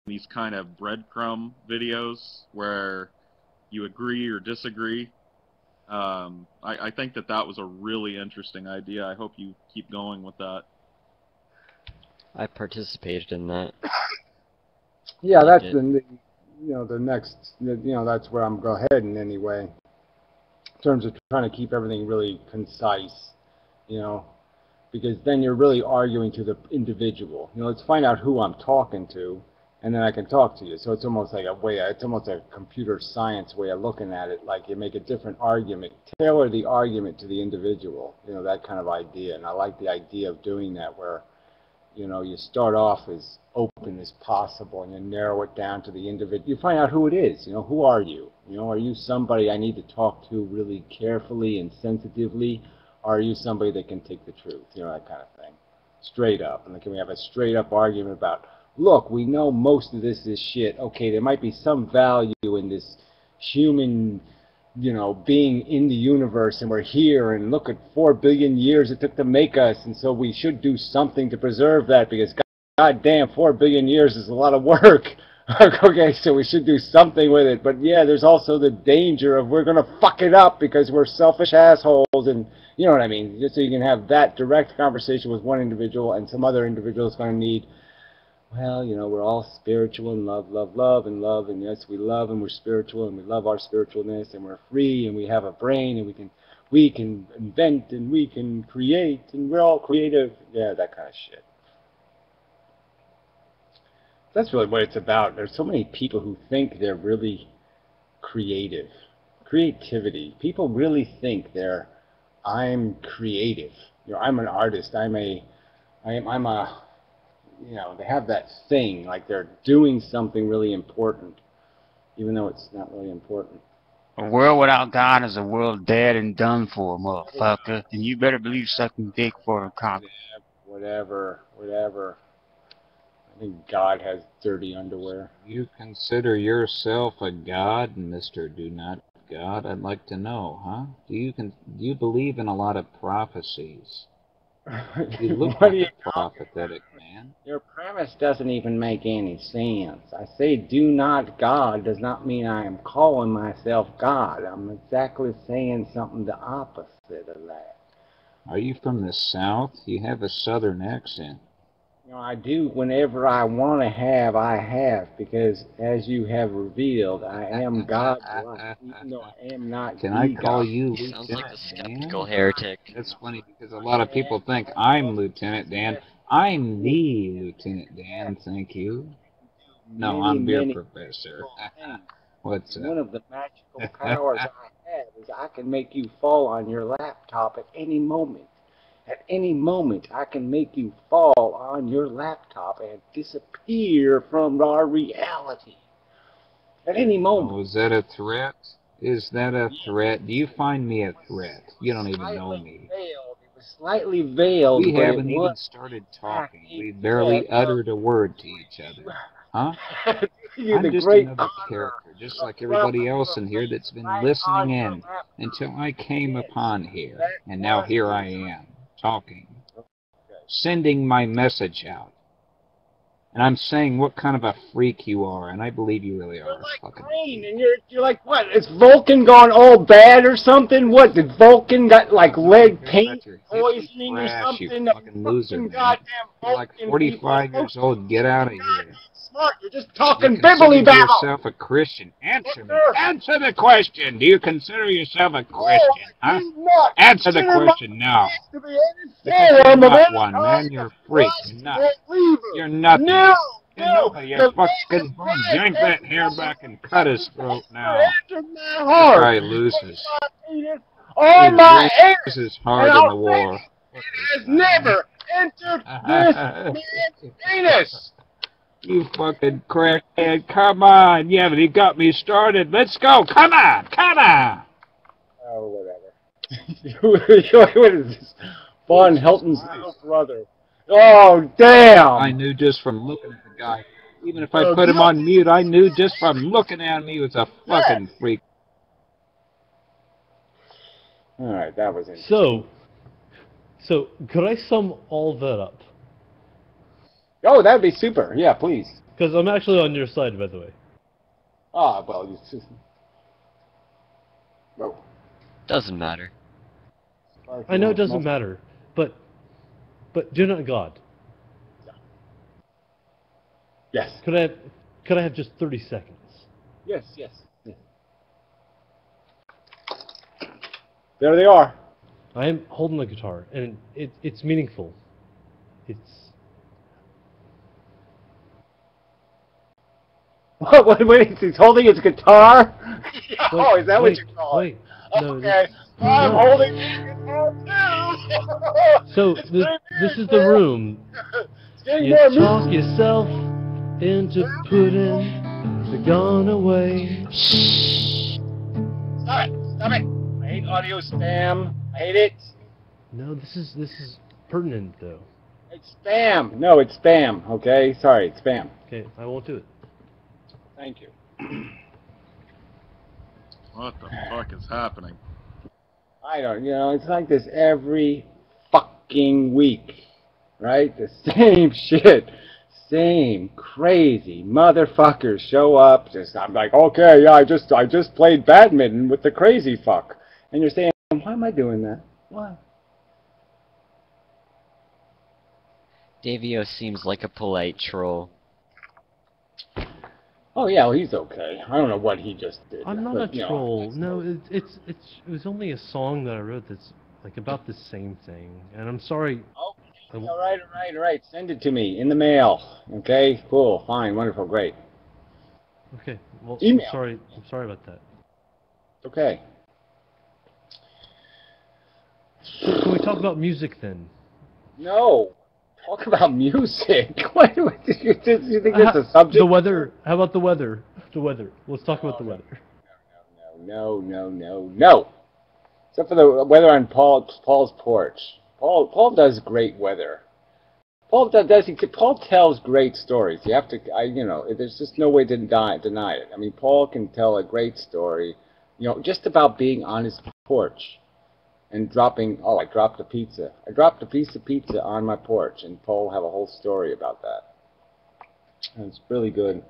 these kind of breadcrumb videos where you agree or disagree. I think that was a really interesting idea. I hope you keep going with that. I participated in that. Yeah, that's the next, that's where I'm going heading anyway. In terms of trying to keep everything really concise, because then you're really arguing to the individual. Let's find out who I'm talking to, and then I can talk to you. So it's almost like it's almost a computer science way of looking at it. Like you make a different argument, tailor the argument to the individual, that kind of idea. And I like the idea of doing that where, you start off as open as possible and you narrow it down to the individual. You find out who it is, who are you? Are you somebody I need to talk to really carefully and sensitively? Or are you somebody that can take the truth? That kind of thing. Straight up. And then can we have a straight up argument about, look, we know most of this is shit. Okay, there might be some value in this human, being in the universe, and we're here, and look at 4 billion years it took to make us, and so we should do something to preserve that, because goddamn, 4 billion years is a lot of work. Okay, so we should do something with it. But yeah, there's also the danger of we're gonna fuck it up because we're selfish assholes, and you know what I mean? Just so you can have that direct conversation with one individual, and some other individual is gonna need, well, we're all spiritual and love, love, love, and love, and yes, we love and we're spiritual and we love our spiritualness and we're free and we have a brain and we can invent and we can create and we're all creative. Yeah, that kind of shit. That's really what it's about. There's so many people who think they're really creative. Creativity. People really think I'm creative. I'm an artist. I'm a they have that thing, like they're doing something really important, even though it's not really important. A world without God is a world dead and done for, motherfucker. And you better believe sucking dick for a cock. Whatever. I think God has dirty underwear. You consider yourself a god, Mr. DoNotGod? I'd like to know, huh? Do you believe in a lot of prophecies? You look like a prophetic man. Your premise doesn't even make any sense. I say DoNotGod does not mean I am calling myself God. I'm exactly saying something the opposite of that. Are you from the South? You have a Southern accent. I do whenever I want to have, I have, because as you have revealed, I am God's life, even though I am not. Can I call you He sounds like a Lieutenant skeptical Dan? heretic. That's funny because a lot of people think I'm Lieutenant Dan. I'm the Lieutenant Dan, thank you. No, I'm Beer Professor. What's up? One of the magical powers I have is I can make you fall on your laptop at any moment. At any moment, I can make you fall on your laptop and disappear from our reality. At any moment. Oh, is that a threat? Is that a threat? Do you find me a threat? You don't even know me. It was slightly veiled. We haven't even started talking. We barely uttered a word to each other. Huh? I'm just another character, just like everybody else in here that's been listening in until I came upon here. And now here I am, talking, sending my message out. And I'm saying what kind of a freak you are, and I believe you really are. You're like green, and you're like, what? Is Vulcan gone all bad or something? What, did Vulcan got like lead paint poisoning or something? You fucking loser, man. You're like 45 years old. Get out of here. Smart. You're just talking bibbly-babble. Do you consider yourself a Christian? Answer me. Answer the question. Do you consider yourself a Christian? Huh? Answer the question now. You're not one, man. You're a freak. You're not. You're nothing. No. You're nobody. You're fucking yank that hair back and cut his throat now. This guy loses. All my air loses hard in the war. Has never entered this man's penis. You fucking crackhead, come on. Yeah, but you got me started. Let's go. Come on. Come on. Oh, whatever. What is this? Von Helton's little brother. Oh, damn. I knew just from looking at the guy. Even if I put him on mute, I knew just from looking at him he was a fucking freak. Alright, that was interesting. So, could I sum all that up? Oh, that'd be super. Yeah, please. Because I'm actually on your side, by the way. Ah, well, you just... Oh. Doesn't matter. I know it doesn't matter, but DoNotGod. Yes. Could I have just 30 seconds? Yes, yes, yes. There they are. I am holding the guitar, and it's meaningful. It's... Wait, he's holding his guitar? Oh, is that what you call it? Wait, no, okay, I'm holding his guitar too! So, this is the room. You talk yourself into putting the gun away. Stop it! Stop it! I hate audio spam. I hate it. No, this is pertinent, though. It's spam. No, it's spam. Okay, sorry, it's spam. Okay, I won't do it. Thank you. What the fuck is happening? I don't, it's like this every fucking week, right? The same shit. Same crazy motherfuckers show up. I'm like, okay, yeah, I just played badminton with the crazy fuck. And you're saying, why am I doing that? Why? Davio seems like a polite troll. Oh yeah, well, he's okay. I don't know what he just did. I'm not a troll. No, it was only a song that I wrote that's like about the same thing. And I'm sorry. Okay, all right. Send it to me in the mail. Okay, cool, fine, wonderful, great. Okay, well, Email. I'm sorry about that. Okay. Can we talk about music then? No. Talk about music. What do you think that's a subject? The weather. How about the weather? The weather. Let's talk about the weather. No. Except for the weather on Paul's porch. Paul does great weather. Paul tells great stories. You have to, there's just no way to deny it. I mean, Paul can tell a great story, just about being on his porch. And I dropped a pizza. I dropped a piece of pizza on my porch, and Paul have a whole story about that. And it's really good.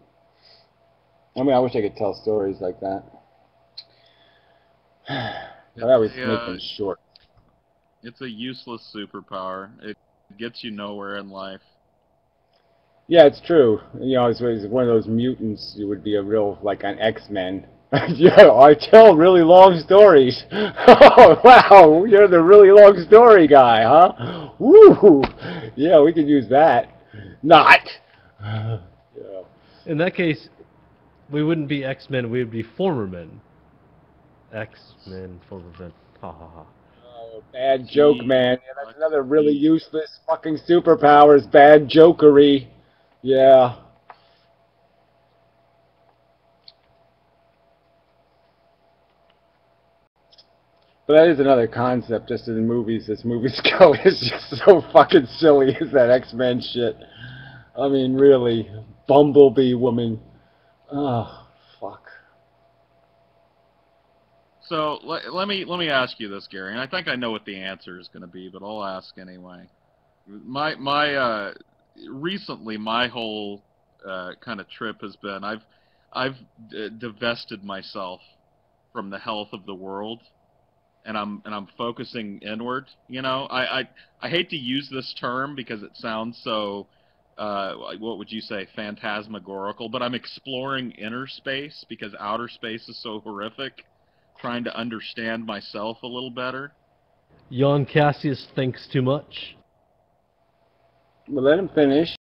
I mean, I wish I could tell stories like that. But I always make them short. It's a useless superpower. It gets you nowhere in life. Yeah, it's true. It's one of those mutants. You would be a real, like an X-Men. Yeah, I tell really long stories. Oh, wow, you're the really long story guy, huh? Woo! Yeah, we could use that. Not! Yeah. In that case, we wouldn't be X-Men, we would be former men. X-Men, former men. Ha ha ha. Oh, bad joke, man. Yeah, that's another really useless fucking superpowers. Bad jokery. Yeah. But that is another concept, just in movies, as movies go. It's just so fucking silly, is that X-Men shit. I mean, really. Bumblebee woman. Oh, fuck. So, let me ask you this, Gary, and I think I know what the answer is going to be, but I'll ask anyway. Recently, my whole kind of trip has been, I've divested myself from the health of the world. And I'm focusing inward. I hate to use this term because it sounds so what would you say, phantasmagorical, but I'm exploring inner space because outer space is so horrific, trying to understand myself a little better. Jan Cassius thinks too much. Well, let him finish.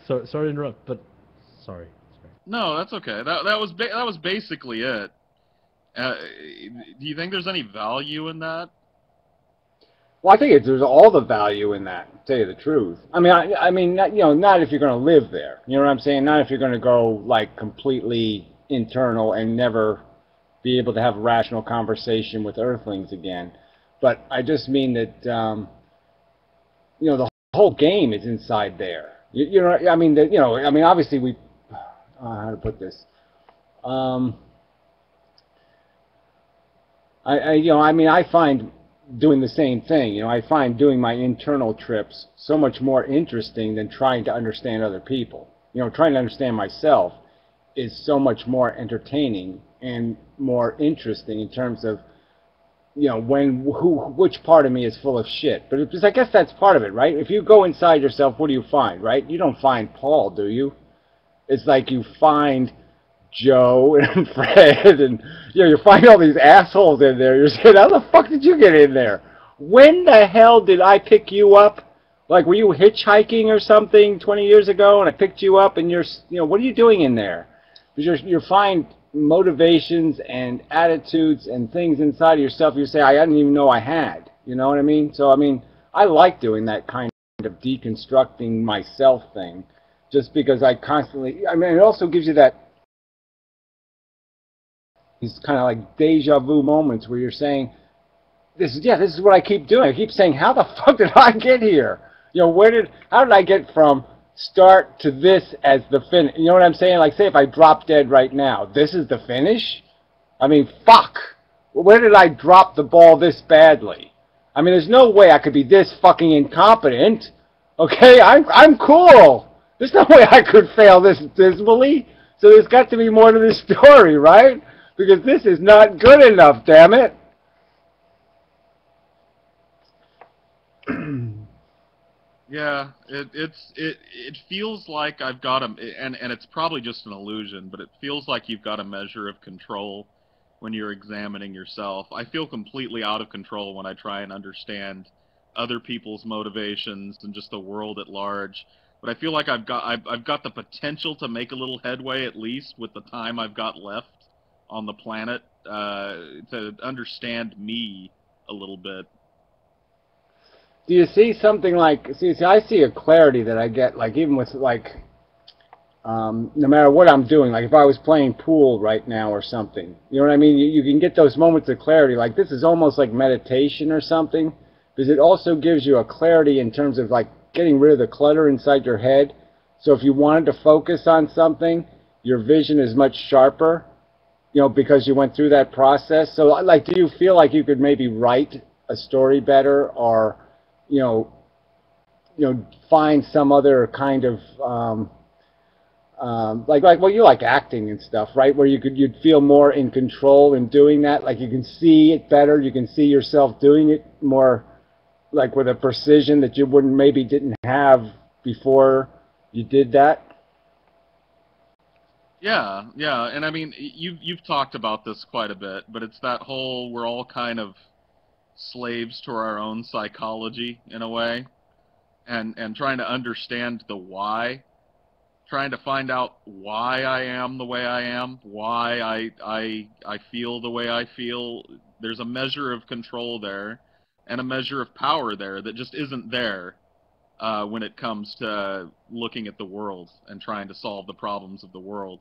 Sorry to interrupt, but sorry. No, that's okay. That was basically it. Do you think there's any value in that? Well, I think there's all the value in that, to tell you the truth. I mean, not if you're going to live there. You know what I'm saying? Not if you're going to go, like, completely internal and never be able to have a rational conversation with Earthlings again. But I just mean that, the whole game is inside there. Obviously we... how to put this? I find doing the same thing. I find doing my internal trips so much more interesting than trying to understand other people. you know, trying to understand myself is so much more entertaining and more interesting in terms of, you know, which part of me is full of shit. But I guess that's part of it, right? If you go inside yourself, what do you find, right? You don't find Paul, do you? It's like you find Joe and Fred, and you know, you find all these assholes in there. You're saying, how the fuck did you get in there? When the hell did I pick you up? Like, were you hitchhiking or something 20 years ago, and I picked you up, and you're, you know, what are you doing in there? Because you find motivations and attitudes and things inside of yourself you say, I didn't even know I had. You know what I mean? So, I mean, I like doing that kind of deconstructing myself thing, just because I constantly, I mean, it also gives you that, these kind of like deja vu moments where you're saying, this is what I keep doing. I keep saying, how the fuck did I get here? You know, how did I get from start to this as the finish? You know what I'm saying? Like, say if I drop dead right now, this is the finish? I mean, fuck. Where did I drop the ball this badly? I mean, there's no way I could be this fucking incompetent. Okay, I'm cool. There's no way I could fail this dismally. So there's got to be more to this story, right? Because this is not good enough, damn it. Yeah, it feels like I've got a, and it's probably just an illusion, but it feels like you've got a measure of control when you're examining yourself. I feel completely out of control when I try and understand other people's motivations and just the world at large. But I feel like I've got the potential to make a little headway, at least with the time I've got left on the planet, to understand me a little bit. Do you see something like, see, I see a clarity that I get, like, even with, like, no matter what I'm doing, like if I was playing pool right now or something, you know what I mean? You can get those moments of clarity, like this is almost like meditation or something, because it also gives you a clarity in terms of, like, getting rid of the clutter inside your head. So if you wanted to focus on something, your vision is much sharper, you know, because you went through that process. So, like, do you feel like you could maybe write a story better, or you know, find some other kind of like well, you like acting and stuff, right? Where you'd feel more in control in doing that. Like you can see it better, you can see yourself doing it more, like with a precision that you didn't have before you did that. Yeah, yeah, and I mean, you've talked about this quite a bit, but it's that whole we're all kind of slaves to our own psychology in a way, and trying to understand the why, trying to find out why I am the way I am, why I feel the way I feel. There's a measure of control there, and a measure of power there that just isn't there when it comes to looking at the world and trying to solve the problems of the world.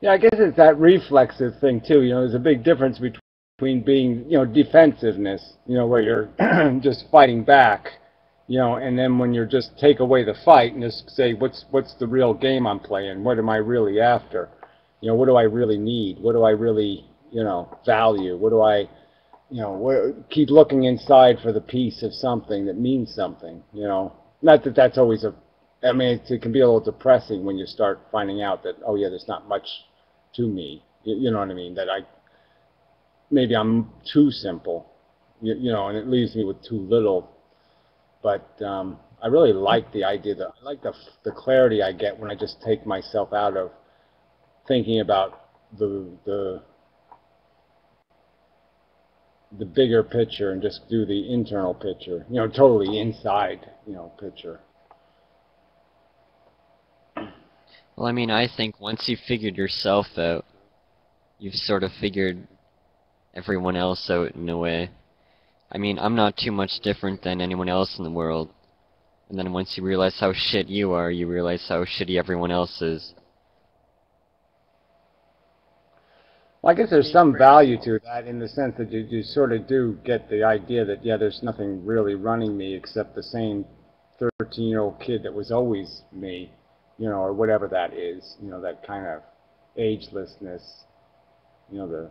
Yeah, I guess it's that reflexive thing too. You know, there's a big difference between being, you know, defensiveness, you know, where you're just fighting back, you know, and then when you're just take away the fight and just say, what's the real game I'm playing? What am I really after? You know, what do I really need? What do I really, you know, value? What do I, you know, keep looking inside for the piece of something that means something, you know. Not that that's always I mean, it can be a little depressing when you start finding out that, oh yeah, there's not much to me. You know what I mean? That maybe I'm too simple, you know, and it leaves me with too little. But I really like the idea that I like the clarity I get when I just take myself out of thinking about the bigger picture and just do the internal picture, you know, totally inside, you know, picture. Well, I mean, I think once you've figured yourself out, you've sort of figured everyone else out in a way. I mean, I'm not too much different than anyone else in the world. And then once you realize how shit you are, you realize how shitty everyone else is. Well, I guess there's some value to that in the sense that you sort of do get the idea that, yeah, there's nothing really running me except the same 13-year-old kid that was always me, you know, or whatever that is, you know, that kind of agelessness, you know,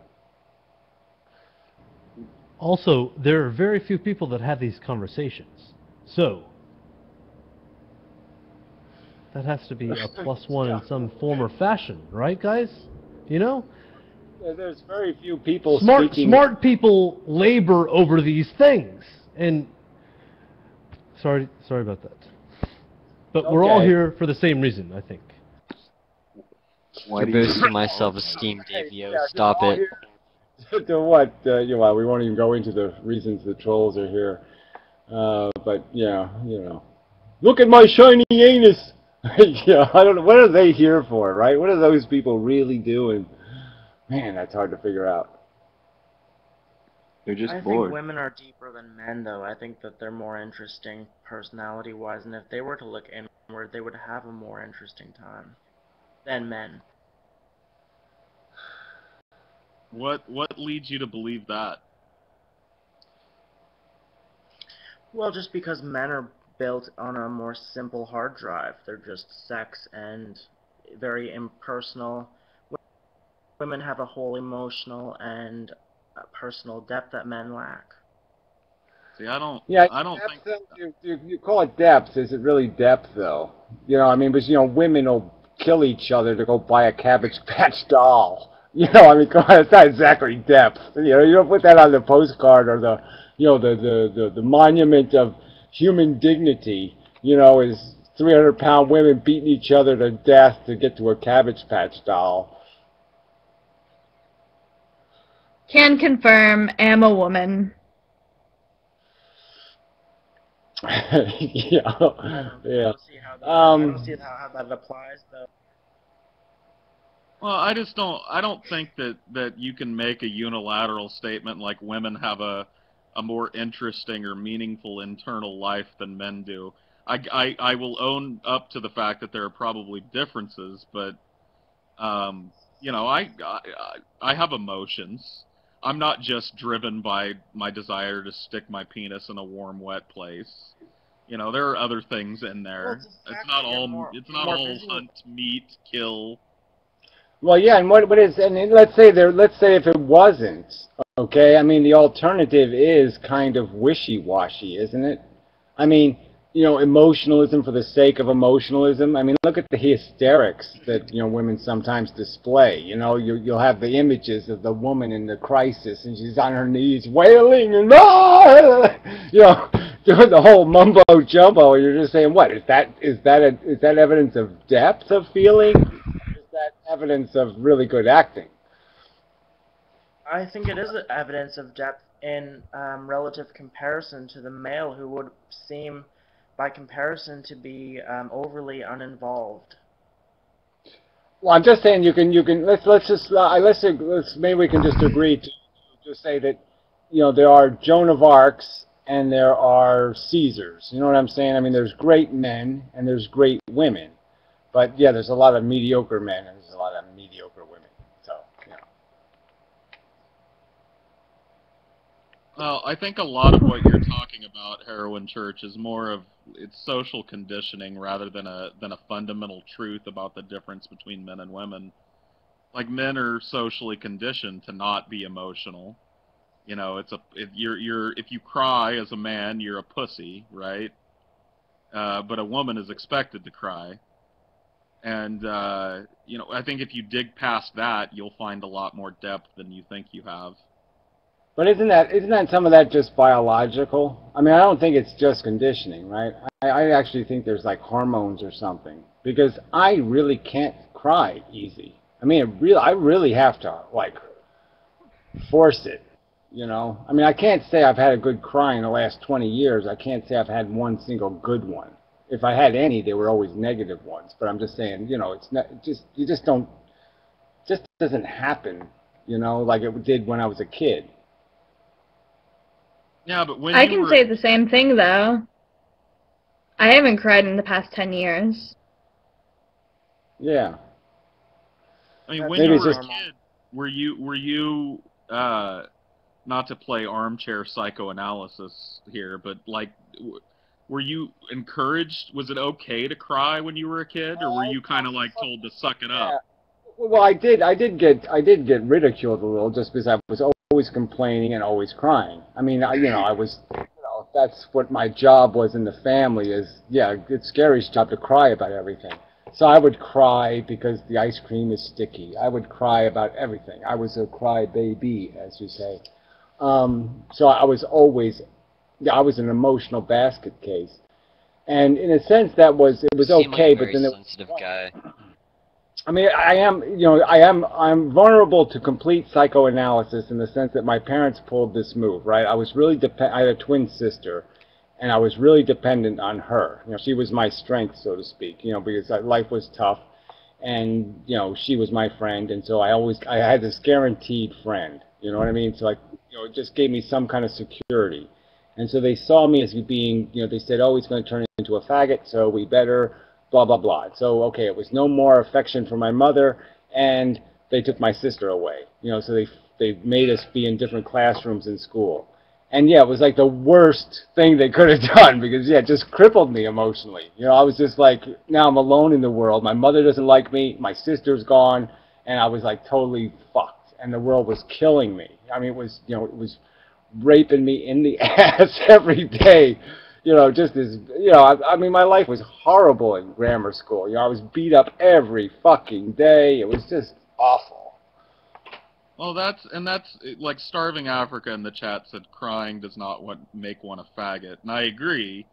Also, there are very few people that have these conversations. So, That has to be a +1 in some form or fashion, right, guys? You know? There's very few people speaking. Smart people labor over these things, and sorry about that. But we're all here for the same reason, I think. You're boosting my self-esteem, Davio. Stop it. To what? We won't even go into the reasons the trolls are here. But yeah, look at my shiny anus. Yeah, I don't know. What are they here for, right? What are those people really doing? Man, that's hard to figure out. They're just I bored. think women are deeper than men, though. I think that they're more interesting personality-wise, and if they were to look inward, they would have a more interesting time than men. What leads you to believe that? Well, just because men are built on a more simple hard drive. They're just sex and very impersonal. Women have a whole emotional and personal depth that men lack. See, I don't depth, think you call it depth. Is it really depth though? I mean, but women will kill each other to go buy a Cabbage Patch doll. I mean, come on, it's not exactly depth. You don't put that on the postcard or the monument of human dignity. Is 300-pound women beating each other to death to get to a Cabbage Patch doll. Can confirm, am a woman. Yeah. I don't see how that applies, though. Well, I don't think that you can make a unilateral statement like women have a more interesting or meaningful internal life than men do. I will own up to the fact that there are probably differences, but I have emotions. I'm not just driven by my desire to stick my penis in a warm, wet place. There are other things in there. Well, it's not all hunt, meet, kill. Well, yeah, and what is, and let's say if it wasn't, okay? I mean, the alternative is kind of wishy-washy, isn't it? I mean, emotionalism for the sake of emotionalism. I mean, look at the hysterics that women sometimes display. You'll have the images of the woman in the crisis, and she's on her knees wailing and doing the whole mumbo jumbo. And you're just saying, what is that? Is that evidence of depth of feeling? That evidence of really good acting? I think it is evidence of depth in relative comparison to the male, who would seem, by comparison, to be overly uninvolved. Well, I'm just saying let's maybe we can just agree to just say that there are Joan of Arcs and there are Caesars. You know what I'm saying? I mean, there's great men and there's great women. But yeah, there's a lot of mediocre men and there's a lot of mediocre women. So, Well, I think a lot of what you're talking about, Heroin Church, is more of it's social conditioning rather than a fundamental truth about the difference between men and women. Like, men are socially conditioned to not be emotional. If you cry as a man, you're a pussy, right? But a woman is expected to cry. And, I think if you dig past that, you'll find a lot more depth than you think you have. but isn't that some of that just biological? I mean, I don't think it's just conditioning, right? I actually think there's like hormones or something, because I really can't cry easy. I mean, I really have to like force it. I mean, I can't say I've had a good cry in the last 20 years. I can't say I've had one single good one. If I had any, they were always negative ones. But I'm just saying, it's not you just don't, just doesn't happen, like it did when I was a kid. Yeah, but when I can say the same thing, though. I haven't cried in the past 10 years. Yeah. I mean, when you were a kid, were you not to play armchair psychoanalysis here, but like, were you encouraged? Was it okay to cry when you were a kid, or were you kind of like told to suck it up? Well, I did get ridiculed a little just because I was always complaining and always crying. I mean, I was, that's what my job was in the family is, yeah, it's Gary's job to cry about everything. So I would cry because the ice cream is sticky. I would cry about everything. I was a cry baby, as you say. So I was always, yeah, I was an emotional basket case. And in a sense, it was You seem like okay, a but very then sensitive guy. I mean, I'm vulnerable to complete psychoanalysis in the sense that my parents pulled this move, right? I had a twin sister, and I was really dependent on her. She was my strength, so to speak, because life was tough, and, she was my friend, and so I had this guaranteed friend, you know what I mean? So, it just gave me some kind of security. And so they saw me as being, they said, oh, he's going to turn into a faggot, so we better blah, blah, blah. So, okay, it was no more affection for my mother, and they took my sister away. So they made us be in different classrooms in school. And, yeah, it was like the worst thing they could have done because, yeah, it just crippled me emotionally. I was just like, now I'm alone in the world. My mother doesn't like me. My sister's gone. And I was, like, totally fucked. And the world was killing me. I mean, it was raping me in the ass every day. Just as, I mean, my life was horrible in grammar school. I was beat up every fucking day. It was just awful. Well, that's like Starving Africa in the chat said, crying does not make one a faggot, and I agree.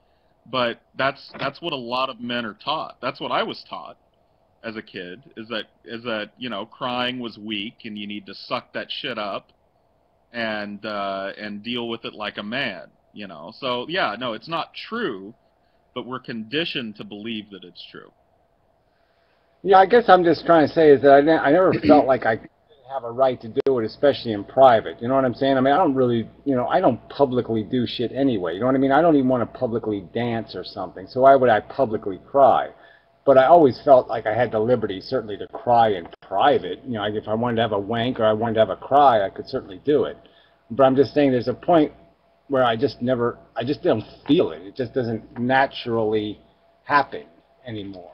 But that's what a lot of men are taught. That's what I was taught as a kid. Is that crying was weak, and you need to suck that shit up, and deal with it like a man. So yeah, no, it's not true, but we're conditioned to believe that it's true. Yeah, I guess I'm just trying to say is that I never felt like I have a right to do it, especially in private. You know what I'm saying? I mean, I don't really, I don't publicly do shit anyway. You know what I mean? I don't even want to publicly dance or something. So why would I publicly cry? But I always felt like I had the liberty, certainly, to cry in private. If I wanted to have a wank or I wanted to have a cry, I could certainly do it. But I'm just saying there's a point where I just don't feel it. It just doesn't naturally happen anymore.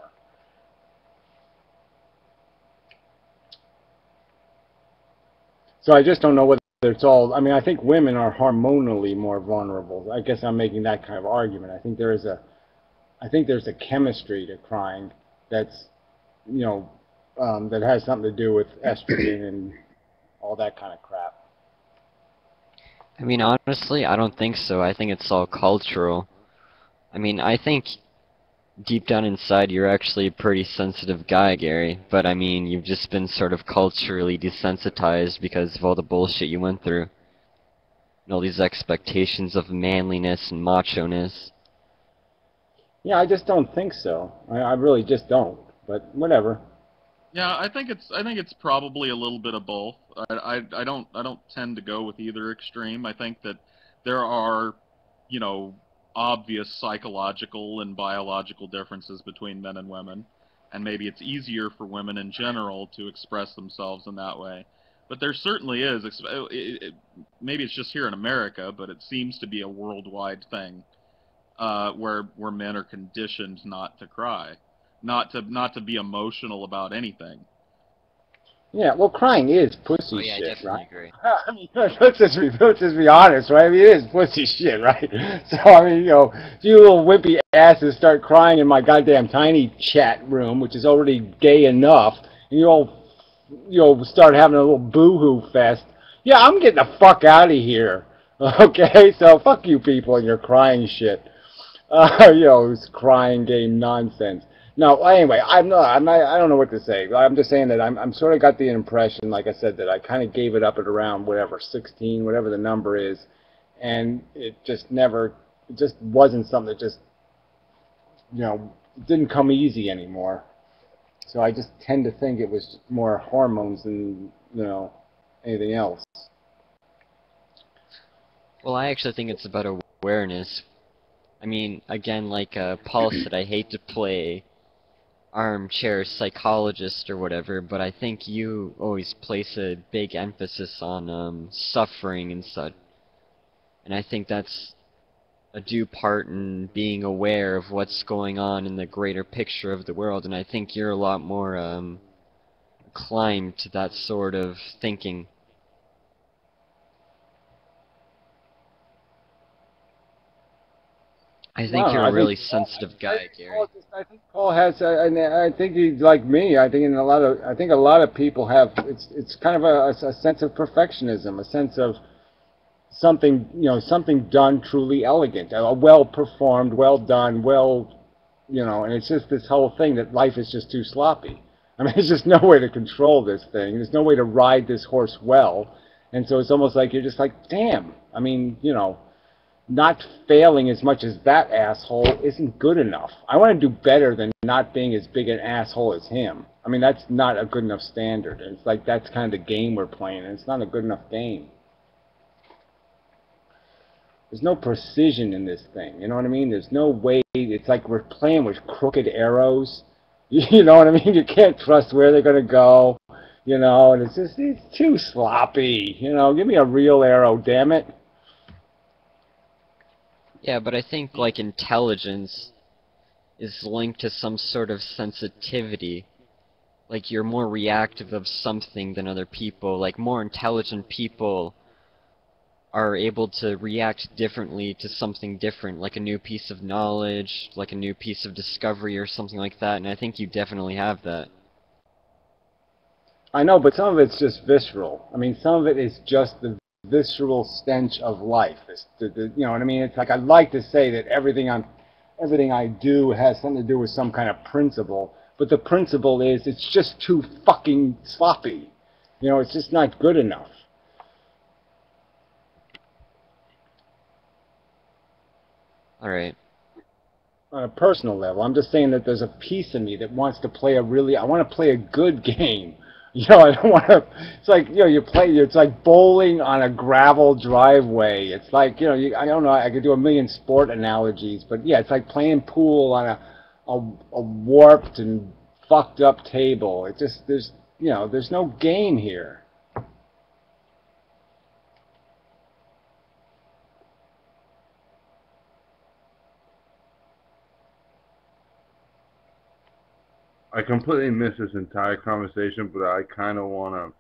So I just don't know whether it's all. I mean, I think women are hormonally more vulnerable. I guess I'm making that kind of argument. I think there's a chemistry to crying that's, that has something to do with estrogen and all that kind of crap. I mean, honestly, I don't think so. I think it's all cultural. I mean, I think deep down inside you're actually a pretty sensitive guy, Gary. But I mean, you've just been sort of culturally desensitized because of all the bullshit you went through. And all these expectations of manliness and macho-ness. Yeah, I just don't think so. I really just don't. But whatever. Yeah, I think it's probably a little bit of both. I don't tend to go with either extreme. I think that there are, obvious psychological and biological differences between men and women, and maybe it's easier for women in general to express themselves in that way. But there certainly is. Maybe it's just here in America, but it seems to be a worldwide thing, where men are conditioned not to cry, not to be emotional about anything. Yeah, well, crying is pussy Oh yeah, shit, I definitely right? agree. I mean, let's just be honest, right? I mean, it is pussy shit, right? So, I mean, if you little wimpy asses start crying in my goddamn tiny chat room, which is already gay enough, and start having a little boo-hoo fest, yeah, I'm getting the fuck out of here, okay? So, fuck you people and your crying shit. It's crying game nonsense. No, anyway, I don't know what to say. I'm just saying that I'm sort of got the impression, like I said, that I kind of gave it up at around whatever 16, whatever the number is, and it just wasn't something that just, didn't come easy anymore. So I just tend to think it was more hormones than, anything else. Well, I actually think it's about awareness. I mean, again, like Paul said, I hate to play armchair psychologist or whatever, but I think you always place a big emphasis on suffering and such. And I think that's a due part in being aware of what's going on in the greater picture of the world, and I think you're a lot more inclined to that sort of thinking. I think No, you're a I think really sensitive guy, Gary. I think Paul has, and I think he's like me. I think I think a lot of people have. It's kind of a sense of perfectionism, a sense of something, something done truly elegant, well performed, well done, and it's just this whole thing that life is just too sloppy. I mean, there's just no way to control this thing. There's no way to ride this horse well, and so it's almost like you're just like, damn. I mean, not failing as much as that asshole isn't good enough. I want to do better than not being as big an asshole as him. I mean, that's not a good enough standard. And it's like that's kind of the game we're playing, and it's not a good enough game. There's no precision in this thing. You know what I mean? There's no way. It's like we're playing with crooked arrows. You know what I mean? You can't trust where they're going to go. And it's too sloppy. Give me a real arrow, damn it. Yeah, but I think, like, intelligence is linked to some sort of sensitivity. Like, you're more reactive of something than other people. Like, more intelligent people are able to react differently to something different, like a new piece of knowledge, like a new piece of discovery or something like that, and I think you definitely have that. I know, but some of it's just visceral. I mean, some of it is just the visceral stench of life. You know what I mean? It's like I'd like to say that everything I do has something to do with some kind of principle, but the principle is it's just too fucking sloppy. It's just not good enough. All right. On a personal level, I'm just saying that there's a piece of me that wants to play I want to play a good game. I don't want to, it's like, it's like bowling on a gravel driveway. It's like, I don't know, I could do a million sport analogies, but yeah, it's like playing pool on a warped and fucked up table. It just, there's no game here. I completely missed this entire conversation, but I kind of want to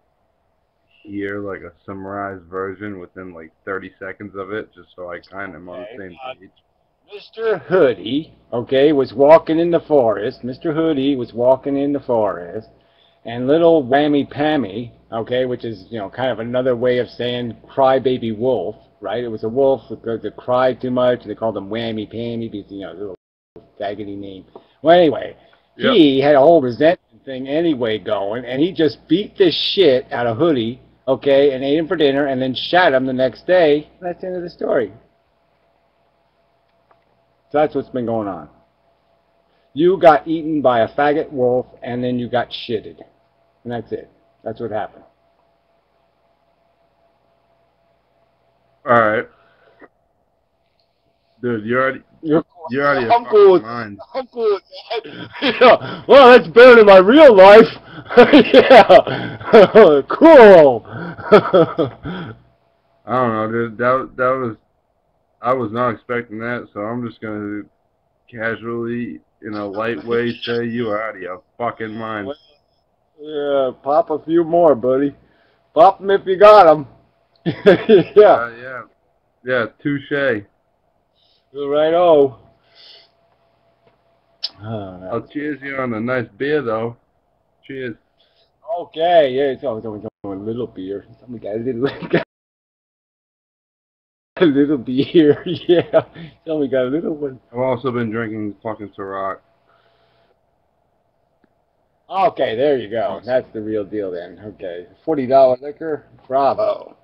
hear like a summarized version within like 30 seconds of it, just so I kind of am on the same page. Mr. Hoodie, was walking in the forest. Mr. Hoodie was walking in the forest, and little Whammy Pammy, which is, kind of another way of saying crybaby wolf, right? It was a wolf that cried too much, and they called him Whammy Pammy because, little faggoty name. Well, anyway, Yep. He had a whole resentment thing anyway going, and he just beat the shit out of Hoodie, and ate him for dinner, and then shot him the next day. And that's the end of the story. So that's what's been going on. You got eaten by a faggot wolf, and then you got shitted. And that's it. That's what happened. Alright. Dude, you're already I'm cool with mind. I'm cool with that. Yeah. Well, that's better than my real life. Yeah. Cool. I don't know, dude. That was, I was not expecting that, so I'm just gonna casually, in a light way, say you are out of your fucking mind. Yeah, pop a few more, buddy. Pop them if you got them. Yeah. Yeah, touche. Righto. I'll cheers you on a nice beer, though. Cheers. Okay, yeah, it's always a little beer. Somebody got a little beer, yeah. Somebody got a little one. I've also been drinking fucking Ciroc. Okay, there you go. Awesome. That's the real deal then. Okay, $40 liquor. Bravo.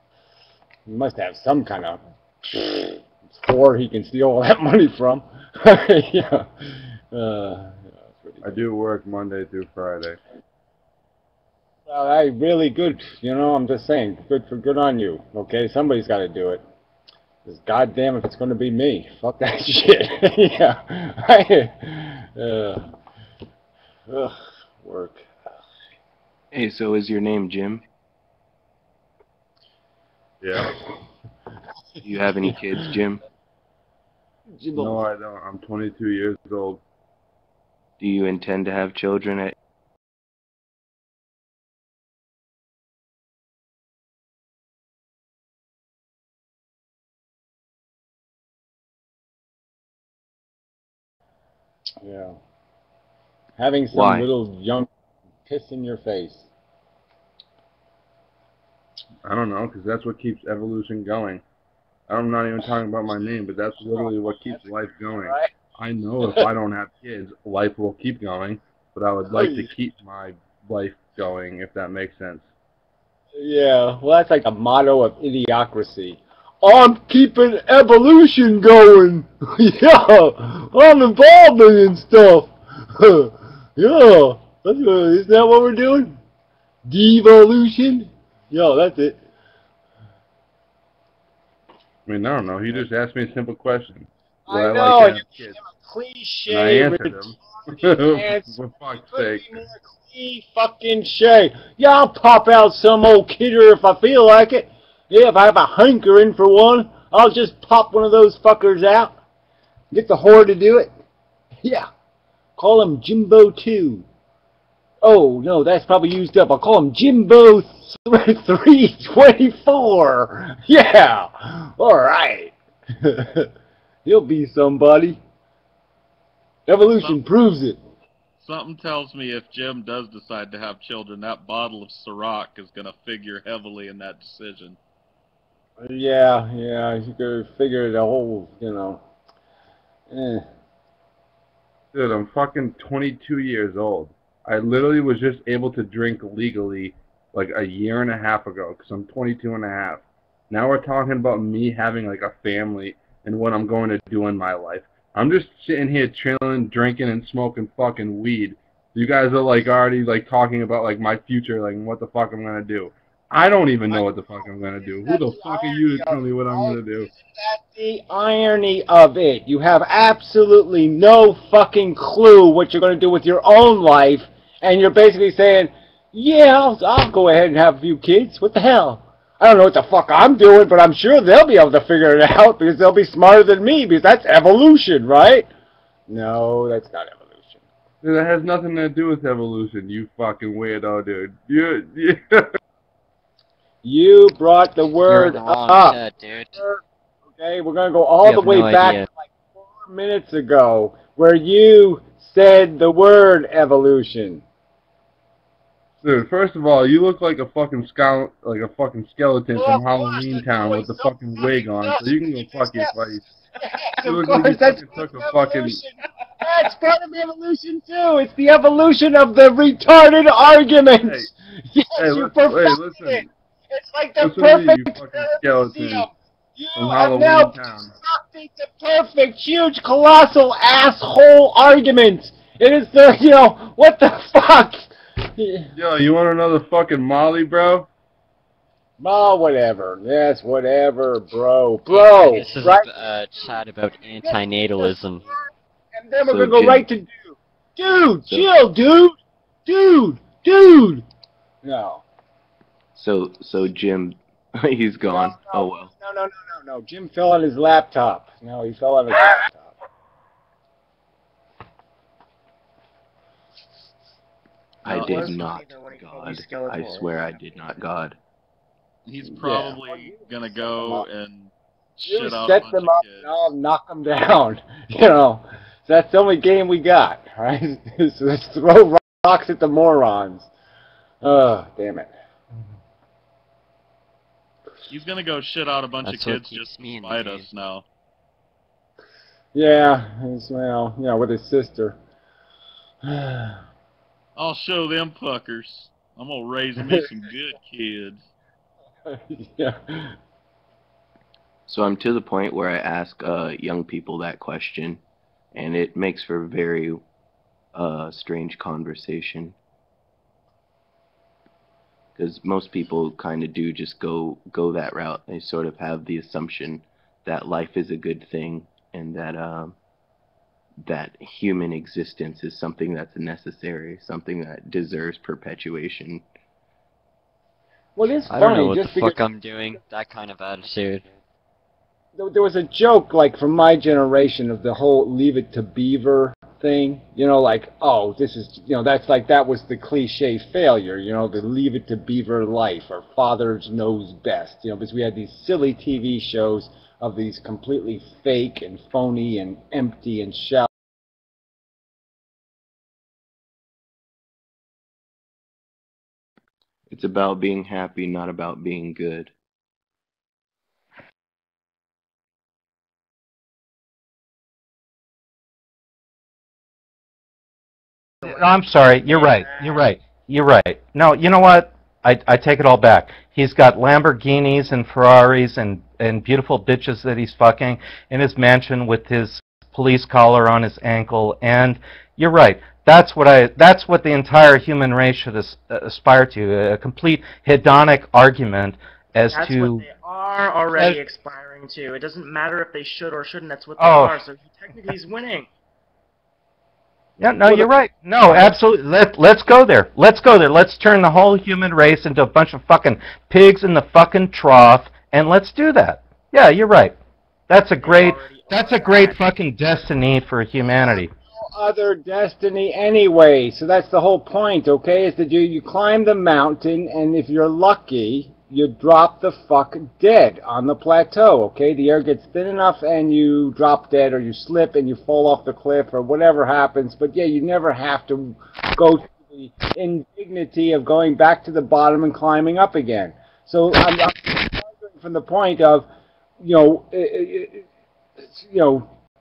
He must have some kind of store he can steal all that money from. Yeah. I do work Monday through Friday. Well, really good. I'm just saying, good on you. Okay, somebody's got to do it. Because goddamn if it's going to be me. Fuck that shit. Yeah. Work. Hey, so is your name Jim? Yeah. Do you have any kids, Jim? No, I don't. I'm 22 years old. Do you intend to have children at Yeah. Having some Why? little young piss in your face. I don't know, because that's what keeps evolution going. I'm not even talking about my name, but that's literally what keeps life going. Right? I know if I don't have kids, life will keep going, but I would like to keep my life going, if that makes sense. Yeah, well, that's like the motto of idiocracy. I'm keeping evolution going. Yeah, I'm involved in stuff. Yeah, isn't that what we're doing? Devolution? Yo, that's it. I mean, I don't know. He just asked me a simple question. Would I I like know, to and have you gave kids? him a And I cliche, answered him. retarded answer. For fuck's Couldn't sake. be more cliche. Yeah, I'll pop out some old kidder if I feel like it. Yeah, if I have a hankering for one, I'll just pop one of those fuckers out. Get the whore to do it. Yeah. Call him Jimbo 2. Oh, no, that's probably used up. I'll call him Jimbo 324. Yeah. All right. He'll be somebody. Evolution proves it. Something tells me if Jim does decide to have children, that bottle of Ciroc is going to figure heavily in that decision. Yeah, you could figure the whole, Dude, I'm fucking 22 years old. I literally was just able to drink legally like a year and a half ago because I'm 22 and a half. Now we're talking about me having like a family and what I'm going to do in my life. I'm just sitting here chilling, drinking, and smoking fucking weed. You guys are like already like talking about like my future, like what the fuck I'm gonna do. I don't even know what the fuck I'm gonna do. Who the fuck are you to tell me what I'm gonna do? That's the irony of it. You have absolutely no fucking clue what you're going to do with your own life, and you're basically saying, yeah, I'll go ahead and have a few kids. What the hell? I don't know what the fuck I'm doing, but I'm sure they'll be able to figure it out because they'll be smarter than me because that's evolution, right? No, that's not evolution. Dude, that has nothing to do with evolution, you fucking weirdo, dude. You brought the You're in word the wrong up. chat, dude. Okay, we're going to go all You the have way no back idea. to like 4 minutes ago where you said the word evolution. Dude, first of all, you look like a fucking skeleton from Halloween Town with the fucking wig on, so you can go fuck your face. You look like you fucking took a fucking... That's part of evolution too. It's the evolution of the retarded arguments. Yes, you perfected it. It's like the Listen to me, you perfect fucking skeleton You from have now Halloween Town. constructed the perfect, huge, colossal asshole argument. It is the, what the fuck? Yo, you want another fucking Molly, bro? Oh, whatever. Yes, whatever, bro. This is Right? a chat about antinatalism. And then we're So, going to go Jim, right to dude. Dude, So- chill, dude. Dude. No. So Jim, he's gone. No. Oh well. No. Jim fell on his laptop. No, he fell on his laptop. I No, did was not, funny, though, when he called God. you skeletal. I swear I did not, God. He's probably going to go and You shit out a set bunch them of up kids. and I'll knock them down. So that's the only game we got, right? So let's throw rocks at the morons. Damn it. He's going to go shit out a bunch That's of what kids keeps just me to in the spite game. us now. Yeah, with his sister. I'll show them fuckers. I'm going to raise me some good kids. Yeah. So I'm to the point where I ask young people that question, and it makes for a very strange conversation. Because most people kind of do just go that route. They sort of have the assumption that life is a good thing, and that human existence is something that's necessary, something that deserves perpetuation. Well, it's I don't funny, know what just the because fuck I'm doing. That kind of attitude. there was a joke, like, from my generation of the whole Leave It to Beaver thing. Like, oh, this is, that was the cliche failure, the Leave It to Beaver life, or Fathers Knows Best, because we had these silly TV shows of these completely fake and phony and empty and shallow It's about being happy, not about being good. I'm sorry. You're right. You're right. You're right. No, you know what? I take it all back. He's got Lamborghinis and Ferraris and beautiful bitches that he's fucking in his mansion with his police collar on his ankle. And you're right. That's what the entire human race should aspire to. A complete hedonic argument as That's to. what they are already aspiring to. It doesn't matter if they should or shouldn't. That's what they Oh. are. So he technically is winning. Yeah, no, you're right. No, absolutely. Let's go there. Let's go there. Let's turn the whole human race into a bunch of fucking pigs in the fucking trough, and let's do that. Yeah, you're right. That's a great fucking destiny for humanity. No other destiny anyway. So that's the whole point, okay? Is that you climb the mountain, and if you're lucky, you drop the fuck dead on the plateau, okay? The air gets thin enough and you drop dead, or you slip and you fall off the cliff, or whatever happens. But yeah, you never have to go through the indignity of going back to the bottom and climbing up again. So I'm arguing from the point of,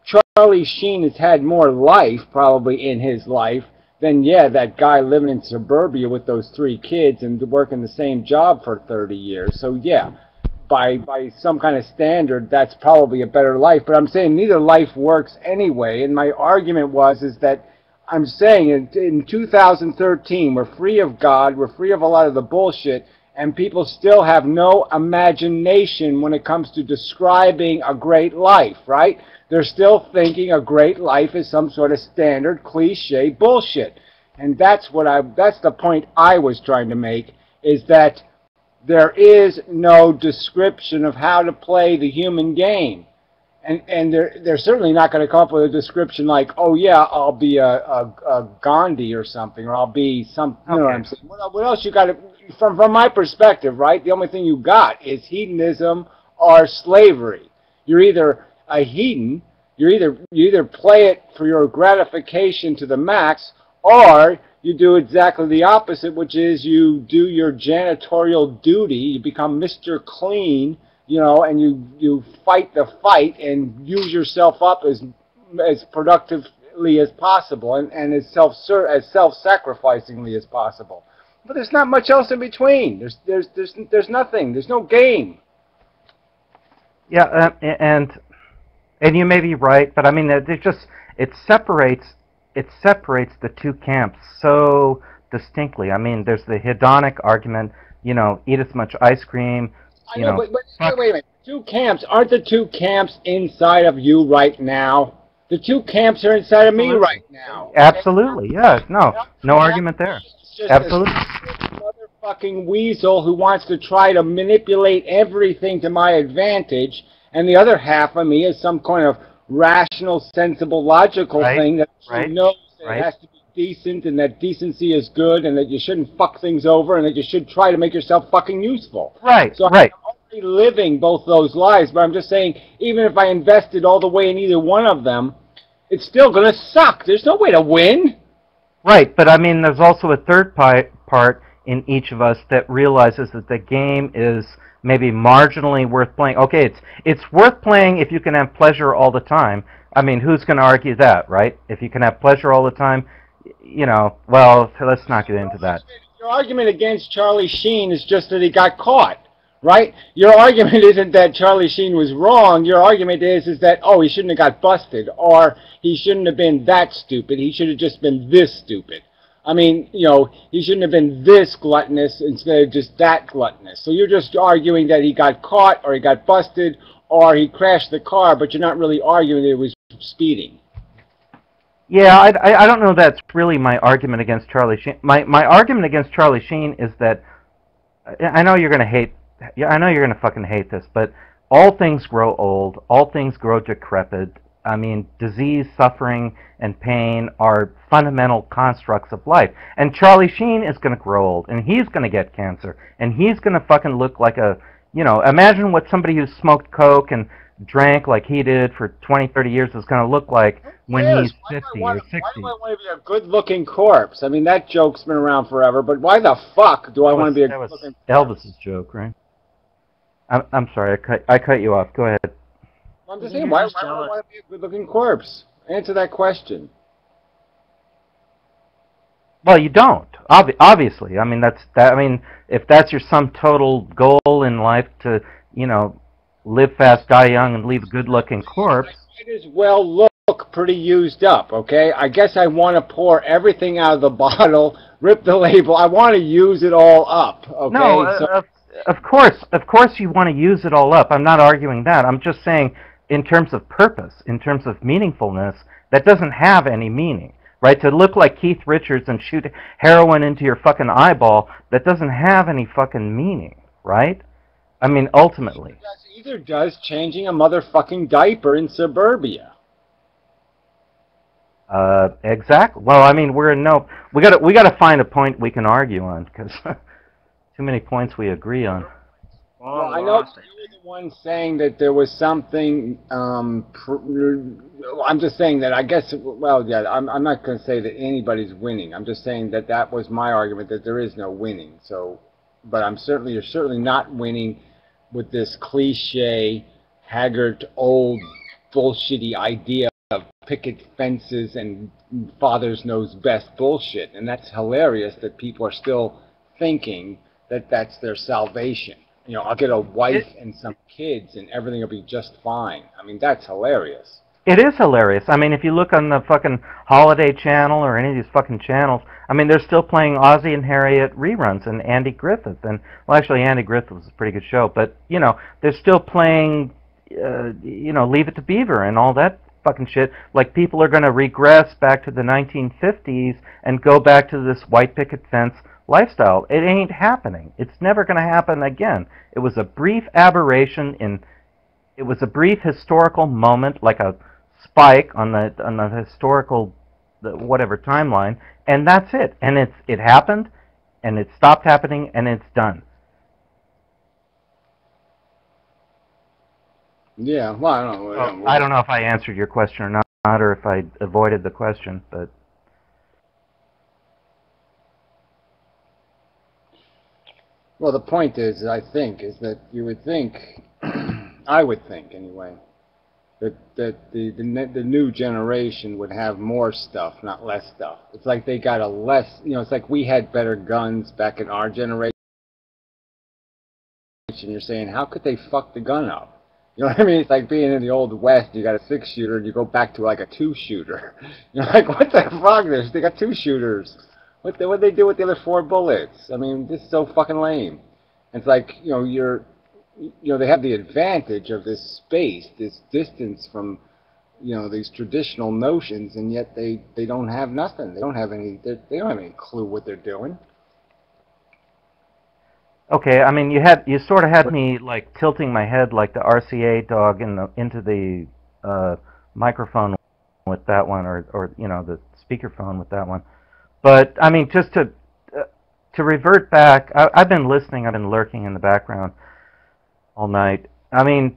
Charlie Sheen has had more life probably in his life than, yeah, that guy living in suburbia with those 3 kids and working the same job for 30 years. So yeah, by some kind of standard, that's probably a better life. But I'm saying neither life works anyway. And my argument is that I'm saying in 2013, we're free of God, we're free of a lot of the bullshit, and people still have no imagination when it comes to describing a great life, right? They're still thinking a great life is some sort of standard cliche bullshit. And that's the point I was trying to make, is that there is no description of how to play the human game. And they're certainly not going to come up with a description like, oh yeah, I'll be a Gandhi or something, or I'll be some, you know what I'm saying? What else you got to, from my perspective, right? The only thing you got is hedonism or slavery. You're either a hedon, you either play it for your gratification to the max, or you do exactly the opposite, which is you do your janitorial duty, you become Mr. Clean, and you fight the fight and use yourself up as productively as possible and as self-sacrificingly as possible. But there's not much else in between. There's nothing. There's no game. Yeah, and you may be right, but I mean, it separates the 2 camps so distinctly. I mean, there's the hedonic argument, eat as much ice cream. I know, but wait a minute. 2 camps, aren't the 2 camps inside of you right now? The 2 camps are inside of me right now. Absolutely, yeah. No argument there. Absolutely. Motherfucking weasel who wants to try to manipulate everything to my advantage, and the other half of me is some kind of rational, sensible, logical thing that knows that it has to be decent, and that decency is good, and that you shouldn't fuck things over, and that you should try to make yourself fucking useful. So I'm already living both those lives, but I'm just saying, even if I invested all the way in either one of them, it's still going to suck. There's no way to win. Right, but I mean, there's also a third part in each of us that realizes that the game is maybe marginally worth playing. Okay, it's worth playing if you can have pleasure all the time. I mean, who's going to argue that, right? If you can have pleasure all the time, well, let's not get into that. Your argument against Charlie Sheen is just that he got caught, right? Your argument isn't that Charlie Sheen was wrong. Your argument is that, oh, he shouldn't have got busted, or he shouldn't have been that stupid. He should have just been this stupid. I mean, he shouldn't have been this gluttonous instead of just that gluttonous. So you're just arguing that he got caught, or he got busted, or he crashed the car, but you're not really arguing that it was speeding. Yeah, I don't know that's really my argument against Charlie Sheen. My argument against Charlie Sheen is that, I know you're going to hate, I know you're going to fucking hate this, but all things grow old, all things grow decrepit. I mean, disease, suffering, and pain are fundamental constructs of life. And Charlie Sheen is going to grow old, and he's going to get cancer, and he's going to fucking look like a, imagine what somebody who smoked coke and drank like he did for 20, 30 years is going to look like when he's 50 or 60. Why do I want to be a good-looking corpse? I mean, that joke's been around forever, but why the fuck do I want to be a good-looking corpse? Elvis's joke, right? I'm sorry, I cut you off. Go ahead. I'm just saying, why do I want to be a good-looking corpse? Answer that question. Well, you don't. Obviously, I mean I mean, if that's your sum total goal in life to, you know, live fast, die young, and leave a good-looking corpse, Might as well look pretty used up. Okay, I guess I want to pour everything out of the bottle, rip the label. I want to use it all up. Okay. No, of course you want to use it all up. I'm not arguing that. I'm just saying, in terms of purpose, in terms of meaningfulness, that doesn't have any meaning. Right, to look like Keith Richards and shoot heroin into your fucking eyeball, that doesn't have any fucking meaning, right? I mean, ultimately. Either does changing a motherfucking diaper in suburbia. Exactly. Well, I mean, we're in no. We gotta find a point we can argue on, because too many points we agree on. Well, I know you were the one saying that there was something. I'm just saying that I guess. Well, yeah, I'm not going to say that anybody's winning. I'm just saying that that was my argument, that there is no winning. So, but you're certainly not winning with this cliche, haggard, old, bullshitty idea of picket fences and fathers knows best bullshit. And that's hilarious that people are still thinking that that's their salvation. You know, I'll get a wife and some kids and everything will be just fine. I mean, that's hilarious. It is hilarious. I mean, if you look on the fucking Holiday Channel or any of these fucking channels, I mean, they're still playing Ozzie and Harriet reruns and Andy Griffith. And, well, actually, Andy Griffith was a pretty good show. But, you know, they're still playing, you know, Leave It to Beaver and all that fucking shit. Like, people are going to regress back to the 1950s and go back to this white picket fence lifestyle. It ain't happening. It's never going to happen again. It was a brief aberration it was a brief historical moment, like a spike on the historical whatever timeline, and that's it. And it happened, and it stopped happening, and it's done. Yeah, well, I don't know. I don't know if I answered your question or not, or if I avoided the question, but. Well, the point is, I think, is that you would think, I would think anyway, that the new generation would have more stuff, not less stuff. It's like they got a less, you know, it's like we had better guns back in our generation. You're saying, how could they fuck the gun up? You know what I mean? It's like being in the old West, you got a 6-shooter, and you go back to like a 2-shooter. You're like, what the fuck? They got 2 shooters. What they do with the other 4 bullets? I mean, this is so fucking lame. It's like, you know, they have the advantage of this space, this distance from, you know, these traditional notions, and yet they don't have nothing. They don't have any clue what they're doing. Okay, I mean, you sort of had me like tilting my head like the RCA dog into the microphone with that one, or you know, the speakerphone with that one. But I mean, just to revert back, I've been listening. I've been lurking in the background all night. I mean,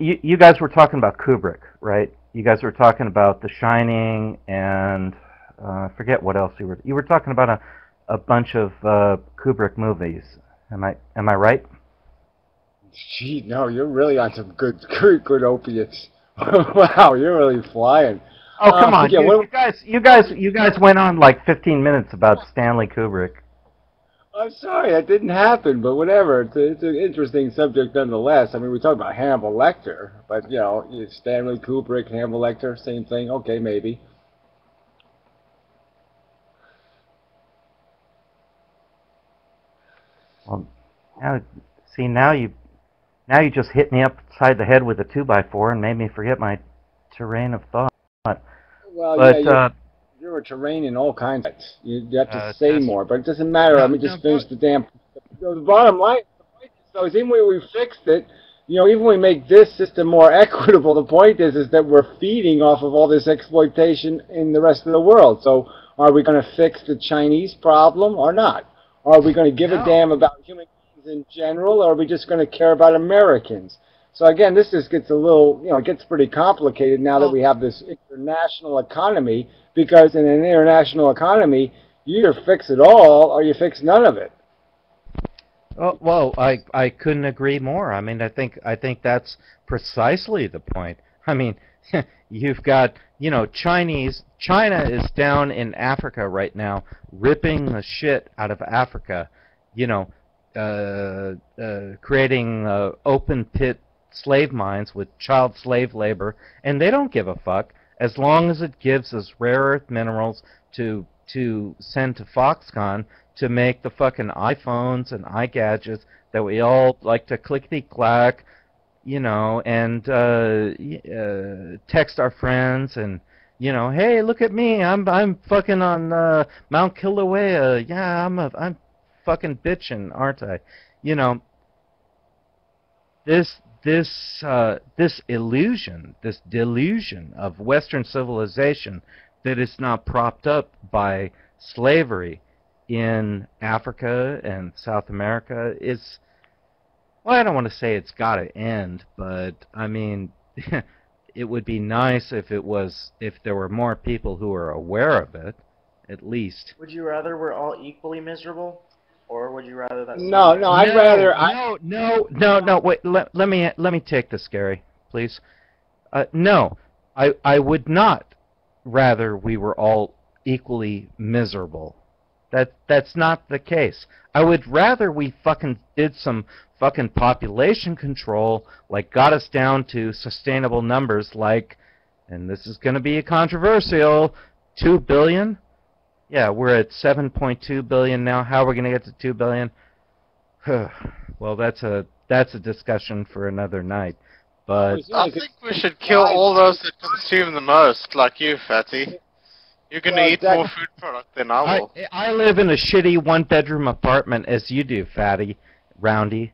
you guys were talking about Kubrick, right? You guys were talking about The Shining, and I forget what else you were talking about a bunch of Kubrick movies. Am I right? Gee, no, you're really on some good opiates. Wow, you're really flying. Oh, come on. Yeah, you guys went on like 15 minutes about Stanley Kubrick. I'm sorry, that didn't happen, but whatever. It's an interesting subject nonetheless. I mean, we talk about Hannibal Lecter, but, you know, Stanley Kubrick, Hannibal Lecter, same thing. Okay, maybe. Well, now you just hit me upside the head with a 2x4 and made me forget my train of thought. Well, but, yeah, you're a terrain in all kinds of things. You have to say more, but it doesn't matter. Let me just finish the damn... The bottom line, is even when we fixed it, you know, even when we make this system more equitable, the point is that we're feeding off of all this exploitation in the rest of the world. So are we going to fix the Chinese problem or not? Are we going to give a damn about human beings in general, or are we just going to care about Americans? So again, this just gets a little, it gets pretty complicated now that we have this international economy, because in an international economy, you either fix it all or you fix none of it. Oh, well, I couldn't agree more. I mean, I think that's precisely the point. I mean, you've got, China is down in Africa right now, ripping the shit out of Africa, creating open pit slave mines with child slave labor, and they don't give a fuck as long as it gives us rare earth minerals to send to Foxconn to make the fucking iPhones and iGadgets that we all like to clickety-clack, and text our friends and, hey, look at me, I'm fucking on Mount Kilauea, yeah, I'm fucking bitching, aren't I? This illusion, this delusion of Western civilization that is not propped up by slavery in Africa and South America is, well, I don't want to say it's got to end, but I mean, it would be nice if there were more people who are aware of it, at least. Would you rather we're all equally miserable, or would you rather that? No, I'd rather. No. Wait, let me take this, Gary, please. No, I would not rather we were all equally miserable. That's not the case. I would rather we fucking did some fucking population control, like got us down to sustainable numbers, like, and this is going to be controversial, 2 billion. Yeah, we're at 7.2 billion now. How are we going to get to 2 billion? Well, that's a discussion for another night. But I think we should kill all those that consume the most, like you, Fatty. You're going to eat more food product than I will. I live in a shitty one-bedroom apartment as you do, Fatty, Roundy.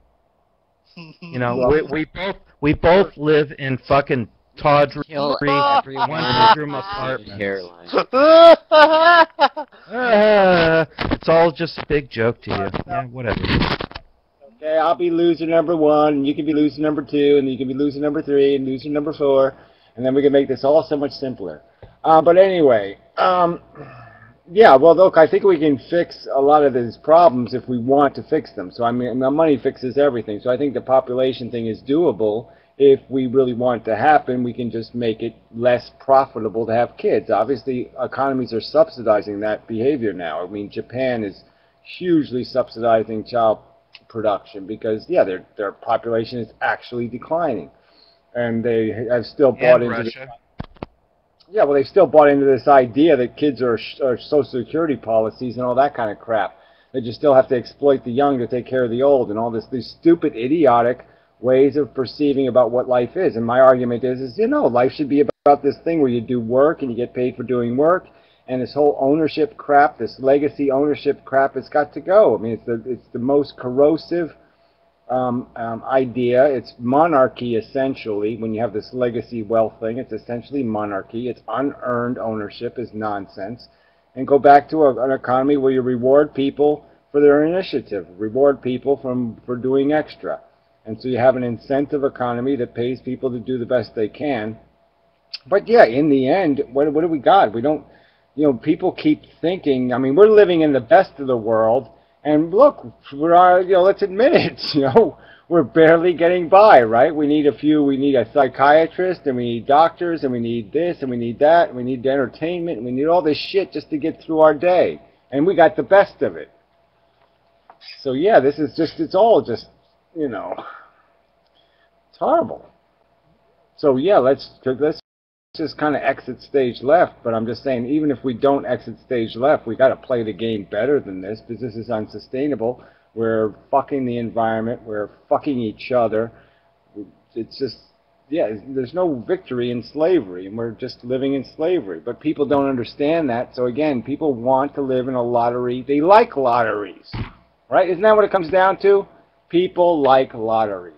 We both live in fucking tawdry one-bedroom apartments. It's all just a big joke to you. Yeah, whatever. Okay, I'll be loser number 1, and you can be loser number 2, and you can be loser number 3, and loser number 4, and then we can make this all so much simpler. But anyway, yeah, well, look, I think we can fix a lot of these problems if we want to fix them. So, I mean, money fixes everything. So I think the population thing is doable. If we really want it to happen, we can just make it less profitable to have kids. Obviously, economies are subsidizing that behavior now. I mean, Japan is hugely subsidizing child production because, yeah, their population is actually declining. And they have still bought into Russia. Yeah, well, they've still bought into this idea that kids are Social Security policies and all that kind of crap. That you still have to exploit the young to take care of the old and all these stupid, idiotic ways of perceiving about what life is. And my argument is life should be about this thing where you do work and you get paid for doing work. And this whole ownership crap, this legacy ownership crap, it's got to go. I mean, it's the most corrosive idea. It's monarchy, essentially. When you have this legacy wealth thing, it's essentially monarchy. It's unearned ownership is nonsense. And go back to an economy where you reward people for their initiative, reward people for doing extra. And so you have an incentive economy that pays people to do the best they can. But yeah, in the end, what do we got? We don't, people keep thinking, I mean, we're living in the best of the world. And look, let's admit it, we're barely getting by, right? We need a psychiatrist, and we need doctors, and we need this, and we need that, and we need entertainment, and we need all this shit just to get through our day. And we got the best of it. So yeah, it's all just, it's horrible. So yeah, let's just kind of exit stage left, but I'm just saying, even if we don't exit stage left, we got to play the game better than this, because this is unsustainable. We're fucking the environment, we're fucking each other. It's just, yeah, there's no victory in slavery, and we're just living in slavery. But people don't understand that, so again, people want to live in a lottery. They like lotteries, right? Isn't that what it comes down to? People like lotteries.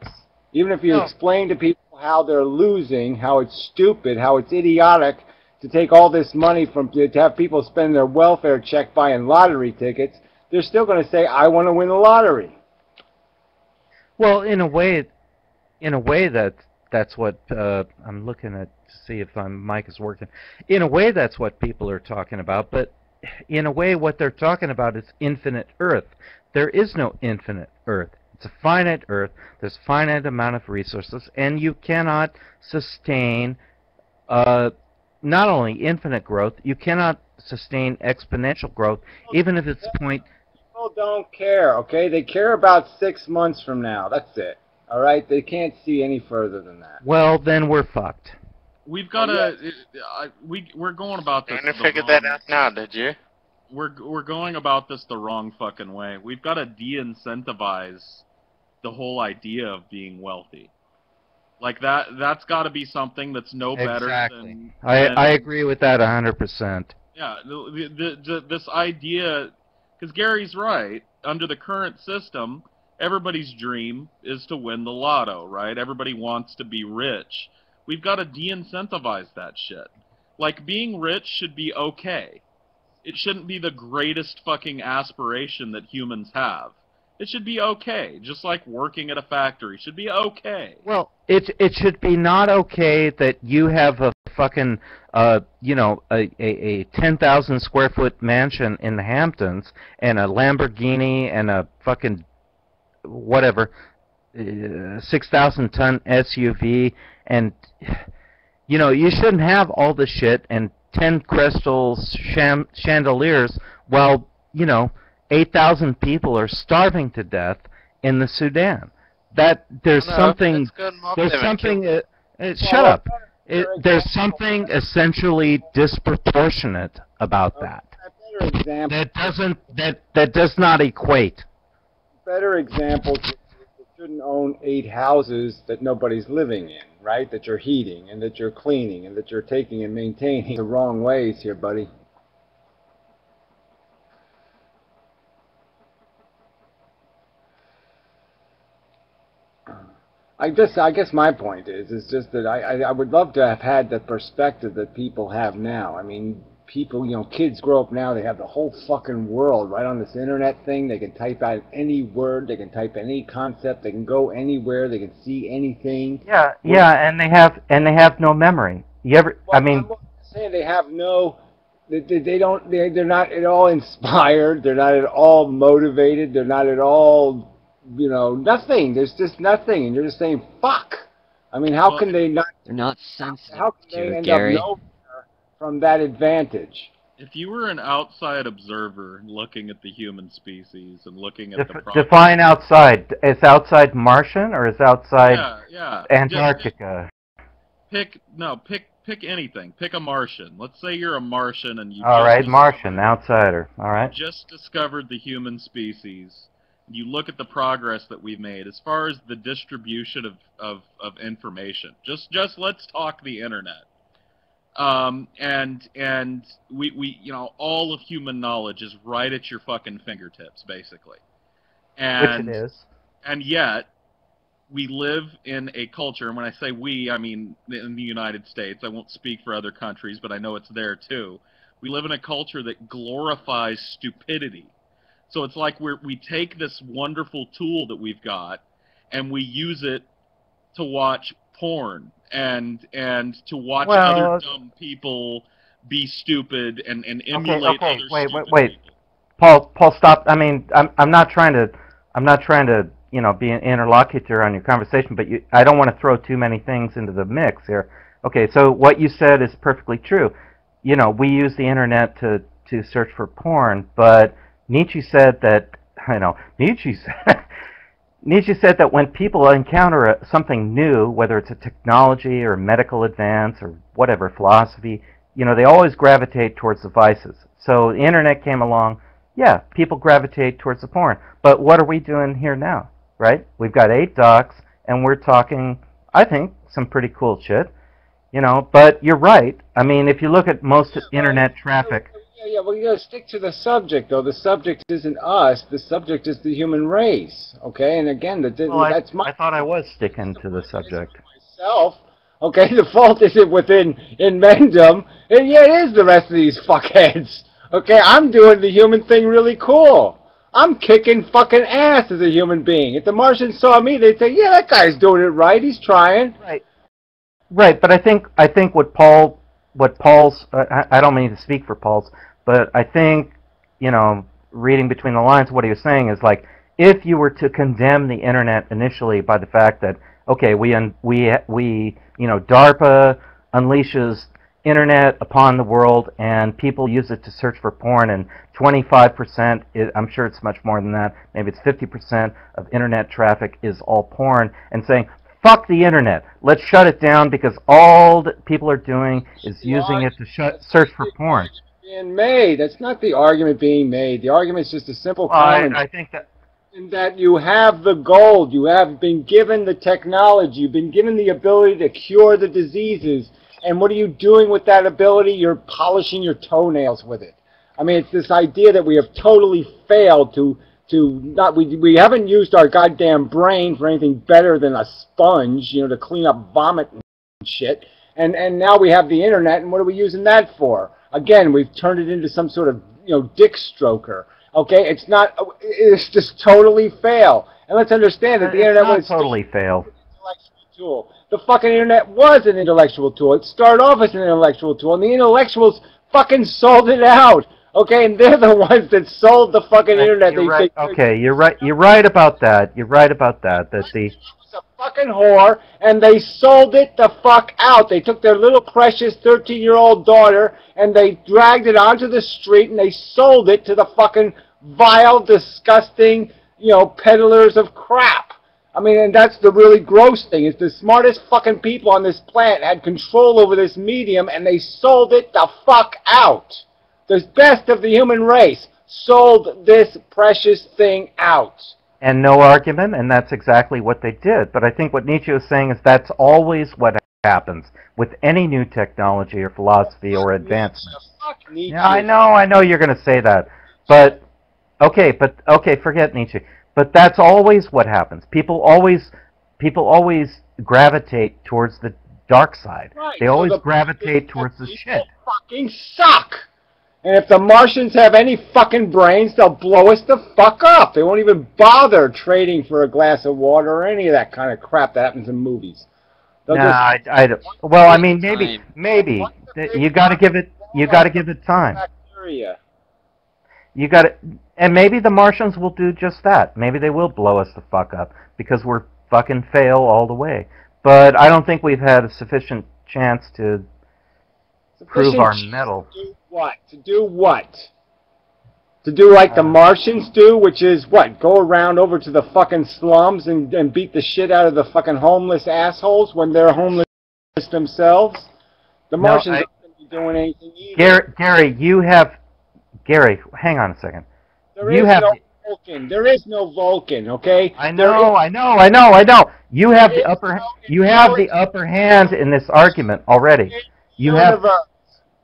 Even if you explain to people how they're losing, how it's stupid, how it's idiotic to take all this money to have people spend their welfare check buying lottery tickets, they're still going to say, I want to win the lottery. Well, in a way, in a way that's what I'm looking at to see if my mic is working. In a way, that's what people are talking about, but in a way, what they're talking about is infinite Earth. There is no infinite Earth. It's a finite Earth. There's a finite amount of resources, and you cannot sustain not only infinite growth, you cannot sustain exponential growth, even if it's point. People don't care, okay? They care about 6 months from now. That's it. All right? They can't see any further than that. Well, then we're fucked. We've got to. We're going about this. You figured that out now, did you? We're going about this the wrong fucking way. We've got to de-incentivize the whole idea of being wealthy. Like that's got to be something that's no better than. I agree with that 100%. Yeah, this idea, because Gary's right. Under the current system, everybody's dream is to win the lotto, right? Everybody wants to be rich. We've got to de-incentivize that shit. Like, being rich should be okay. It shouldn't be the greatest fucking aspiration that humans have. It should be okay, just like working at a factory should be okay. Well, it should be not okay that you have a fucking you know, a 10,000 square foot mansion in the Hamptons and a Lamborghini and a fucking whatever 6,000 ton SUV, and you know, you shouldn't have all the shit and 10 crystal chandeliers while, you know, 8,000 people are starving to death in the Sudan. That there's something. There's something. Shut up. There's something essentially disproportionate about that. That does not equate. Better example: you shouldn't own 8 houses that nobody's living in, right? That you're heating and that you're cleaning and that you're taking and maintaining the wrong ways here, buddy. I guess my point is just that I would love to have had the perspective that people have now. I mean, people, you know, kids grow up now, they have the whole fucking world right on this internet thing. They can type out any word, they can type any concept, they can go anywhere, they can see anything. Yeah, yeah, and they have no memory. You ever? Well, I mean, I'm saying they have no. They're not at all inspired. They're not at all motivated. They're not at all. You know, nothing. There's just nothing, and you're just saying, "Fuck." I mean, how can they not? They're not sensitive How can to they it, end Gary. up nowhere from that advantage? If you were an outside observer looking at the human species and looking at the problem, define outside. Is outside Martian or is outside Antarctica? Pick anything. Pick a Martian. Let's say you're a Martian and you. All right, Martian, outsider. All right. Just discovered the human species. You look at the progress that we've made as far as the distribution of information. Just let's talk the internet. And we you know, all of human knowledge is right at your fucking fingertips, basically. And, which it is. And yet, we live in a culture, and when I say we, I mean in the United States. I won't speak for other countries, but I know it's there too. We live in a culture that glorifies stupidity. So it's like we take this wonderful tool that we've got, and we use it to watch porn and to watch other dumb people be stupid and emulate other stupid people. Paul, stop. I mean, I'm not trying to you know, be an interlocutor on your conversation, but I don't want to throw too many things into the mix here. Okay, so what you said is perfectly true. You know, we use the internet to search for porn, but Nietzsche said that, you know, Nietzsche said that when people encounter something new, whether it's a technology or medical advance or whatever, philosophy, you know, they always gravitate towards the vices. So the internet came along, yeah, people gravitate towards the porn. But what are we doing here now, right? We've got 8 docs, and we're talking, I think, some pretty cool shit, you know, but you're right. I mean, if you look at most internet traffic... Yeah, well, you gotta stick to the subject, though. The subject isn't us. The subject is the human race, okay? And again, that's my... I thought I was sticking to the subject. Myself, okay? The fault isn't within Inmendham, and yeah, it is the rest of these fuckheads, okay? I'm doing the human thing really cool, I'm kicking fucking ass as a human being. If the Martians saw me, they'd say, yeah, that guy's doing it right. He's trying. Right, but I think Paul's I don't mean to speak for Paul's, but I think, you know, reading between the lines, what he was saying is like, if you were to condemn the internet initially by the fact that, okay, we you know, DARPA unleashes internet upon the world and people use it to search for porn, and 25%, I'm sure it's much more than that, maybe it's 50% of internet traffic is all porn, and saying, fuck the internet, let's shut it down because all that people are doing is using it to search for porn. Being made. That's not the argument being made. The argument is just a simple comment. I think that... In that you have the gold, you have been given the technology, you've been given the ability to cure the diseases, and what are you doing with that ability? You're polishing your toenails with it. I mean, it's this idea that we have totally failed to not, we haven't used our goddamn brain for anything better than a sponge, you know, to clean up vomit and shit, and now we have the internet, and what are we using that for? Again, we've turned it into some sort of, you know, dick stroker. Okay, it's not. It's just totally fail. And let's understand that the internet was totally fail. An intellectual tool. The fucking internet was an intellectual tool. It started off as an intellectual tool, and the intellectuals fucking sold it out. Okay, and they're the ones that sold the fucking internet. You're right. Okay, you're right. You're right about that. You're right about that. That the a fucking whore, and they sold it the fuck out. They took their little precious 13-year-old daughter and they dragged it onto the street and they sold it to the fucking vile, disgusting, you know, peddlers of crap. I mean, and that's the really gross thing, is the smartest fucking people on this planet had control over this medium and they sold it the fuck out. The best of the human race sold this precious thing out. And no argument, and that's exactly what they did. But I think what Nietzsche is saying is that's always what happens with any new technology or philosophy or advancement. Yeah, I know you're going to say that. But, okay, forget Nietzsche. But that's always what happens. People always gravitate towards the dark side. Right, they always gravitate towards the shit. Fucking suck! And if the Martians have any fucking brains, they'll blow us the fuck up. They won't even bother trading for a glass of water or any of that kind of crap that happens in movies. Well, I mean, maybe you got to give it time. Bacteria. You got to, and maybe the Martians will do just that. Maybe they will blow us the fuck up because we're fucking fail all the way. But I don't think we've had a sufficient chance to prove our mettle. To do what? To do like the Martians do, which is what? Go around over to the fucking slums and beat the shit out of the fucking homeless assholes when they're homeless themselves? The Martians aren't going to be doing anything either. Gary, hang on a second. There is no Vulcan, okay? I know. You have the upper hand in this argument already.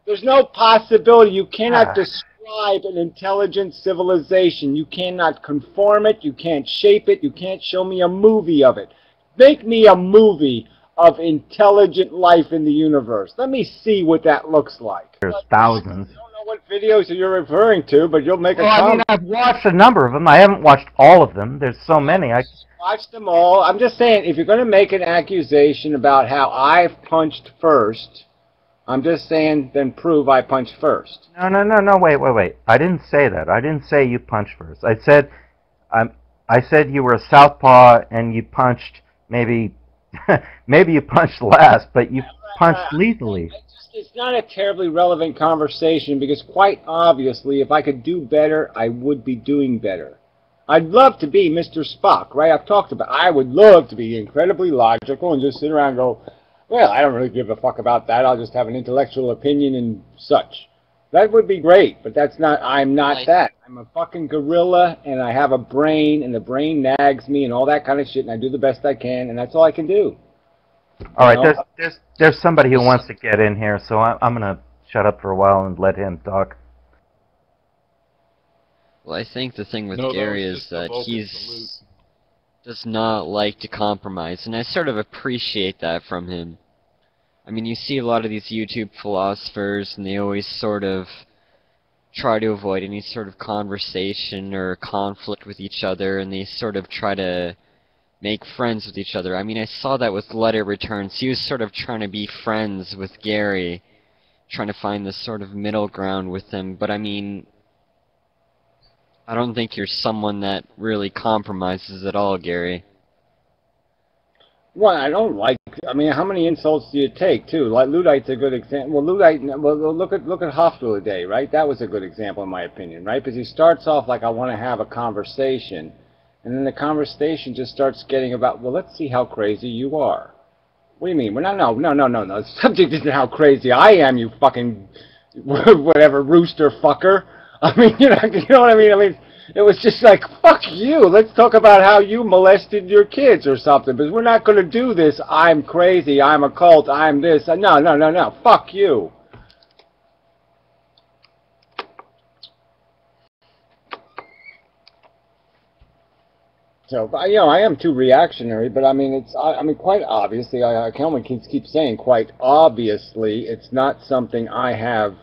There's no possibility. You cannot describe an intelligent civilization. You cannot conform it. You can't shape it. You can't show me a movie of it. Make me a movie of intelligent life in the universe. Let me see what that looks like. There's thousands. I don't know what videos you're referring to, but you'll make a comment. I mean, I've watched a number of them. I haven't watched all of them. There's so many. I watched them all. I'm just saying, if you're going to make an accusation about how I've punched first, I'm just saying, then prove I punched first. No, wait. I didn't say that. I didn't say you punched first. I said you were a southpaw and you punched maybe you punched last, but you punched lethally. It's not a terribly relevant conversation because quite obviously, if I could do better, I would be doing better. I'd love to be Mr. Spock, right? I've talked about I would love to be incredibly logical and just sit around and go, well, I don't really give a fuck about that. I'll just have an intellectual opinion and such. That would be great, but that's not, I'm not that. I'm a fucking gorilla, and I have a brain, and the brain nags me and all that kind of shit, and I do the best I can, and that's all I can do. All right, there's somebody who wants to get in here, so I'm going to shut up for a while and let him talk. Well, I think the thing with Gary is that does not like to compromise, and I sort of appreciate that from him. I mean, you see a lot of these YouTube philosophers, and they always sort of try to avoid any sort of conversation or conflict with each other, and they sort of try to make friends with each other. I mean, I saw that with Letter Returns. He was sort of trying to be friends with Gary, trying to find this sort of middle ground with him, but I mean, I don't think you're someone that really compromises at all, Gary. Well, I don't like. I mean, how many insults do you take too? Like Luddite's a good example. Well, Luddite. Well, look at Hospital today, right? That was a good example in my opinion, right? Because he starts off like, I want to have a conversation, and then the conversation just starts getting about, well, let's see how crazy you are. What do you mean? Well, no. The subject isn't how crazy I am, you fucking whatever rooster fucker. I mean, you know what I mean? I mean, it was just like, fuck you. Let's talk about how you molested your kids or something. Because we're not going to do this. I'm crazy. I'm a cult. I'm this. No. Fuck you. So, you know, I am too reactionary, but I mean, I mean, quite obviously, I can only keep saying, quite obviously, it's not something I have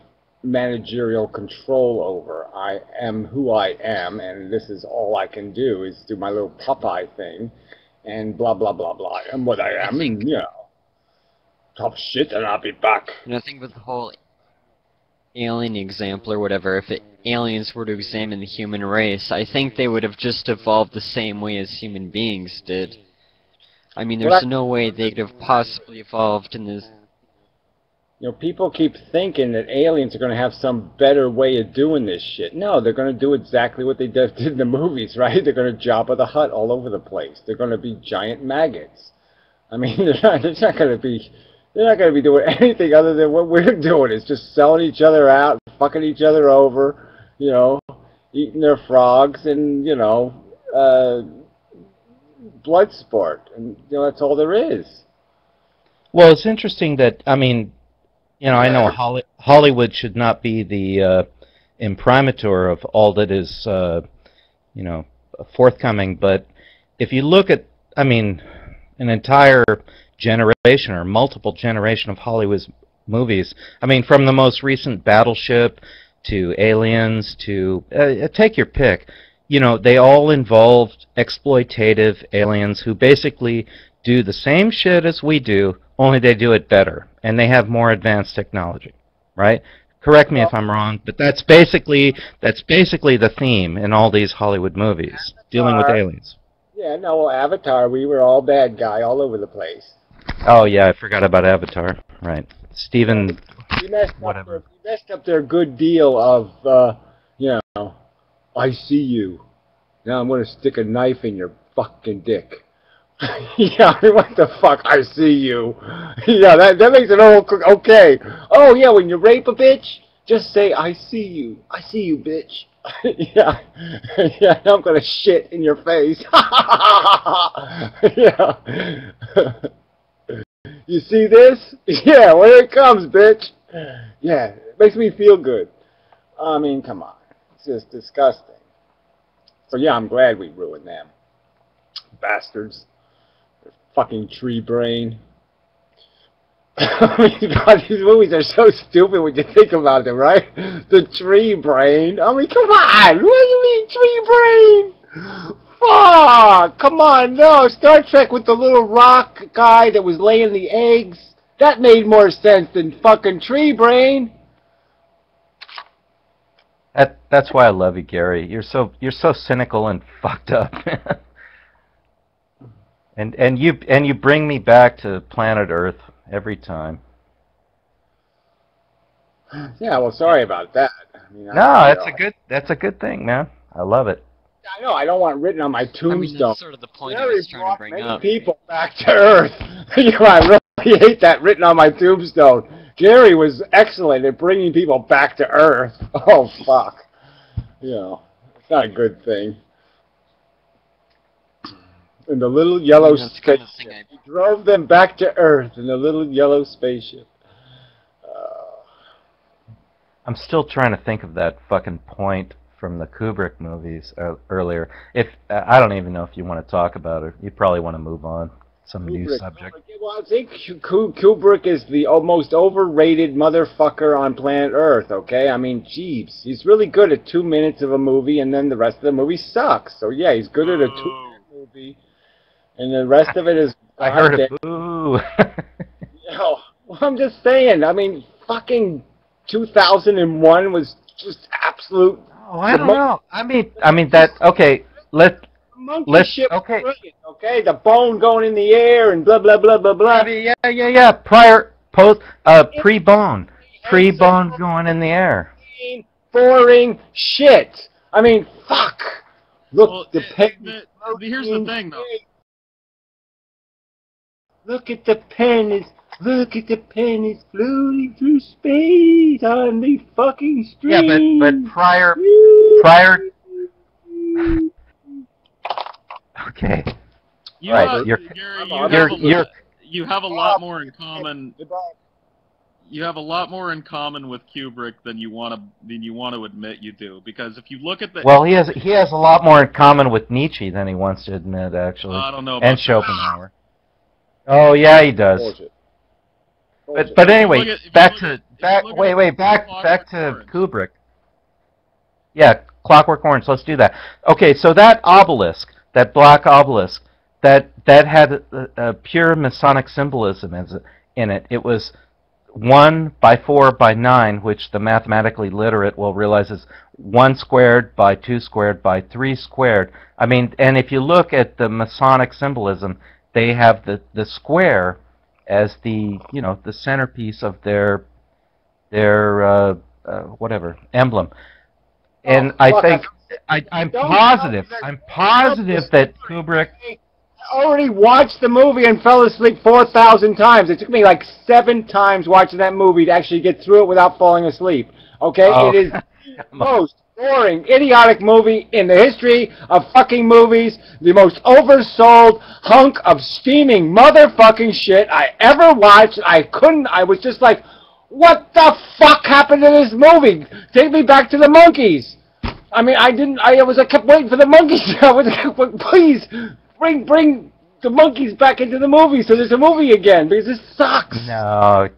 managerial control over. I am who I am, and this is all I can do is do my little Popeye thing, and blah, blah, blah, blah. I'm what I am, and, you know, tough shit, and I'll be back. And I think with the whole alien example or whatever, if aliens were to examine the human race, I think they would have just evolved the same way as human beings did. I mean, there's no way they could have possibly evolved in this. You know, people keep thinking that aliens are going to have some better way of doing this shit. No, they're going to do exactly what they did in the movies, right? They're going to Jabba the Hutt all over the place. They're going to be giant maggots. I mean, they're not going to be doing anything other than what we're doing. It's just selling each other out, fucking each other over, you know, eating their frogs, and, you know, blood sport. And, you know, that's all there is. Well, it's interesting that, I mean, you know, I know Hollywood should not be the imprimatur of all that is, you know, forthcoming, but if you look at, I mean, an entire generation or multiple generation of Hollywood's movies, I mean, from the most recent Battleship to Aliens to, take your pick, you know, they all involved exploitative aliens who basically do the same shit as we do, only they do it better, and they have more advanced technology, right? Correct me if I'm wrong, but that's basically the theme in all these Hollywood movies, dealing with aliens. Yeah, no, well, Avatar, we were all bad guy all over the place. Oh yeah, I forgot about Avatar. Right, Steven. You messed up their good deal of, you know, I see you. Now I'm going to stick a knife in your fucking dick. Yeah, I mean, what the fuck? I see you. Yeah, that makes it all okay. Oh yeah, when you rape a bitch, just say I see you. I see you, bitch. Yeah, yeah. I'm gonna shit in your face. Yeah. You see this? Yeah, here it comes, bitch. Yeah, it makes me feel good. I mean, come on, it's just disgusting. So yeah, I'm glad we ruined them, bastards. Fucking tree brain. I mean, God, these movies are so stupid when you think about them, right? The tree brain. I mean, come on. What do you mean, tree brain? Fuck. Come on, no. Star Trek with the little rock guy that was laying the eggs. That made more sense than fucking tree brain. That's why I love you, Gary. You're so cynical and fucked up. And you bring me back to planet Earth every time. Yeah, well, sorry about that. I mean, no, that's a good thing, man. I love it. I know. I don't want it written on my tombstone. I mean, that's sort of the point I was trying to bring up. People back to Earth. You know, I really hate that written on my tombstone. Gary was excellent at bringing people back to Earth. Oh fuck. You know, it's not a good thing. In the little yellow spaceship. He drove them back to Earth in the little yellow spaceship. I'm still trying to think of that fucking point from the Kubrick movies earlier. If I don't even know if you want to talk about it. You probably want to move on. some new subject. Well, I think Kubrick is the most overrated motherfucker on planet Earth, okay? I mean, jeez. He's really good at 2 minutes of a movie, and then the rest of the movie sucks. So, yeah, he's good at a 2-minute movie, and the rest of it is... I heard a boo! Well, I'm just saying. I mean, fucking 2001 was just absolute... Oh, I don't know. I mean that... Okay, let's shit was okay. brilliant, okay? The bone going in the air and blah, blah, blah, blah, blah. Yeah. Pre-bone. Pre-bone going in the air. Boring shit. I mean, fuck. Look, here's the thing, though. Look at the pen. It's floating through space on the fucking stream. Yeah, but prior. Okay. You have a lot more in common. You have a lot more in common with Kubrick than you want to admit you do. Because if you look at the he has a lot more in common with Nietzsche than he wants to admit, actually. I don't know about and Schopenhauer. Oh yeah, he does. But anyway, back to Kubrick. Yeah, Clockwork Orange. Let's do that. Okay, so that obelisk, that black obelisk, that had a pure Masonic symbolism in it. It was 1 by 4 by 9, which the mathematically literate will realize is 1 squared by 2 squared by 3 squared. I mean, and if you look at the Masonic symbolism, they have the square as the the centerpiece of their whatever emblem. And I'm positive that Kubrick. I already watched the movie and fell asleep 4,000 times. It took me like 7 times watching that movie to actually get through it without falling asleep. Okay, It is the most boring, idiotic movie in the history of fucking movies. The most oversold hunk of steaming motherfucking shit I ever watched. I was just like, what the fuck happened to this movie? Take me back to the monkeys. I mean, I kept waiting for the monkeys. Please, bring the monkeys back into the movie so there's a movie again, because this sucks. No,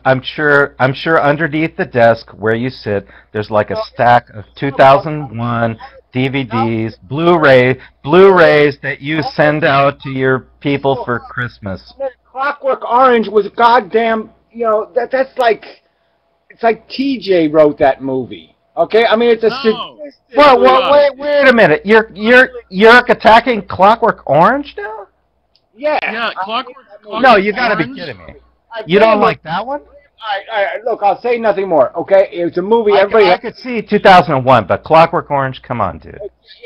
I'm sure underneath the desk where you sit, there's like a stack of 2001 DVDs, Blu-rays that you send out to your people for Christmas. Clockwork Orange was goddamn, that's like, it's like TJ wrote that movie. Okay, I mean it's a. Well, wait a minute. You're attacking Clockwork Orange now? Yeah. Yeah, Clockwork No, you gotta be kidding me. You don't like that one? Look, I'll say nothing more. Okay, it's a movie. I could see 2001, but Clockwork Orange, come on, dude.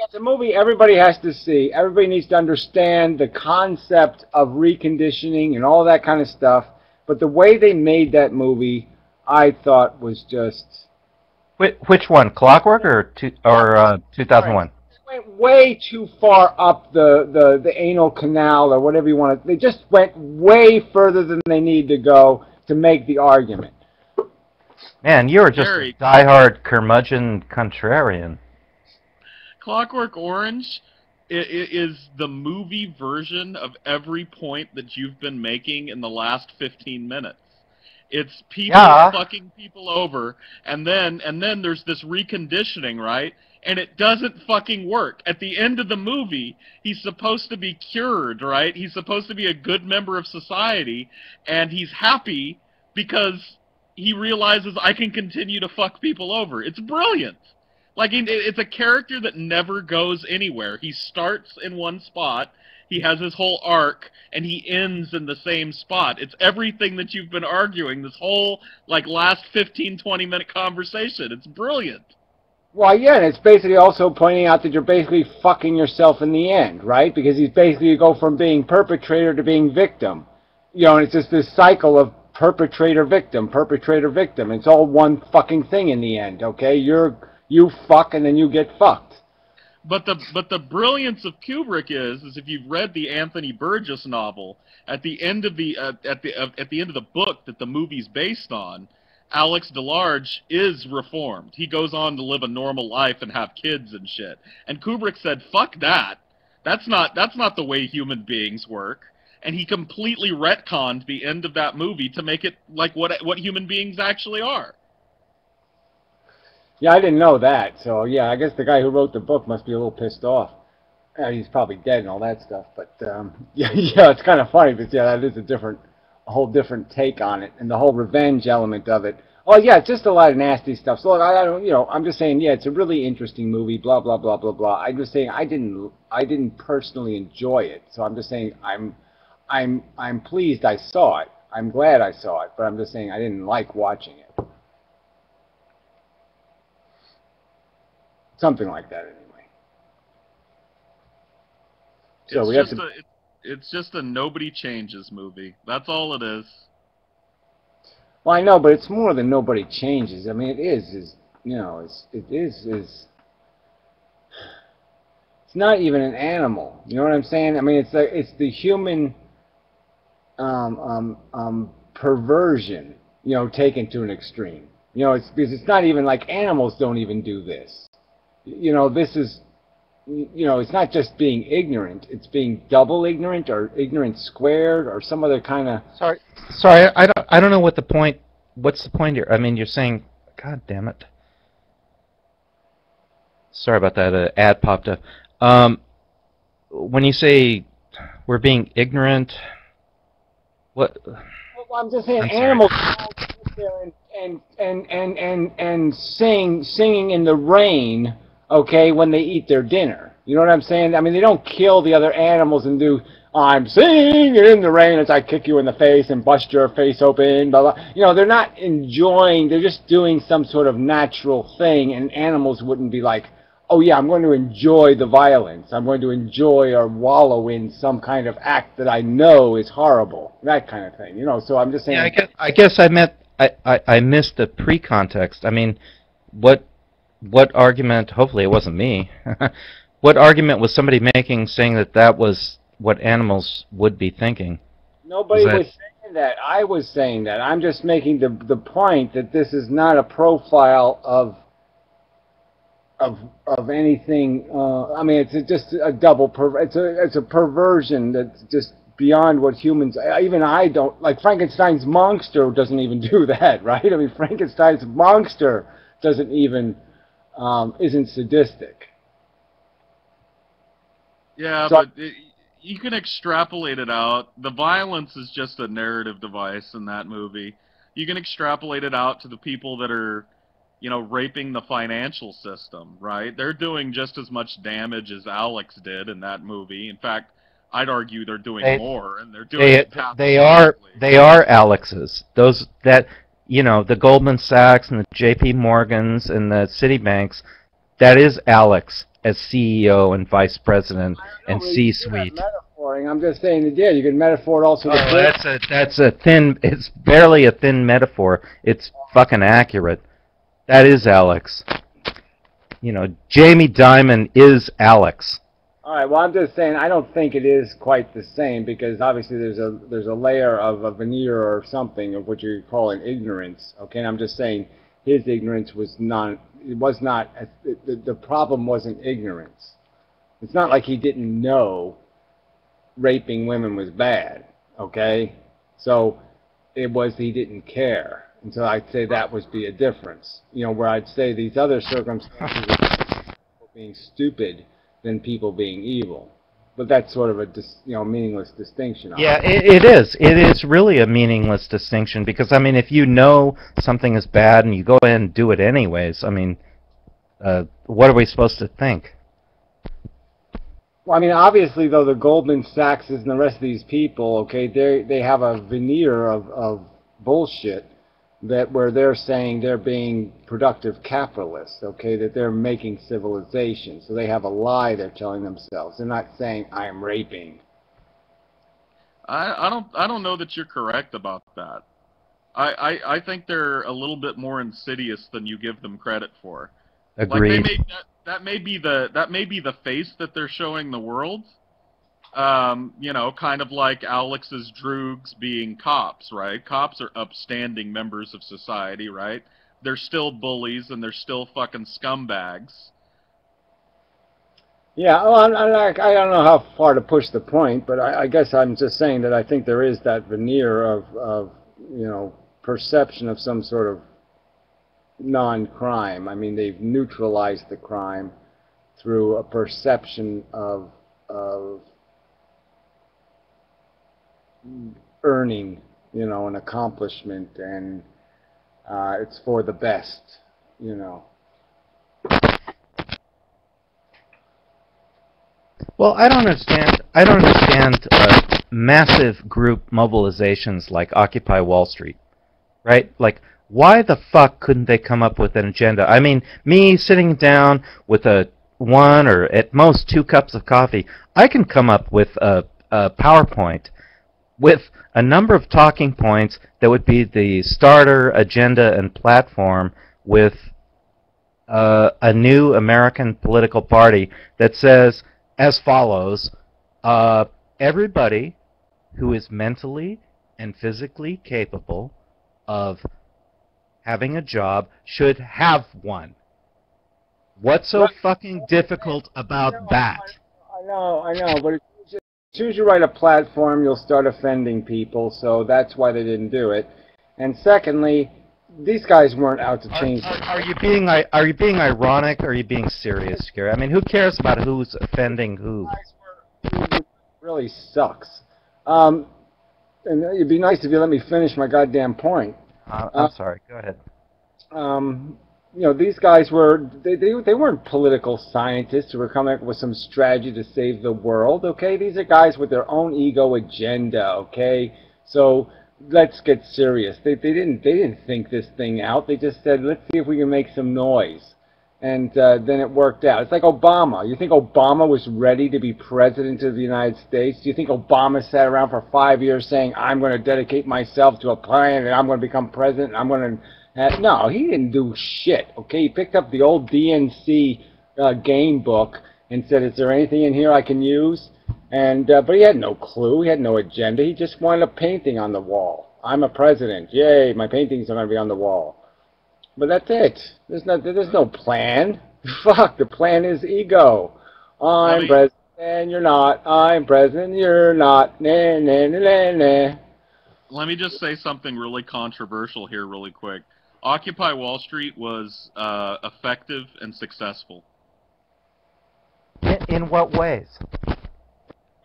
It's a movie everybody has to see. Everybody needs to understand the concept of reconditioning and all that kind of stuff. But the way they made that movie, I thought was just. Which one, Clockwork or 2001? It went way too far up the anal canal or whatever you want to. They just went way further than they need to go to make the argument. Man, you were just a diehard curmudgeon contrarian. Clockwork Orange is the movie version of every point that you've been making in the last 15 minutes. It's people fucking people over, and then there's this reconditioning, right? And it doesn't fucking work. At the end of the movie, he's supposed to be cured, right? He's supposed to be a good member of society, and he's happy because he realizes I can continue to fuck people over. It's brilliant. Like, it's a character that never goes anywhere. He starts in one spot, he has his whole arc, and he ends in the same spot. It's everything that you've been arguing, this whole, like, last 15, 20-minute conversation. It's brilliant. Well, yeah, and it's basically also pointing out that you're basically fucking yourself in the end, right? Because he's basically, you go from being perpetrator to being victim. And it's just this cycle of perpetrator-victim, perpetrator-victim. It's all one fucking thing in the end, okay? You fuck, and then you get fucked. But the brilliance of Kubrick is if you've read the Anthony Burgess novel, at the end of the at the end of the book that the movie's based on, Alex DeLarge is reformed. He goes on to live a normal life and have kids and shit. And Kubrick said, "Fuck that. That's not the way human beings work." and he completely retconned the end of that movie to make it like what human beings actually are. Yeah, I didn't know that. So yeah, I guess the guy who wrote the book must be a little pissed off. He's probably dead and all that stuff. But yeah, yeah, it's kind of funny. But yeah, that is a whole different take on it, and the whole revenge element of it. Oh yeah, it's just a lot of nasty stuff. So I don't, I'm just saying, yeah, it's a really interesting movie. Blah blah blah blah blah. I'm just saying, I didn't personally enjoy it. So I'm just saying, I'm pleased I saw it. I'm glad I saw it. But I'm just saying, I didn't like watching it. Something like that, anyway. So it's just a nobody changes movie. That's all it is. Well, I know, but it's more than nobody changes. I mean, it is it's not even an animal. You know what I'm saying? I mean, it's the human perversion, taken to an extreme. It's because it's not even like animals don't even do this. This is, it's not just being ignorant. It's being double ignorant or ignorant squared or some other kind of. Sorry, I don't know what the point. What's the point here? I mean, you're saying, God damn it. Sorry about that. Ad popped up. When you say we're being ignorant, what? Well, I'm just saying animals sit there and singing in the rain. Okay, when they eat their dinner. You know what I'm saying? I mean, they don't kill the other animals and do, I'm singing in the rain as I kick you in the face and bust your face open, blah, blah. They're not enjoying, they're just doing some sort of natural thing, and animals wouldn't be like, oh yeah, I'm going to enjoy the violence. I'm going to enjoy or wallow in some kind of act that I know is horrible. That kind of thing. So I'm just saying. Yeah, I guess I missed the pre-context. I mean, what argument, hopefully it wasn't me, what argument was somebody making saying that was what animals would be thinking? Nobody was saying that. I was saying that. I'm just making the point that this is not a profile of anything. I mean, it's just a double. It's a perversion that's just beyond what humans. Even I don't like. Frankenstein's monster doesn't even do that, right? I mean, Frankenstein's monster doesn't even. Isn't sadistic. Yeah, so, but you can extrapolate it out. The violence is just a narrative device in that movie. You can extrapolate it out to the people that are, raping the financial system, right? They're doing just as much damage as Alex did in that movie. In fact, I'd argue they're doing more, and they're doing it they are Alex's. Those that. The Goldman Sachs and the J.P. Morgans and the Citibanks, that is Alex as CEO and Vice President and C-suite. I'm just saying that, yeah, you can metaphor it also. It's barely a thin metaphor. It's fucking accurate. That is Alex. Jamie Dimon is Alex. All right. Well, I'm just saying I don't think it is quite the same because obviously there's a layer of a veneer or something of what you call an ignorance. Okay, and I'm just saying his ignorance was not. It was not. The problem wasn't ignorance. It's not like he didn't know raping women was bad. Okay, so it was he didn't care. And so I'd say that would be a difference. Where I'd say these other circumstances were being stupid than people being evil. But that's sort of a meaningless distinction. Yeah, it is. It is really a meaningless distinction because, I mean, if you know something is bad and you go ahead and do it anyways, I mean, what are we supposed to think? Well, I mean, obviously, though, the Goldman Sachs and the rest of these people, okay, they have a veneer of bullshit where they're saying they're being productive capitalists, okay, that they're making civilization. So they have a lie they're telling themselves. They're not saying I'm raping. I don't know that you're correct about that. I think they're a little bit more insidious than you give them credit for. Agreed. Like that may be the face that they're showing the world. Kind of like Alex's droogs being cops, right? Cops are upstanding members of society, right? They're still bullies and they're still fucking scumbags. Yeah, well, I don't know how far to push the point, but I guess I'm just saying that I think there is that veneer of perception of some sort of non-crime. I mean, they've neutralized the crime through a perception of earning, an accomplishment, and it's for the best, you know. Well, I don't understand massive group mobilizations like Occupy Wall Street, right? Like, why the fuck couldn't they come up with an agenda? I mean, me sitting down with a 1 or at most 2 cups of coffee, I can come up with a PowerPoint with a number of talking points that would be the starter agenda and platform with a new American political party that says as follows, everybody who is mentally and physically capable of having a job should have one. What's so fucking difficult about that? I know, but as soon as you write a platform, you'll start offending people, so that's why they didn't do it. And secondly, these guys weren't out to change. Are you being ironic, or are you being serious, Gary? I mean, who cares about who's offending who? Really sucks. And it'd be nice if you let me finish my goddamn point. I'm sorry. Go ahead. These guys were they weren't political scientists who were coming up with some strategy to save the world. Okay, these are guys with their own ego agenda. Okay, so let's get serious. They didn't think this thing out. They just said, let's see if we can make some noise. And then it worked out. It's like Obama. You think Obama was ready to be president of the United States? Do you think Obama sat around for 5 years saying, I'm going to dedicate myself to a plan and I'm going to become president and I'm going to... No, he didn't do shit, okay? He picked up the old DNC game book and said, is there anything in here I can use? And but he had no clue. He had no agenda. He just wanted a painting on the wall. I'm a president. Yay, my paintings are going to be on the wall. But that's it. There's no plan. Fuck, the plan is ego. I'm president and you're not. I'm president and you're not. Nah, nah, nah, nah, nah. Let me just say something really controversial here really quick. Occupy Wall Street was effective and successful. In what ways?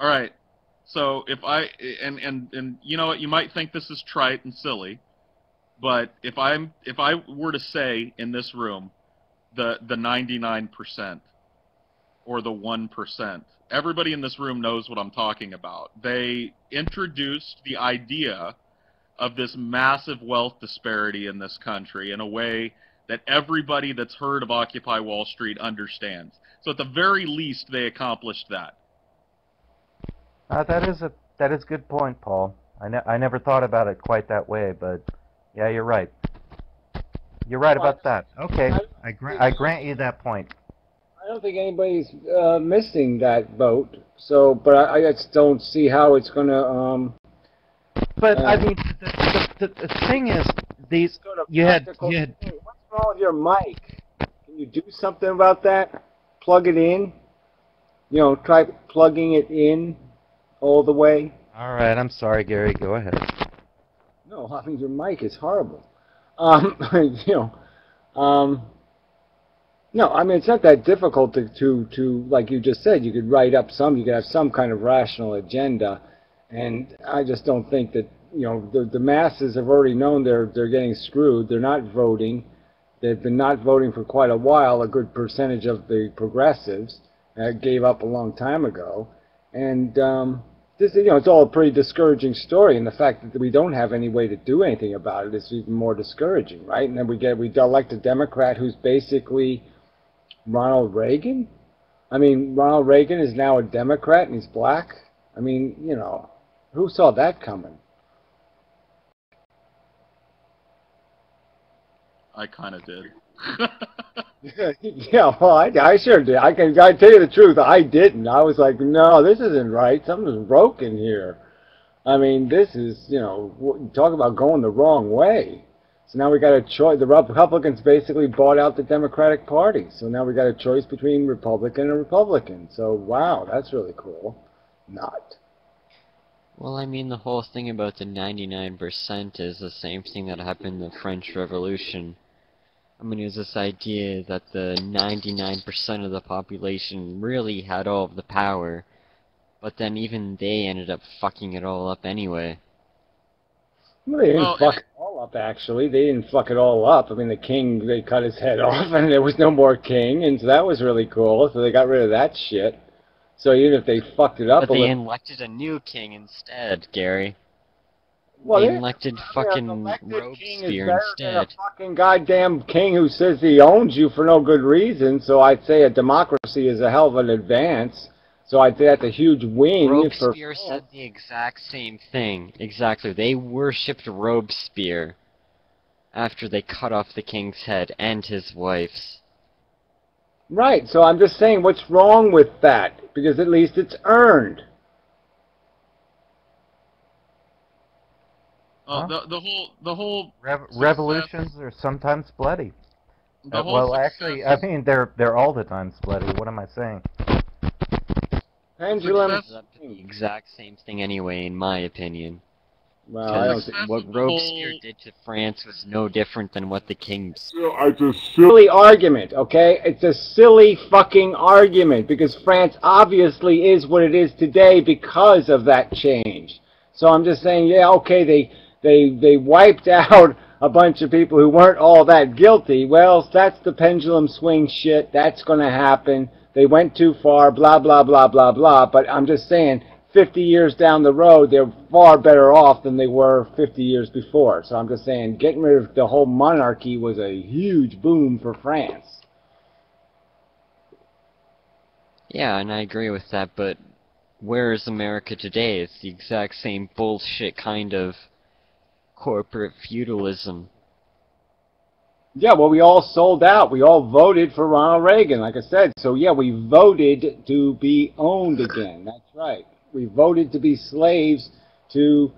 All right. So if I and you know what, you might think this is trite and silly, but if I were to say in this room the 99% or the 1%, everybody in this room knows what I'm talking about. They introduced the idea of this massive wealth disparity in this country in a way that everybody that's heard of Occupy Wall Street understands. So at the very least, they accomplished that. That is a good point, Paul. I never thought about it quite that way, but yeah, you're right. You're right about that. Okay, I grant you that point. I don't think anybody's missing that boat. So, but I just don't see how it's gonna. But I mean, the thing is, these you had. What's wrong with your mic? Can you do something about that? Plug it in. Try plugging it in all the way. All right, I'm sorry, Gary. Go ahead. No, I mean your mic is horrible. No, I mean it's not that difficult to like you just said. You could write up you could have some kind of rational agenda, and I just don't think that the masses have already known they're getting screwed. They're not voting. They've been not voting for quite a while. A good percentage of the progressives gave up a long time ago, and this it's all a pretty discouraging story. And the fact that we don't have any way to do anything about it is even more discouraging, right? And then we elect a Democrat who's basically Ronald Reagan. I mean, Ronald Reagan is now a Democrat and he's black. I mean, who saw that coming? I kind of did. Yeah, well, I sure did. I tell you the truth, I didn't. I was like, no, this isn't right. Something's broken here. I mean, this is, talk about going the wrong way. So now we got a choice. The Republicans basically bought out the Democratic Party. So now we got a choice between Republican and Republican. So wow, that's really cool. Not. Well, I mean, the whole thing about the 99% is the same thing that happened in the French Revolution. I mean, it was this idea that the 99% of the population really had all of the power, but then even they ended up fucking it all up anyway. Well, they didn't fuck it all up, actually. They didn't fuck it all up. I mean, the king, they cut his head off, and there was no more king, and so that was really cool. So they got rid of that shit. So even if they fucked it up but they elected a new king instead, Gary. Well, they elected fucking Robespierre instead. A fucking goddamn king who says he owns you for no good reason. So I'd say a democracy is a hell of an advance. So I'd say that's a huge win. Robespierre said the exact same thing. Exactly. They worshipped Robespierre after they cut off the king's head and his wife's. Right. So I'm just saying, what's wrong with that? Because at least it's earned. The whole revolutions are sometimes bloody. Well, actually, I mean they're all the time bloody. What am I saying? Pendulum. The exact same thing anyway, in my opinion. Well, I don't think what Robespierre did to France was no different than what the king. It's a silly argument, okay? It's a silly fucking argument because France obviously is what it is today because of that change. So I'm just saying, yeah, okay, they wiped out a bunch of people who weren't all that guilty. Well, that's the pendulum swing shit. That's going to happen. They went too far, blah, blah, blah, blah, blah. But I'm just saying, 50 years down the road, they're far better off than they were 50 years before. So I'm just saying, getting rid of the whole monarchy was a huge boom for France. Yeah, and I agree with that, but where is America today? It's the exact same bullshit kind of corporate feudalism. Yeah, well, we all sold out. We all voted for Ronald Reagan, like I said. So, yeah, we voted to be owned again. That's right. We voted to be slaves to, you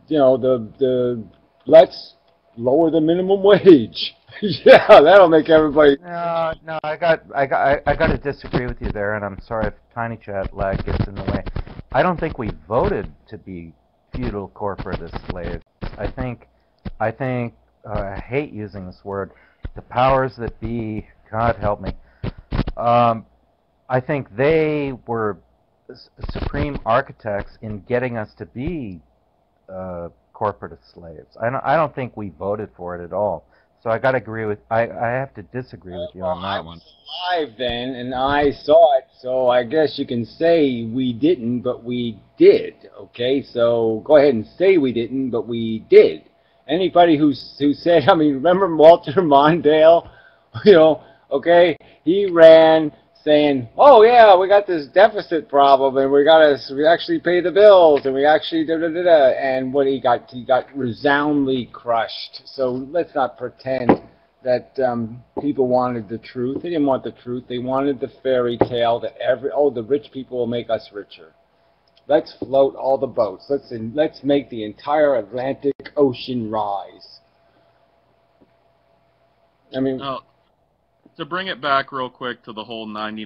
know, let's lower the minimum wage. Yeah, that'll make everybody. No, I got to disagree with you there, and I'm sorry if Tiny Chat lag gets in the way. I don't think we voted to be feudal corporatist slaves. I hate using this word. The powers that be, God help me. I think they were supreme architects in getting us to be corporatist slaves. I don't think we voted for it at all. So I got to agree with. I have to disagree with you on that one. I was alive then, and I saw it. So I guess you can say we didn't, but we did. Okay, so go ahead and say we didn't, but we did. Anybody who said, I mean, remember Walter Mondale? You know, okay, he ran saying, oh yeah, we got this deficit problem, and we actually pay the bills, and we actually da-da-da-da, and what he got resoundingly crushed. So let's not pretend that people wanted the truth. They didn't want the truth. They wanted the fairy tale that the rich people will make us richer. Let's float all the boats. Let's make the entire Atlantic Ocean rise. I mean, to bring it back real quick to the whole 99%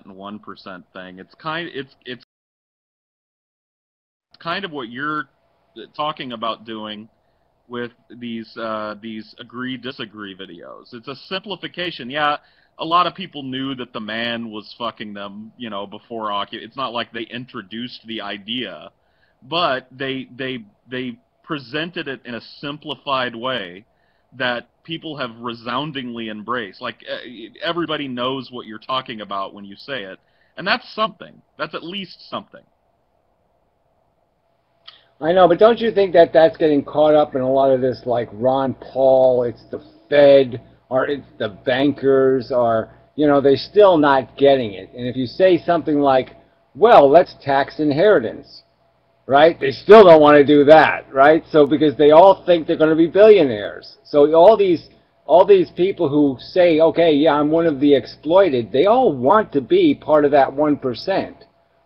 and 1% thing, it's kind of what you're talking about doing with these agree-disagree videos. It's a simplification. Yeah, a lot of people knew that the man was fucking them, you know, before It's not like they introduced the idea, but they presented it in a simplified way that people have resoundingly embraced. Like, everybody knows what you're talking about when you say it, and that's something. That's at least something. I know, but don't you think that that's getting caught up in a lot of this, like Ron Paul, it's the Fed, or it's the bankers, or, you know, they're still not getting it. And if you say something like, well, let's tax inheritance, right? They still don't want to do that, right? So because they all think they're going to be billionaires. So all these people who say, okay, yeah, I'm one of the exploited, they all want to be part of that 1%,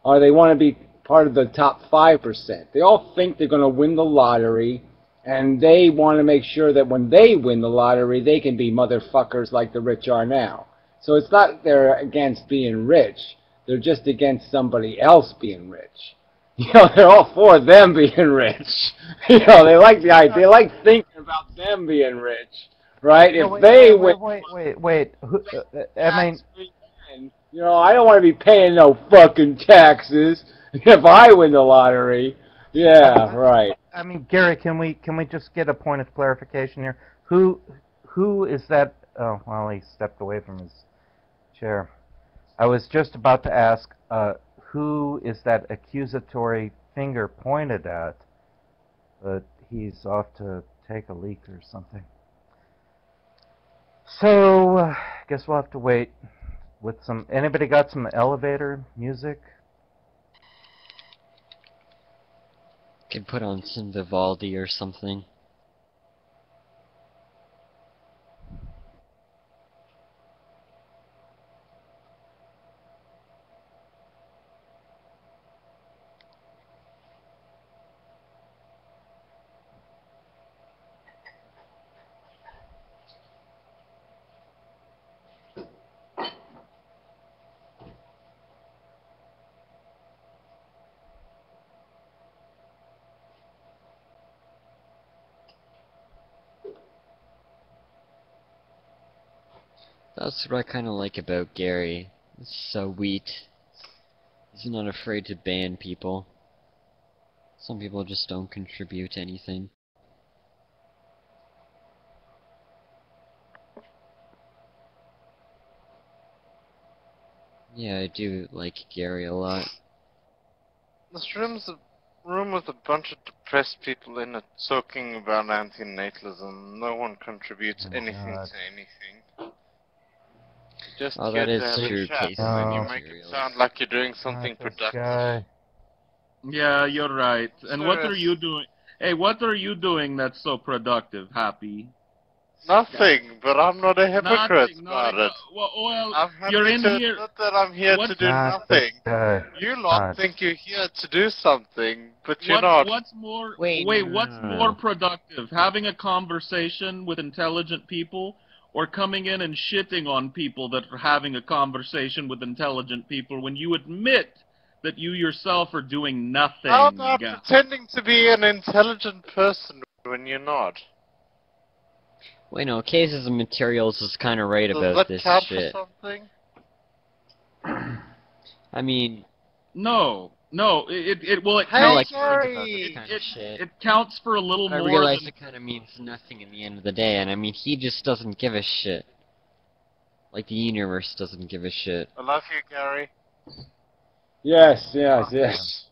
or they want to be part of the top 5%. They all think they're going to win the lottery, And they want to make sure that when they win the lottery, they can be motherfuckers like the rich are now. So it's not they're against being rich. They're just against somebody else being rich. You know, they're all for them being rich. You know, they like the idea. They like thinking about them being rich, right? No, If they win, wait. I mean, you know, I don't want to be paying no fucking taxes if I win the lottery. Yeah, right. I mean, Gary, can we just get a point of clarification here? Who is that? Oh, well, he stepped away from his chair. I was just about to ask, who is that accusatory finger pointed at? But he's off to take a leak or something. So, guess we'll have to wait with some. Anybody got some elevator music? Could put on some Vivaldi or something. That's what I kind of like about Gary. He's so sweet. He's not afraid to ban people. Some people just don't contribute anything. Yeah, I do like Gary a lot. This room's a room with a bunch of depressed people in it talking about antinatalism. No one contributes anything to anything. Just Oh, here that is to have true, a chat, Casey. and then you make it sound like you're doing something productive. Yeah, you're right. And what are Serious. you doing? Hey, what are you doing that's so productive, Happy? Nothing, but I'm not a hypocrite about it. Well, I'm happy you're in to here. admit that I'm here to do nothing. You lot think you're here to do something, but you're not. What's more? Wait, what's more productive? Having a conversation with intelligent people, or coming in and shitting on people that are having a conversation with intelligent people when you admit that you yourself are doing nothing? How about pretending to be an intelligent person when you're not? Wait, no, Cases of Materials is kind of right about this count shit. For something? I mean... No, it counts counts it counts for a little I more. realize than... it kind of means nothing in the end of the day, and I mean, he just doesn't give a shit. Like the universe doesn't give a shit. I love you, Gary. Yes. Yeah, it's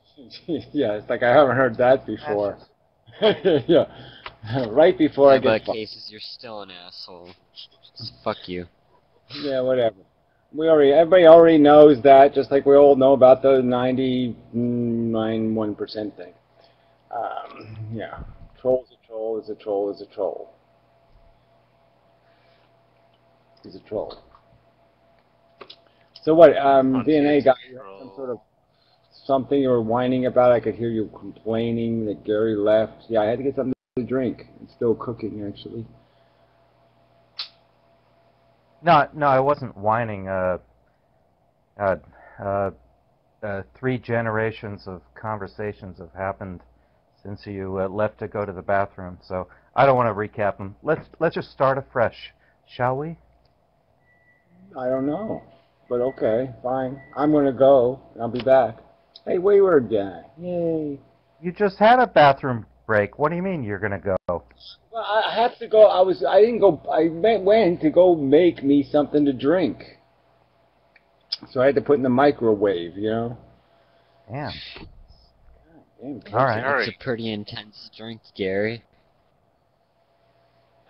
like I haven't heard that before. Yeah. Right before I get but Cases, you're still an asshole. Just fuck you. Yeah, whatever. Everybody already knows that, just like we all know about the 99.1% thing. Yeah. Troll's a troll is a troll is a troll. He's a troll. So what, DNA got some sort of something you were whining about? I could hear you complaining that Gary left. Yeah, I had to get something to drink. It's still cooking, actually. No, I wasn't whining. 3 generations of conversations have happened since you left to go to the bathroom, so I don't want to recap them. Let's just start afresh, shall we? I don't know, but okay, fine. I'm gonna go. I'll be back. Hey, Wayward guy! Yay! You just had a bathroom break. What do you mean you're gonna go? Well, I have to go. I didn't go. I went to go make me something to drink. So I had to put in the microwave, you know? Damn. Damn. All right. It's a pretty intense drink, Gary.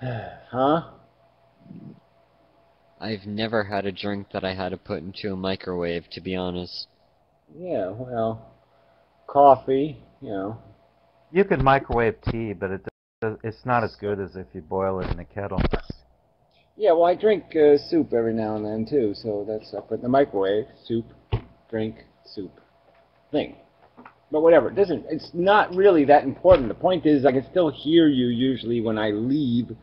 Huh? I've never had a drink that I had to put into a microwave, to be honest. Yeah, well, coffee, you know. You could microwave tea, but it's not as good as if you boil it in a kettle. Yeah, well, I drink soup every now and then, too, so that's I put in the microwave, soup, drink, soup, thing. But whatever, it doesn't. It's not really that important. The point is, I can still hear you usually when I leave.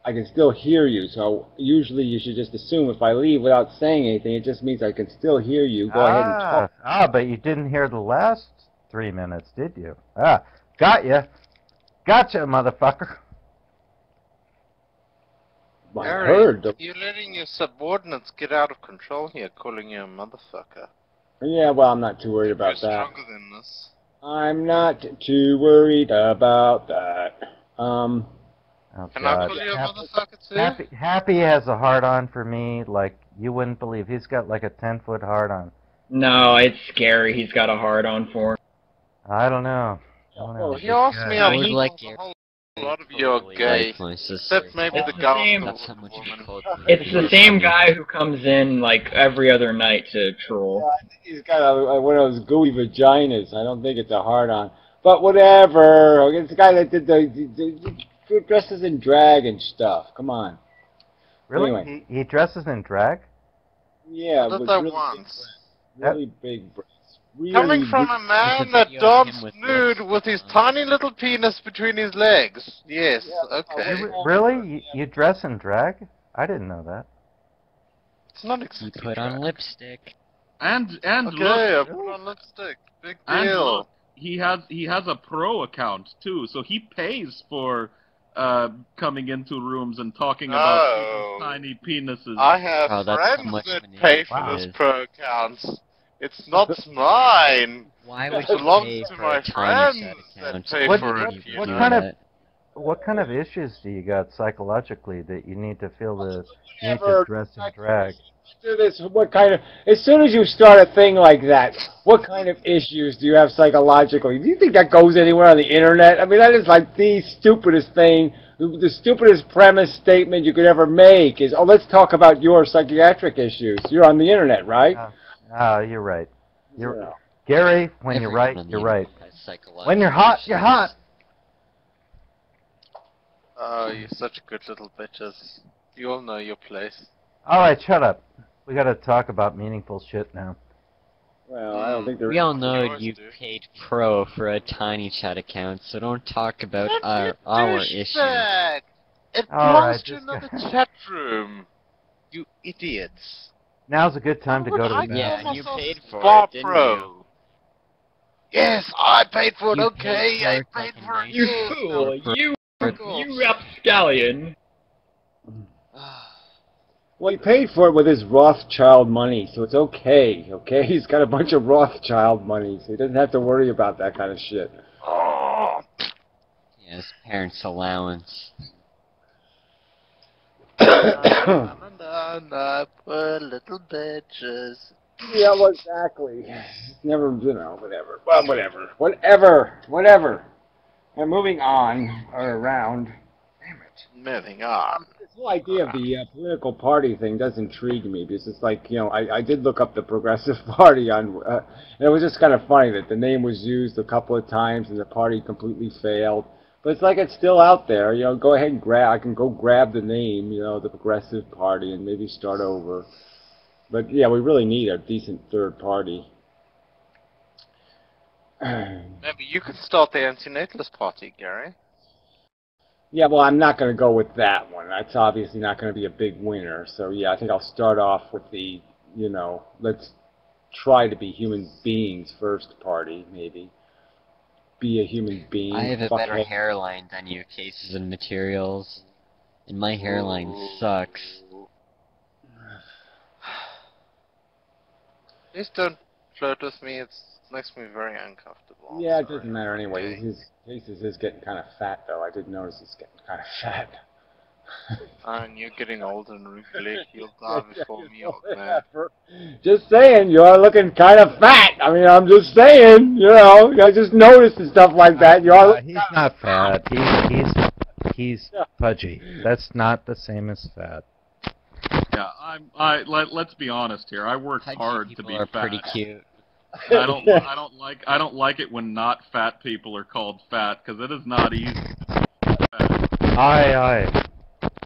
I can still hear you, so usually you should just assume if I leave without saying anything, it just means I can still hear you. Go ahead and talk. But you didn't hear the last 3 minutes, did you? Got ya. Gotcha, motherfucker. I Harry, heard. you're letting your subordinates get out of control here, calling you a motherfucker. Yeah, well, I'm not too worried about You're that. stronger than this. I'm not too worried about that. Oh, Can God. I call you a motherfucker too? Happy has a hard-on for me like you wouldn't believe. He's got like a 10-foot hard-on. No, it's scary. He's got a hard-on for him. I don't know. He asked me I out. would like A lot of you are gay, except maybe the girls. That's how much you called me. It's the same guy who comes in like every other night to troll. Yeah, I think he's got one of those gooey vaginas. I don't think it's a hard-on. But whatever. It's the guy that did the dresses in drag and stuff. Come on. Really? Anyway. He dresses in drag? Yeah, I did with that really once. Really big breasts. Really Coming from a man that danced nude with his tiny little penis between his legs. Yes, okay. Really? You dress in drag? I didn't know that. It's not You exactly put on lipstick. And okay, look, I put on lipstick. Big and deal. look, he has a pro account too, so he pays for coming into rooms and talking about people's tiny penises. I have friends that pay for this pro account. It's not mine. Why would it you belongs pay to for my a tiny friends chat that account? pay for it. What kind of issues do you got psychologically that you need to feel the need to dress in drag? Do this. What kind of? As soon as you start a thing like that, what kind of issues do you have psychologically? Do you think that goes anywhere on the internet? I mean, that is like the stupidest thing, the stupidest premise statement you could ever make. Is, oh, let's talk about your psychiatric issues. You're on the internet, right? You're right. Gary, when you're right, you're right. When you're hot, you're hot. Oh, you're such good little bitches. You all know your place. Alright, shut up. We gotta talk about meaningful shit now. Well, I don't think there We all know you paid pro for a tiny chat account, so don't talk about our issues. It belongs to another chat room. You idiots. Now's a good time to go to the bathroom. Yeah, you paid for Bar it, didn't pro. you? Yes, I paid for it. You Okay, paid I for paid fucking for it. You Yes. fool! You rapscallion! Well, he paid for it with his Rothschild money, so it's okay. Okay, he's got a bunch of Rothschild money, so he doesn't have to worry about that kind of shit. Oh. Yes, parents' allowance. Poor little bitches. Yeah, well, exactly. Never, you know, whatever. Well, whatever. And moving on, or around. Damn it. Moving on. This whole idea of the political party thing does intrigue me, because it's like, you know, I did look up the Progressive Party on, and it was just kind of funny that the name was used a couple of times and the party completely failed. But it's like it's still out there, you know, go ahead and I can go grab the name, you know, the Progressive Party, and maybe start over. But yeah, we really need a decent third party. Maybe you could start the antinatalist party, Gary. Yeah, well, I'm not going to go with that one. That's obviously not going to be a big winner. So yeah, I think I'll start off with the, you know, let's try to be human beings first party, maybe. Be a human being. I have a better hairline than you, Cases and Materials. And my hairline sucks. Please don't flirt with me, it makes me very uncomfortable. Yeah, it doesn't matter anyway. His Cases is getting kind of fat, though. I did notice he's getting kind of fat. And you're getting old and wrinkly. You'll die before me, old man. Just saying, you're looking kind of fat. I mean, I'm just saying, you know, I just noticed and stuff like that. He's not fat. He's pudgy. That's not the same as fat. Yeah, let's be honest here. I work hard to be fat. Pretty cute. I don't like it when not fat people are called fat, because it is not easy to be fat. Aye.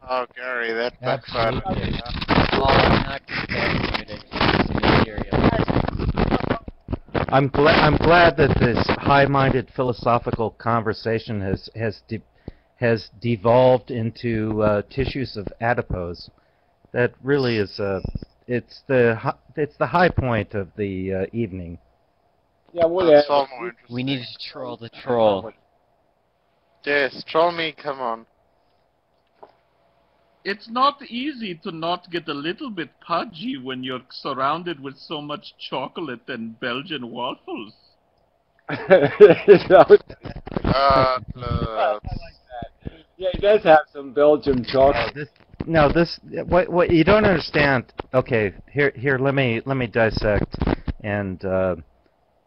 Oh, Gary, that backfired on you. Well, I'm not comparing you to Cases and Materials. I'm glad that this high-minded philosophical conversation has devolved into tissues of adipose. That really is it's the high point of the evening. Yeah, That's all whatever. more interesting. We need to troll the troll. Yes, troll me, come on. It's not easy to not get a little bit pudgy when you're surrounded with so much chocolate and Belgian waffles. Yeah, he does have some Belgian chocolate. What you don't understand. Okay, here. Let me dissect and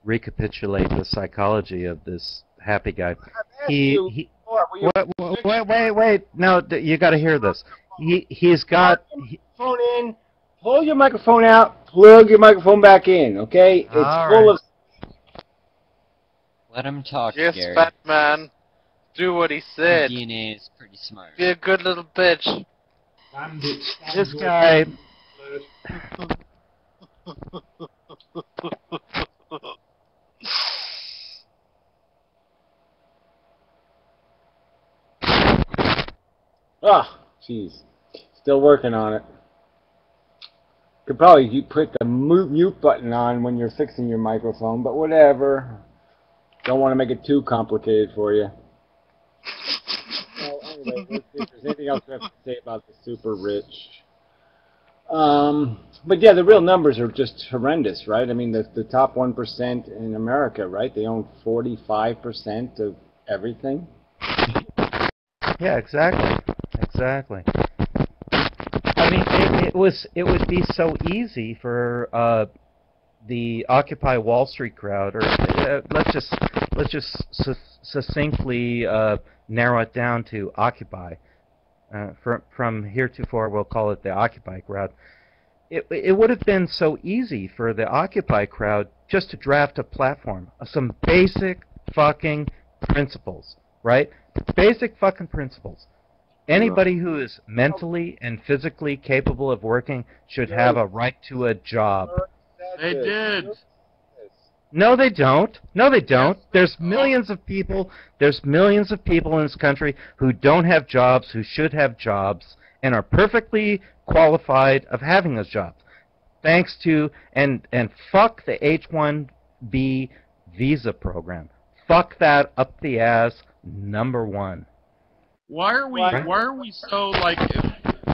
recapitulate the psychology of this happy guy. Wait. No, you got to hear this. He's got. Phone in. Pull your microphone out. Plug your microphone back in. Okay, it's full of. Let him talk, Yes, Gary. fat man. Do what he said. Your DNA is pretty smart. Be a good little bitch. This guy. Ah, jeez. Still working on it. Could probably put the mute button on when you're fixing your microphone, but whatever. Don't want to make it too complicated for you. Well, anyway, let's see if there's anything else we have to say about the super rich. But yeah, the real numbers are just horrendous, right? I mean, the top 1% in America, right? They own 45% of everything. Yeah, exactly. Exactly. I mean, it would be so easy for the Occupy Wall Street crowd, or let's just succinctly narrow it down to Occupy. From heretofore, we'll call it the Occupy crowd. It would have been so easy for the Occupy crowd just to draft a platform, some basic fucking principles, right? Basic fucking principles. Anybody who is mentally and physically capable of working should have a right to a job. They did. No, they don't. No, they don't. There's millions of people. There's millions of people in this country who don't have jobs, who should have jobs, and are perfectly qualified of having those jobs. Thanks to and fuck the H-1B visa program. Fuck that up the ass. Number one. Why are we so like?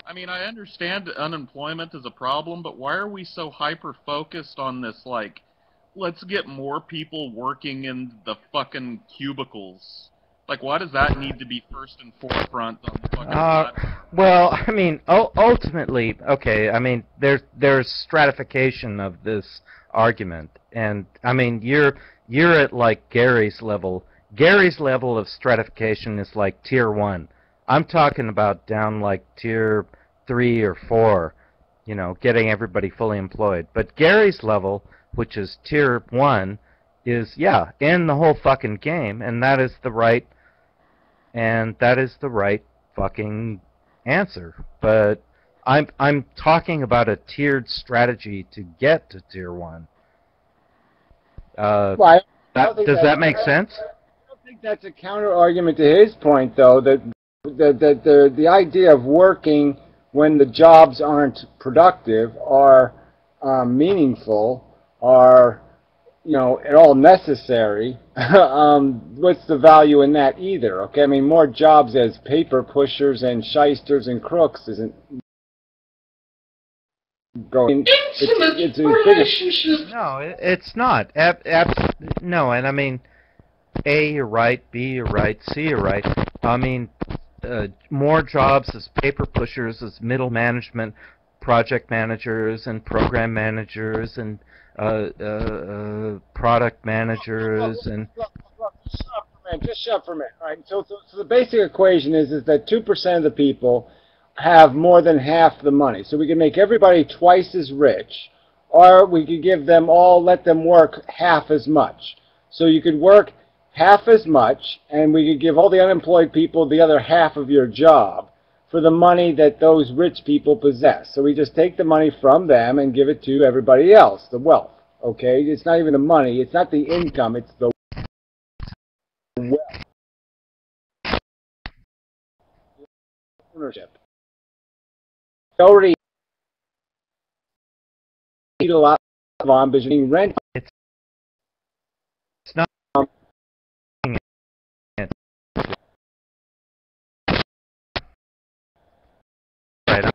I mean, I understand unemployment is a problem, but why are we so hyper focused on this? Like, let's get more people working in the fucking cubicles. Like, why does that need to be first and forefront on the fucking platform? Well, I mean, ultimately, okay. I mean, there's stratification of this argument, and I mean, you're at like Gary's level. Gary's level of stratification is like tier 1. I'm talking about down like tier 3 or 4, you know, getting everybody fully employed. But Gary's level, which is tier 1, is, yeah, in the whole fucking game, and that is the right fucking answer. But I'm talking about a tiered strategy to get to tier 1. Does that make sense? I don't think that's a counter argument to his point, though. That the idea of working when the jobs aren't productive, are meaningful, are at all necessary. What's the value in that either? Okay, I mean, more jobs as paper pushers and shysters and crooks isn't going. It's relationship. No, it's not. No, and I mean, A, you're right. B, you're right. C, you're right. I mean, more jobs as paper pushers, as middle management, project managers, and program managers, and product managers, and. Just shut up for a minute. All right. So the basic equation is that 2% of the people have more than half the money. So we can make everybody twice as rich, or we could give them all, let them work half as much. So you could work half as much, and we could give all the unemployed people the other half of your job for the money that those rich people possess. So we just take the money from them and give it to everybody else, the wealth. Okay, it's not even the money, it's not the income, it's the wealth, ownership. You already need a lot of being rent. It's not. Right.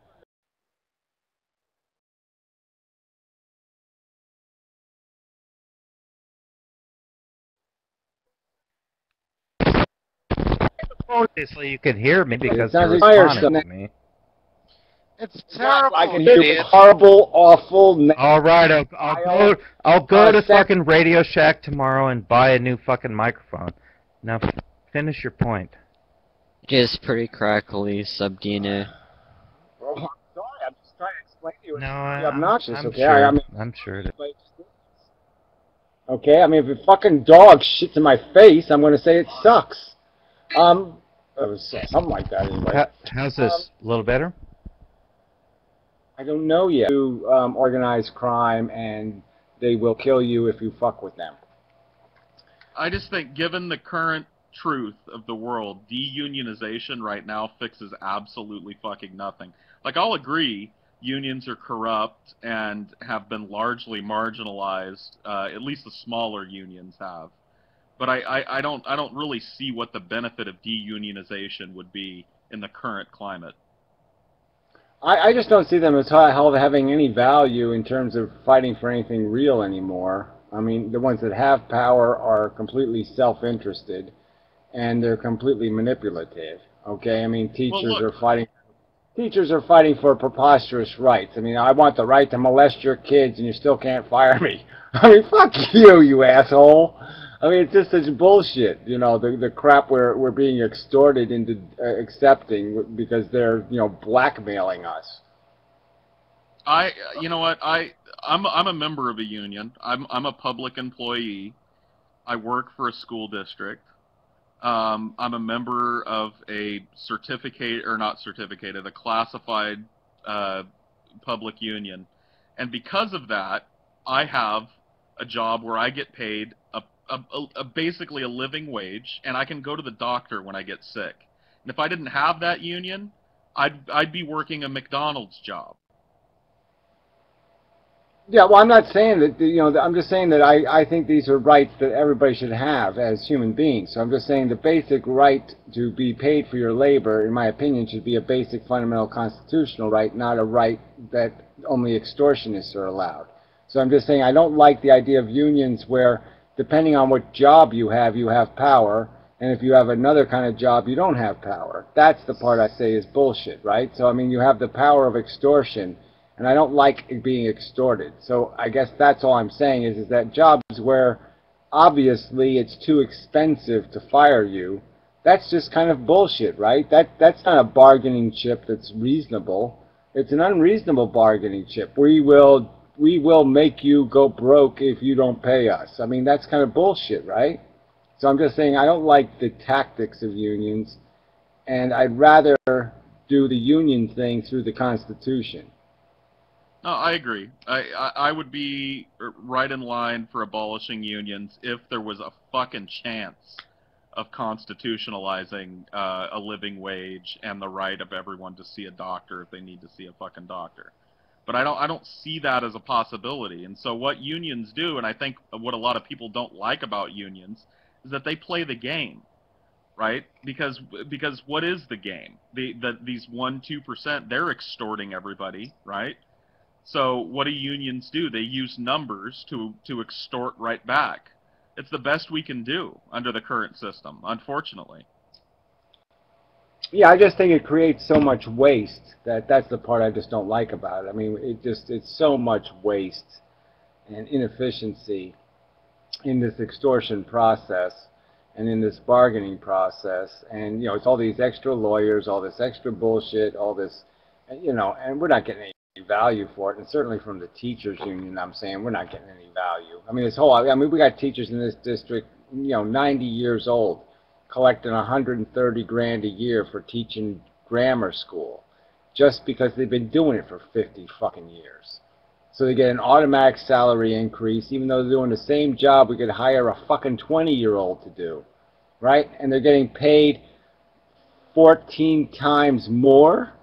Obviously, you can hear me because you're responding to me. It's terrible. I can hear you horrible, awful. All right, I'll go to fucking Radio Shack tomorrow and buy a new fucking microphone. Now, finish your point. Just pretty crackly, sub-DNA. Well, I'm sorry, I'm just trying to explain to you. It's No, obnoxious, I'm okay? sure. I mean, I'm sure it is. Okay, I mean, if a fucking dog shits in my face, I'm going to say it sucks. Something like that anyway. How's this? A little better? I don't know yet. You organize crime, and they will kill you if you fuck with them. I just think, given the current truth of the world, deunionization right now fixes absolutely fucking nothing. Like, I'll agree, unions are corrupt and have been largely marginalized. At least the smaller unions have. But I don't really see what the benefit of deunionization would be in the current climate. I just don't see them as having any value in terms of fighting for anything real anymore. I mean, the ones that have power are completely self-interested, and they're completely manipulative. Okay, I mean, teachers are fighting. Teachers are fighting for preposterous rights. I mean, I want the right to molest your kids, and you still can't fire me. I mean, fuck you, you asshole. I mean, it's just such bullshit, you know, the crap we're being extorted into accepting because they're, you know, blackmailing us. You know what, I'm a member of a union. I'm a public employee. I work for a school district. I'm a member of a a classified public union. And because of that, I have a job where I get paid basically a living wage, and I can go to the doctor when I get sick. And if I didn't have that union, I'd be working a McDonald's job. Yeah, well, I'm not saying that, you know, I'm just saying that I think these are rights that everybody should have as human beings. So I'm just saying the basic right to be paid for your labor, in my opinion, should be a basic fundamental constitutional right, not a right that only extortionists are allowed. So I'm just saying I don't like the idea of unions where, depending on what job you have power, and if you have another kind of job, you don't have power. That's the part I say is bullshit, right? So, I mean, you have the power of extortion, and I don't like being extorted. So I guess that's all I'm saying is that jobs where obviously it's too expensive to fire you, that's just kind of bullshit, right? That's not a bargaining chip that's reasonable. It's an unreasonable bargaining chip. We will make you go broke if you don't pay us. I mean, that's kind of bullshit, right? So I'm just saying I don't like the tactics of unions, and I'd rather do the union thing through the Constitution. No, I agree. I would be right in line for abolishing unions if there was a fucking chance of constitutionalizing a living wage and the right of everyone to see a doctor if they need to see a fucking doctor. But I don't see that as a possibility. And so what unions do, and I think what a lot of people don't like about unions, is that they play the game, right? Because what is the game? These 1-2%, they're extorting everybody, right? So what do unions do? They use numbers to extort right back. It's the best we can do under the current system, unfortunately. Yeah, I just think it creates so much waste that's the part I just don't like about it. I mean, it's so much waste and inefficiency in this extortion process and in this bargaining process, and you know, it's all these extra lawyers, all this extra bullshit, all this, you know, and we're not getting any value for it, and certainly from the teachers union, I'm saying we're not getting any value. I mean, we got teachers in this district, you know, 90 years old, collecting 130 grand a year for teaching grammar school, just because they've been doing it for 50 fucking years. So they get an automatic salary increase, even though they're doing the same job we could hire a fucking 20-year-old to do, right? And they're getting paid 14 times more?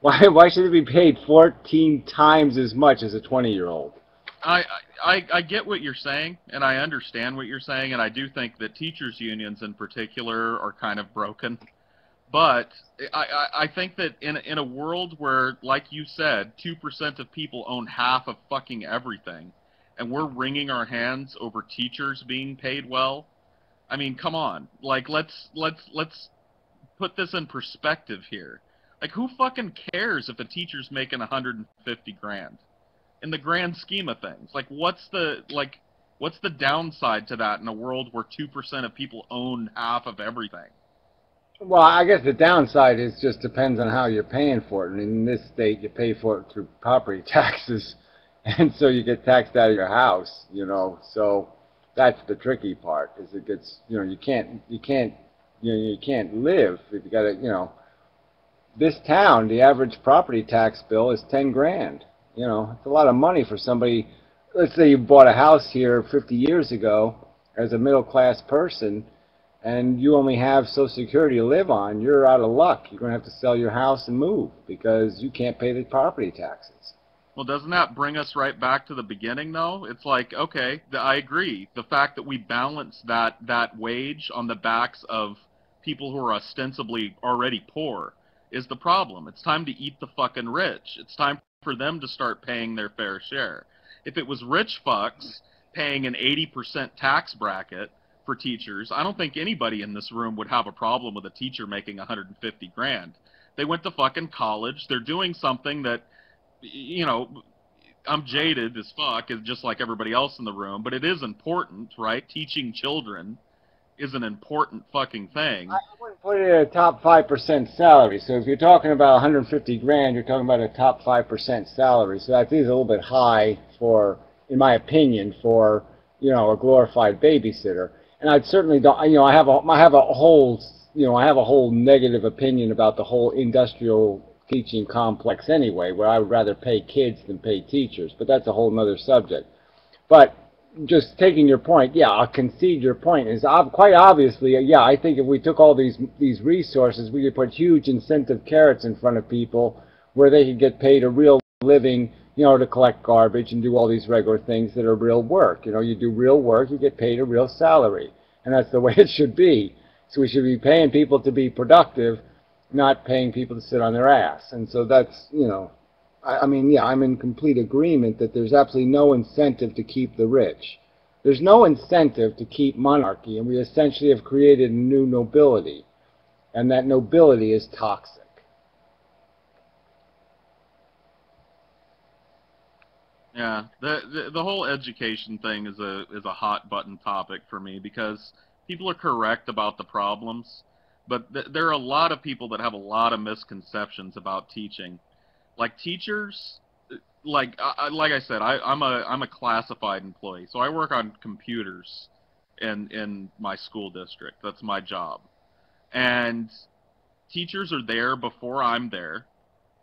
Why should they be paid 14 times as much as a 20-year-old? I get what you're saying, and I understand what you're saying, and I do think that teachers' unions in particular are kind of broken. But I think that in a world where, like you said, 2% of people own half of fucking everything, and we're wringing our hands over teachers being paid well, I mean, come on. Like, let's put this in perspective here. Like, who fucking cares if a teacher's making 150 grand? In the grand scheme of things, like, what's the downside to that in a world where 2% of people own half of everything? Well, I guess the downside is just depends on how you're paying for it. And in this state, you pay for it through property taxes, and so you get taxed out of your house. You know, so that's the tricky part. Is it gets, you know, you can't live if you got to, you know. This town, the average property tax bill is 10 grand. You know, it's a lot of money for somebody. Let's say you bought a house here 50 years ago as a middle-class person, and you only have Social Security to live on. You're out of luck. You're going to have to sell your house and move because you can't pay the property taxes. Well, doesn't that bring us right back to the beginning, though? It's like, okay, I agree. The fact that we balance that wage on the backs of people who are ostensibly already poor is the problem. It's time to eat the fucking rich. It's time for them to start paying their fair share. If it was rich fucks paying an 80% tax bracket for teachers, I don't think anybody in this room would have a problem with a teacher making 150 grand. They went to fucking college. They're doing something that, you know, I'm jaded as fuck, just like everybody else in the room, but it is important, right? Teaching children is an important fucking thing. I wouldn't put it at a top 5% salary. So if you're talking about 150 grand, you're talking about a top 5% salary. So that is a little bit high for, in my opinion, for, you know, a glorified babysitter. And I certainly don't, you know, I have a whole negative opinion about the whole industrial teaching complex anyway, where I would rather pay kids than pay teachers. But that's a whole nother subject. But just taking your point, yeah, I'll concede your point. Is quite obviously, yeah, I think if we took all these resources, we could put huge incentive carrots in front of people where they could get paid a real living, you know, to collect garbage and do all these regular things that are real work. You know, you do real work, you get paid a real salary, and that's the way it should be. So we should be paying people to be productive, not paying people to sit on their ass. And so that's, you know, I mean, yeah, I'm in complete agreement that there's absolutely no incentive to keep the rich. There's no incentive to keep monarchy, and we essentially have created a new nobility, and that nobility is toxic. Yeah, the whole education thing is a hot button topic for me because people are correct about the problems, but there are a lot of people that have a lot of misconceptions about teaching. Like teachers, like I said, I'm a classified employee, so I work on computers in my school district. That's my job, and teachers are there before I'm there,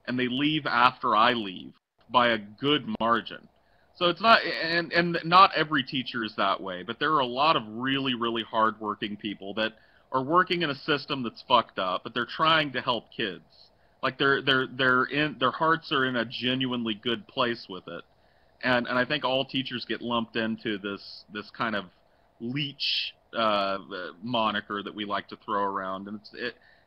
and they leave after I leave by a good margin. So it's not, and not every teacher is that way, but there are a lot of really hardworking people that are working in a system that's fucked up, but they're trying to help kids. Like their hearts are in a genuinely good place with it, and I think all teachers get lumped into this kind of leech moniker that we like to throw around, and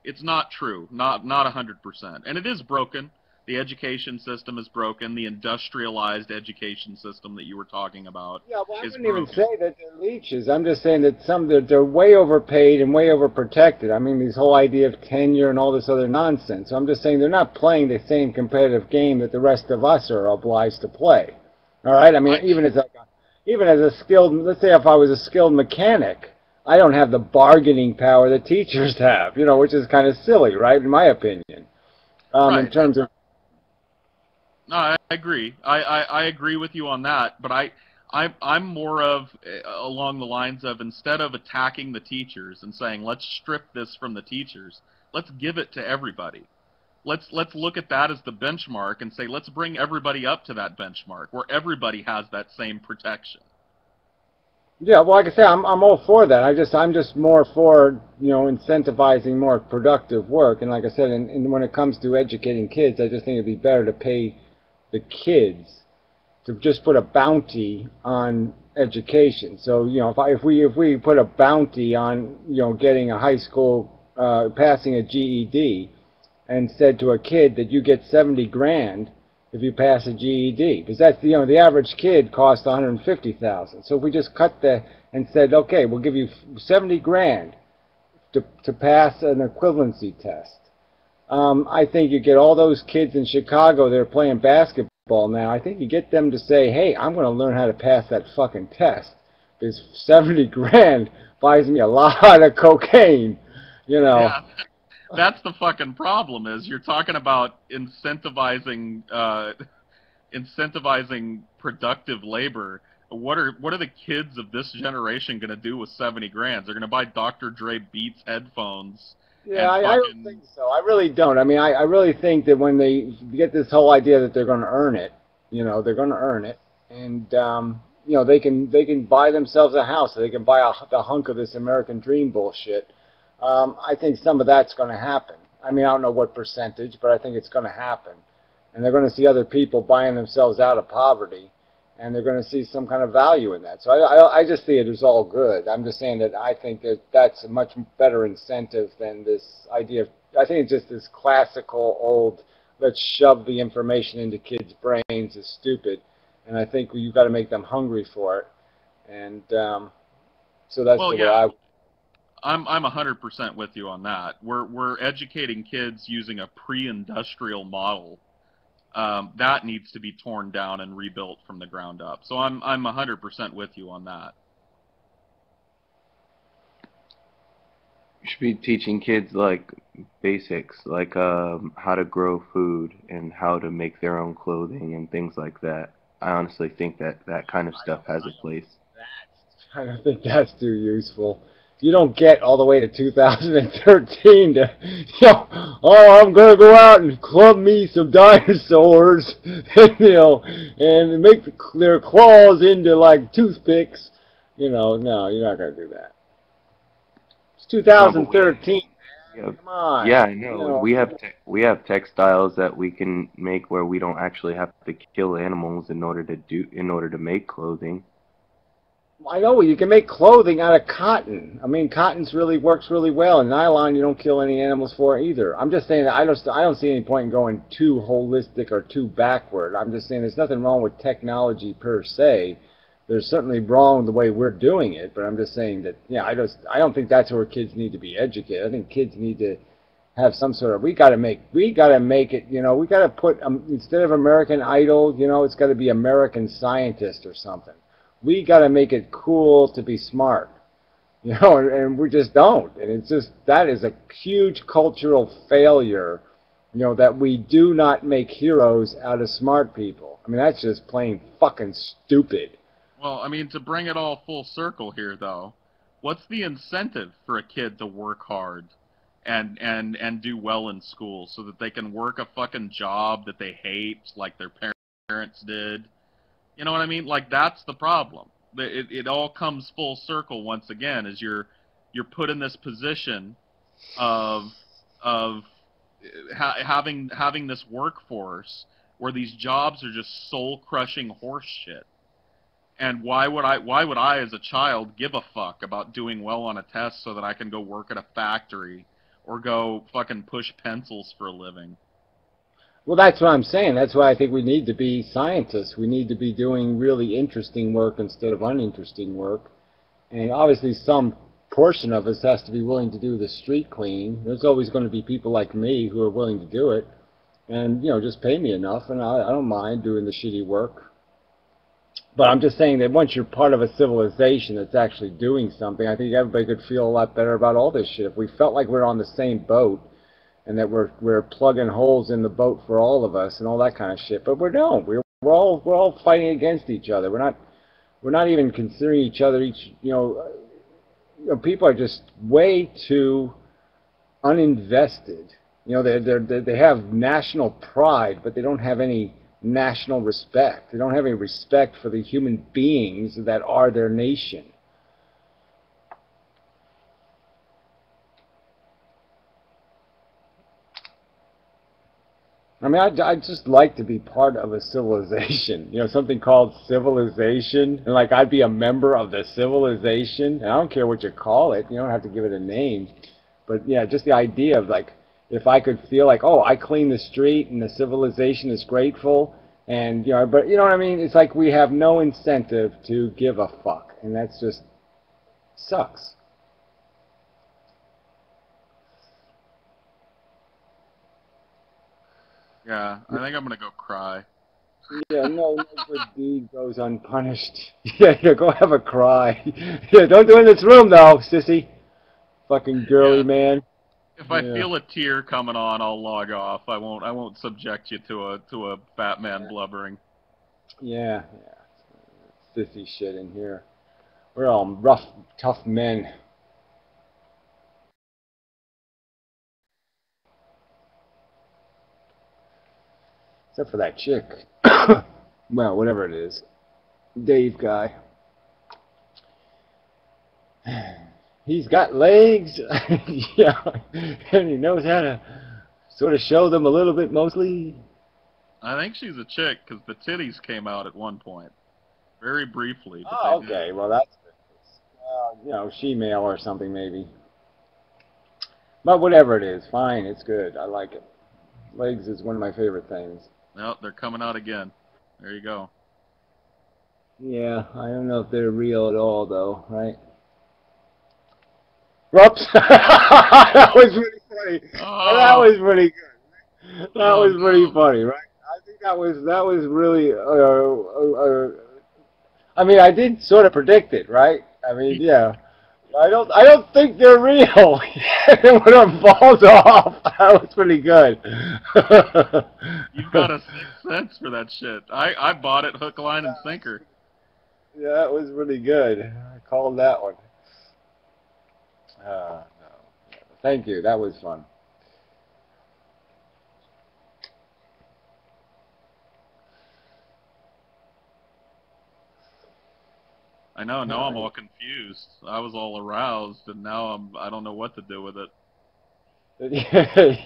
it's not true, not 100%, and it is broken. The education system is broken. The industrialized education system that you were talking about yeah, well, I is wouldn't broken. even say that they're leeches. I'm just saying that they're way overpaid and way overprotected. I mean, this whole idea of tenure and all this other nonsense. So I'm just saying they're not playing the same competitive game that the rest of us are obliged to play. All right? I mean, even as a skilled, let's say if I was a skilled mechanic, I don't have the bargaining power that teachers have, you know, which is kind of silly, right, in my opinion. Right. In terms of... No, I agree. I agree with you on that, but I'm more of along the lines of, instead of attacking the teachers and saying let's strip this from the teachers, let's give it to everybody. let's look at that as the benchmark and say, let's bring everybody up to that benchmark where everybody has that same protection. Yeah, well, like I say, I'm all for that. I'm just more for, you know, incentivizing more productive work. And like I said, and when it comes to educating kids, I just think it'd be better to pay the kids to just put a bounty on education. So, you know, if we put a bounty on, you know, getting a high school passing a GED, and said to a kid that you get 70 grand if you pass a GED, because that's, you know, the average kid costs 150,000. So if we just cut and said, okay, we'll give you 70 grand to pass an equivalency test. I think you get all those kids in Chicago that are playing basketball now. I think you get them to say, hey, I'm going to learn how to pass that fucking test, because 70 grand buys me a lot of cocaine, you know. Yeah. That's the fucking problem. Is you're talking about incentivizing productive labor. What are the kids of this generation going to do with 70 grand? They're going to buy Dr. Dre Beats headphones. Yeah, I don't think so. I really don't. I mean, I really think that when they get this whole idea that they're going to earn it, you know, they're going to earn it, and you know, they can buy themselves a house, they can buy the hunk of this American dream bullshit. I think some of that's going to happen. I mean, I don't know what percentage, but I think it's going to happen. And they're going to see other people buying themselves out of poverty, and they're going to see some kind of value in that. So I just see it as all good. I'm just saying that I think that that's a much better incentive than this idea of, I think it's just this classical old, let's shove the information into kids' brains is stupid. And I think you've got to make them hungry for it. And so that's the way I... I'm 100% with you on that. We're educating kids using a pre-industrial model that needs to be torn down and rebuilt from the ground up. So I'm 100% with you on that. You should be teaching kids like basics, like how to grow food and how to make their own clothing and things like that. I honestly think that kind of stuff has a place. I don't think that's too useful. You don't get all the way to 2013 to, you know, oh, I'm going to go out and club me some dinosaurs, and, you know, and make their claws into, like, toothpicks. You know, no, you're not going to do that. It's 2013. No, come on. Yeah, I know. You know. We have textiles that we can make where we don't actually have to kill animals in order to make clothing. I know, you can make clothing out of cotton. I mean, cotton's really works really well, and nylon you don't kill any animals for either. I'm just saying that I don't see any point in going too holistic or too backward. I'm just saying there's nothing wrong with technology per se. There's certainly wrong the way we're doing it, but I'm just saying that, yeah, I don't think that's where kids need to be educated. I think kids need to have some sort of, we got to make it, you know, we got to put, instead of American Idol, you know, it's got to be American Scientist or something. We got to make it cool to be smart, you know, and we just don't. And it's just, that is a huge cultural failure, you know, that we do not make heroes out of smart people. I mean, that's just plain fucking stupid. Well, I mean, to bring it all full circle here, though, what's the incentive for a kid to work hard and do well in school so that they can work a fucking job that they hate like their parents did? You know what I mean? Like, that's the problem. It all comes full circle once again, as you're put in this position of having this workforce where these jobs are just soul-crushing horse shit. And why would I as a child give a fuck about doing well on a test so that I can go work at a factory or go fucking push pencils for a living? Well, that's what I'm saying. That's why I think we need to be scientists. We need to be doing really interesting work instead of uninteresting work. And obviously some portion of us has to be willing to do the street cleaning. There's always going to be people like me who are willing to do it. And, you know, just pay me enough, and I don't mind doing the shitty work. But I'm just saying that once you're part of a civilization that's actually doing something, I think everybody could feel a lot better about all this shit. If we felt like we're on the same boat, and that we're plugging holes in the boat for all of us and all that kind of shit, but we don't. We're all fighting against each other. We're not even considering each other. You know, people are just way too uninvested You know, they have national pride, but they don't have any national respect. They don't have any respect for the human beings that are their nation. I mean, I'd just like to be part of a civilization, you know, something called civilization, and like I'd be a member of the civilization, and I don't care what you call it, you don't have to give it a name, but yeah, just the idea of like, if I could feel like, oh, I clean the street and the civilization is grateful, and, you know, but you know what I mean, it's like we have no incentive to give a fuck, and that's just, sucks. Yeah, I think I'm gonna go cry. Yeah, no good deed goes unpunished. Yeah, go have a cry. Yeah, don't do it in this room though, sissy. Fucking girly man. If I feel a tear coming on, I'll log off. I won't subject you to a fat man blubbering. Yeah. Sissy shit in here. We're all rough, tough men. Except for that chick. Well, whatever it is. Dave guy. He's got legs. Yeah. And he knows how to sort of show them a little bit mostly. I think she's a chick, because the titties came out at one point. Very briefly. But Oh, okay. Well, that's good. You know, she-male or something maybe. But whatever it is, fine. It's good. I like it. Legs is one of my favorite things. No, they're coming out again. There you go. Yeah, I don't know if they're real at all, though, right? Whoops! That was really funny. Oh. That was pretty good. That was pretty funny, right? I think that was really. I mean, I did sort of predict it, right? I mean, yeah. I don't think they're real. When her falls off, that was pretty good. You've got a sixth sense for that shit. I bought it hook, line, and sinker. Yeah, that was really good. I called that one. No. Thank you. That was fun. I know. Now I'm all confused. I was all aroused, and now I don't know what to do with it.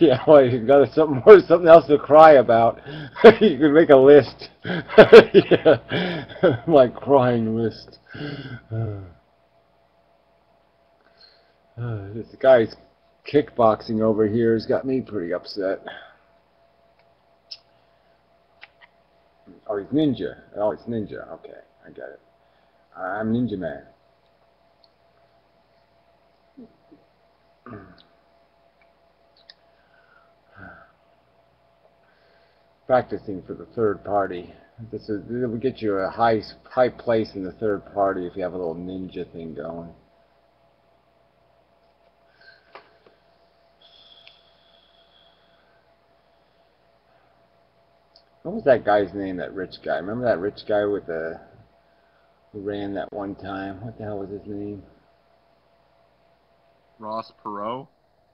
Yeah, well, you've got something else to cry about. You can make a list. Yeah, my crying list. This guy's kickboxing over here has got me pretty upset. Oh, he's ninja. Oh, it's ninja. Okay, I get it. I'm Ninja Man. Practicing for the third party. This will get you a high place in the third party if you have a little ninja thing going. What was that guy's name? That rich guy. Remember that rich guy with the who ran that one time? What the hell was his name? Ross Perot?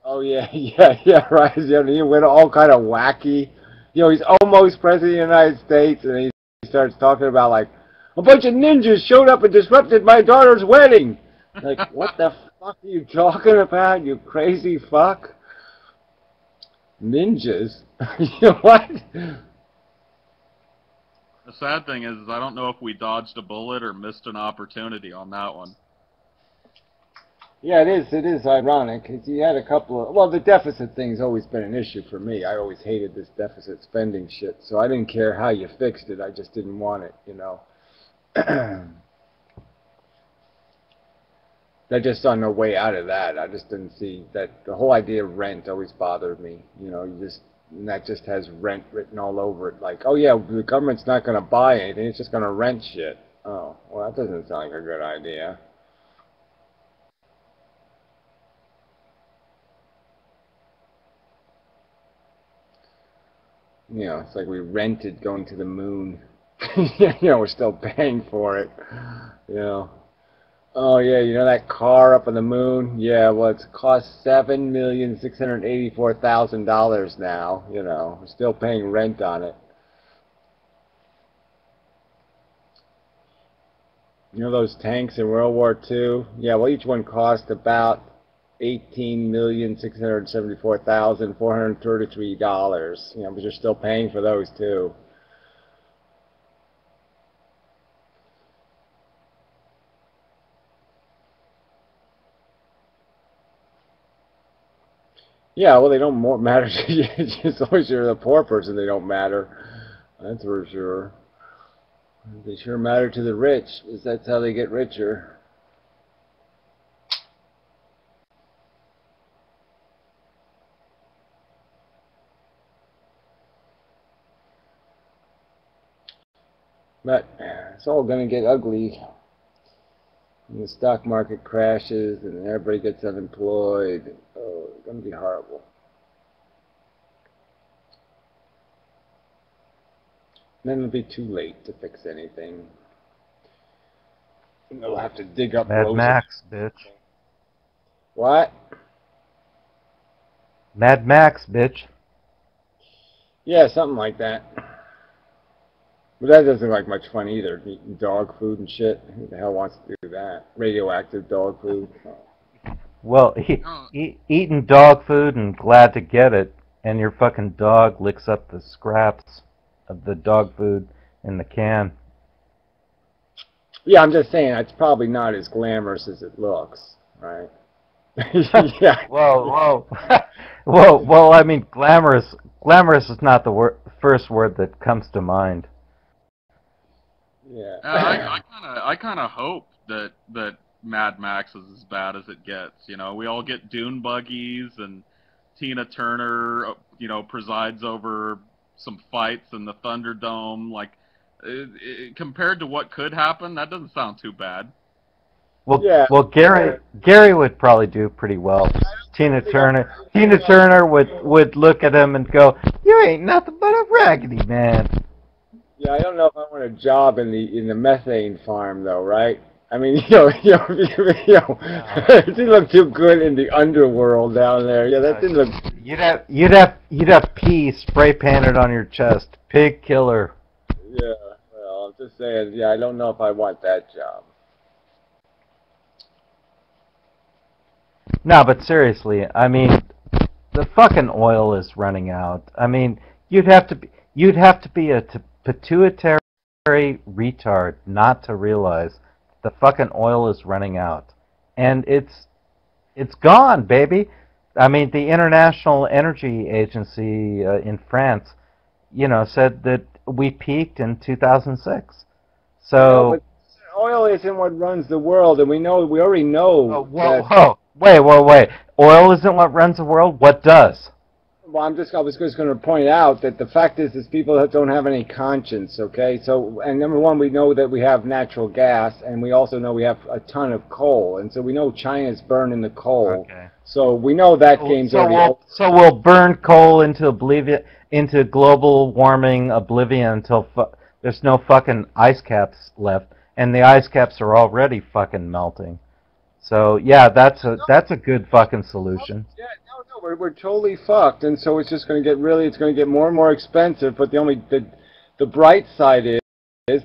Oh yeah, yeah, right. He went all kind of wacky. You know, he's almost president of the United States, and he starts talking about like a bunch of ninjas showed up and disrupted my daughter's wedding. Like, what the fuck are you talking about, you crazy fuck? Ninjas? You know what? The sad thing is I don't know if we dodged a bullet or missed an opportunity on that one. Yeah, it is ironic. You had a couple of, well, the deficit thing's always been an issue for me. I always hated this deficit spending shit, so I didn't care how you fixed it. I just didn't want it, you know. I just saw no way out of that. I just didn't see that. The whole idea of rent always bothered me. You know, and that just has rent written all over it. Like, oh yeah, the government's not going to buy anything, it's just going to rent shit. Oh, well, that doesn't sound like a good idea. You know, it's like we rented going to the moon. You know, we're still paying for it. You know. Oh yeah, you know that car up on the moon? Yeah, well it's cost $7,684,000 now. You know, we're still paying rent on it. You know those tanks in World War II? Yeah, well each one cost about $18,674,433. You know, but you're still paying for those too. Yeah, well, they don't matter to you. As long as you're the poor person, they don't matter. That's for sure. They sure matter to the rich, because that's how they get richer. But it's all going to get ugly when the stock market crashes and everybody gets unemployed. Oh, it's going to be horrible. Then it'll be too late to fix anything. And they'll have to dig up Mad rows Max, of... bitch. What? Mad Max, bitch. Yeah, something like that. But that doesn't look like much fun either, eating dog food and shit. Who the hell wants to do that? Radioactive dog food. Well, eating dog food and glad to get it, and your fucking dog licks up the scraps of the dog food in the can. Yeah, I'm just saying, it's probably not as glamorous as it looks, right? Yeah. Whoa. Well, I mean, glamorous is not the first word that comes to mind. Yeah. I kind of hope that Mad Max is as bad as it gets. You know, we all get dune buggies, and Tina Turner, you know, presides over some fights in the Thunderdome. Like, compared to what could happen, that doesn't sound too bad. Well, yeah. well, Gary would probably do pretty well. Tina Turner would look at him and go, "You ain't nothing but a raggedy man." Yeah, I don't know if I want a job in the methane farm though, right? I mean, it didn't look too good in the underworld down there. Yeah, that didn't look. You'd have pee spray painted on your chest. Pig killer. Yeah, well, I'm just saying. Yeah, I don't know if I want that job. No, but seriously, I mean, the fucking oil is running out. I mean, you'd have to be a pituitary retard not to realize the fucking oil is running out, and it's gone, baby. I mean, the International Energy Agency in France, you know, said that we peaked in 2006. So. No, but oil isn't what runs the world, and we already know that. Wait. Oil isn't what runs the world. What does? Well, I was just going to point out that the fact is people that don't have any conscience, okay? So, and number one, we know that we have natural gas, and we also know we have a ton of coal, and so we know China's burning the coal. Okay. So we know that game's already over. So we'll burn coal into oblivion, into global warming oblivion until there's no fucking ice caps left, and the ice caps are already fucking melting. So yeah, that's a good fucking solution. Yeah, no, we're totally fucked, and so it's just going to get more and more expensive. But the bright side is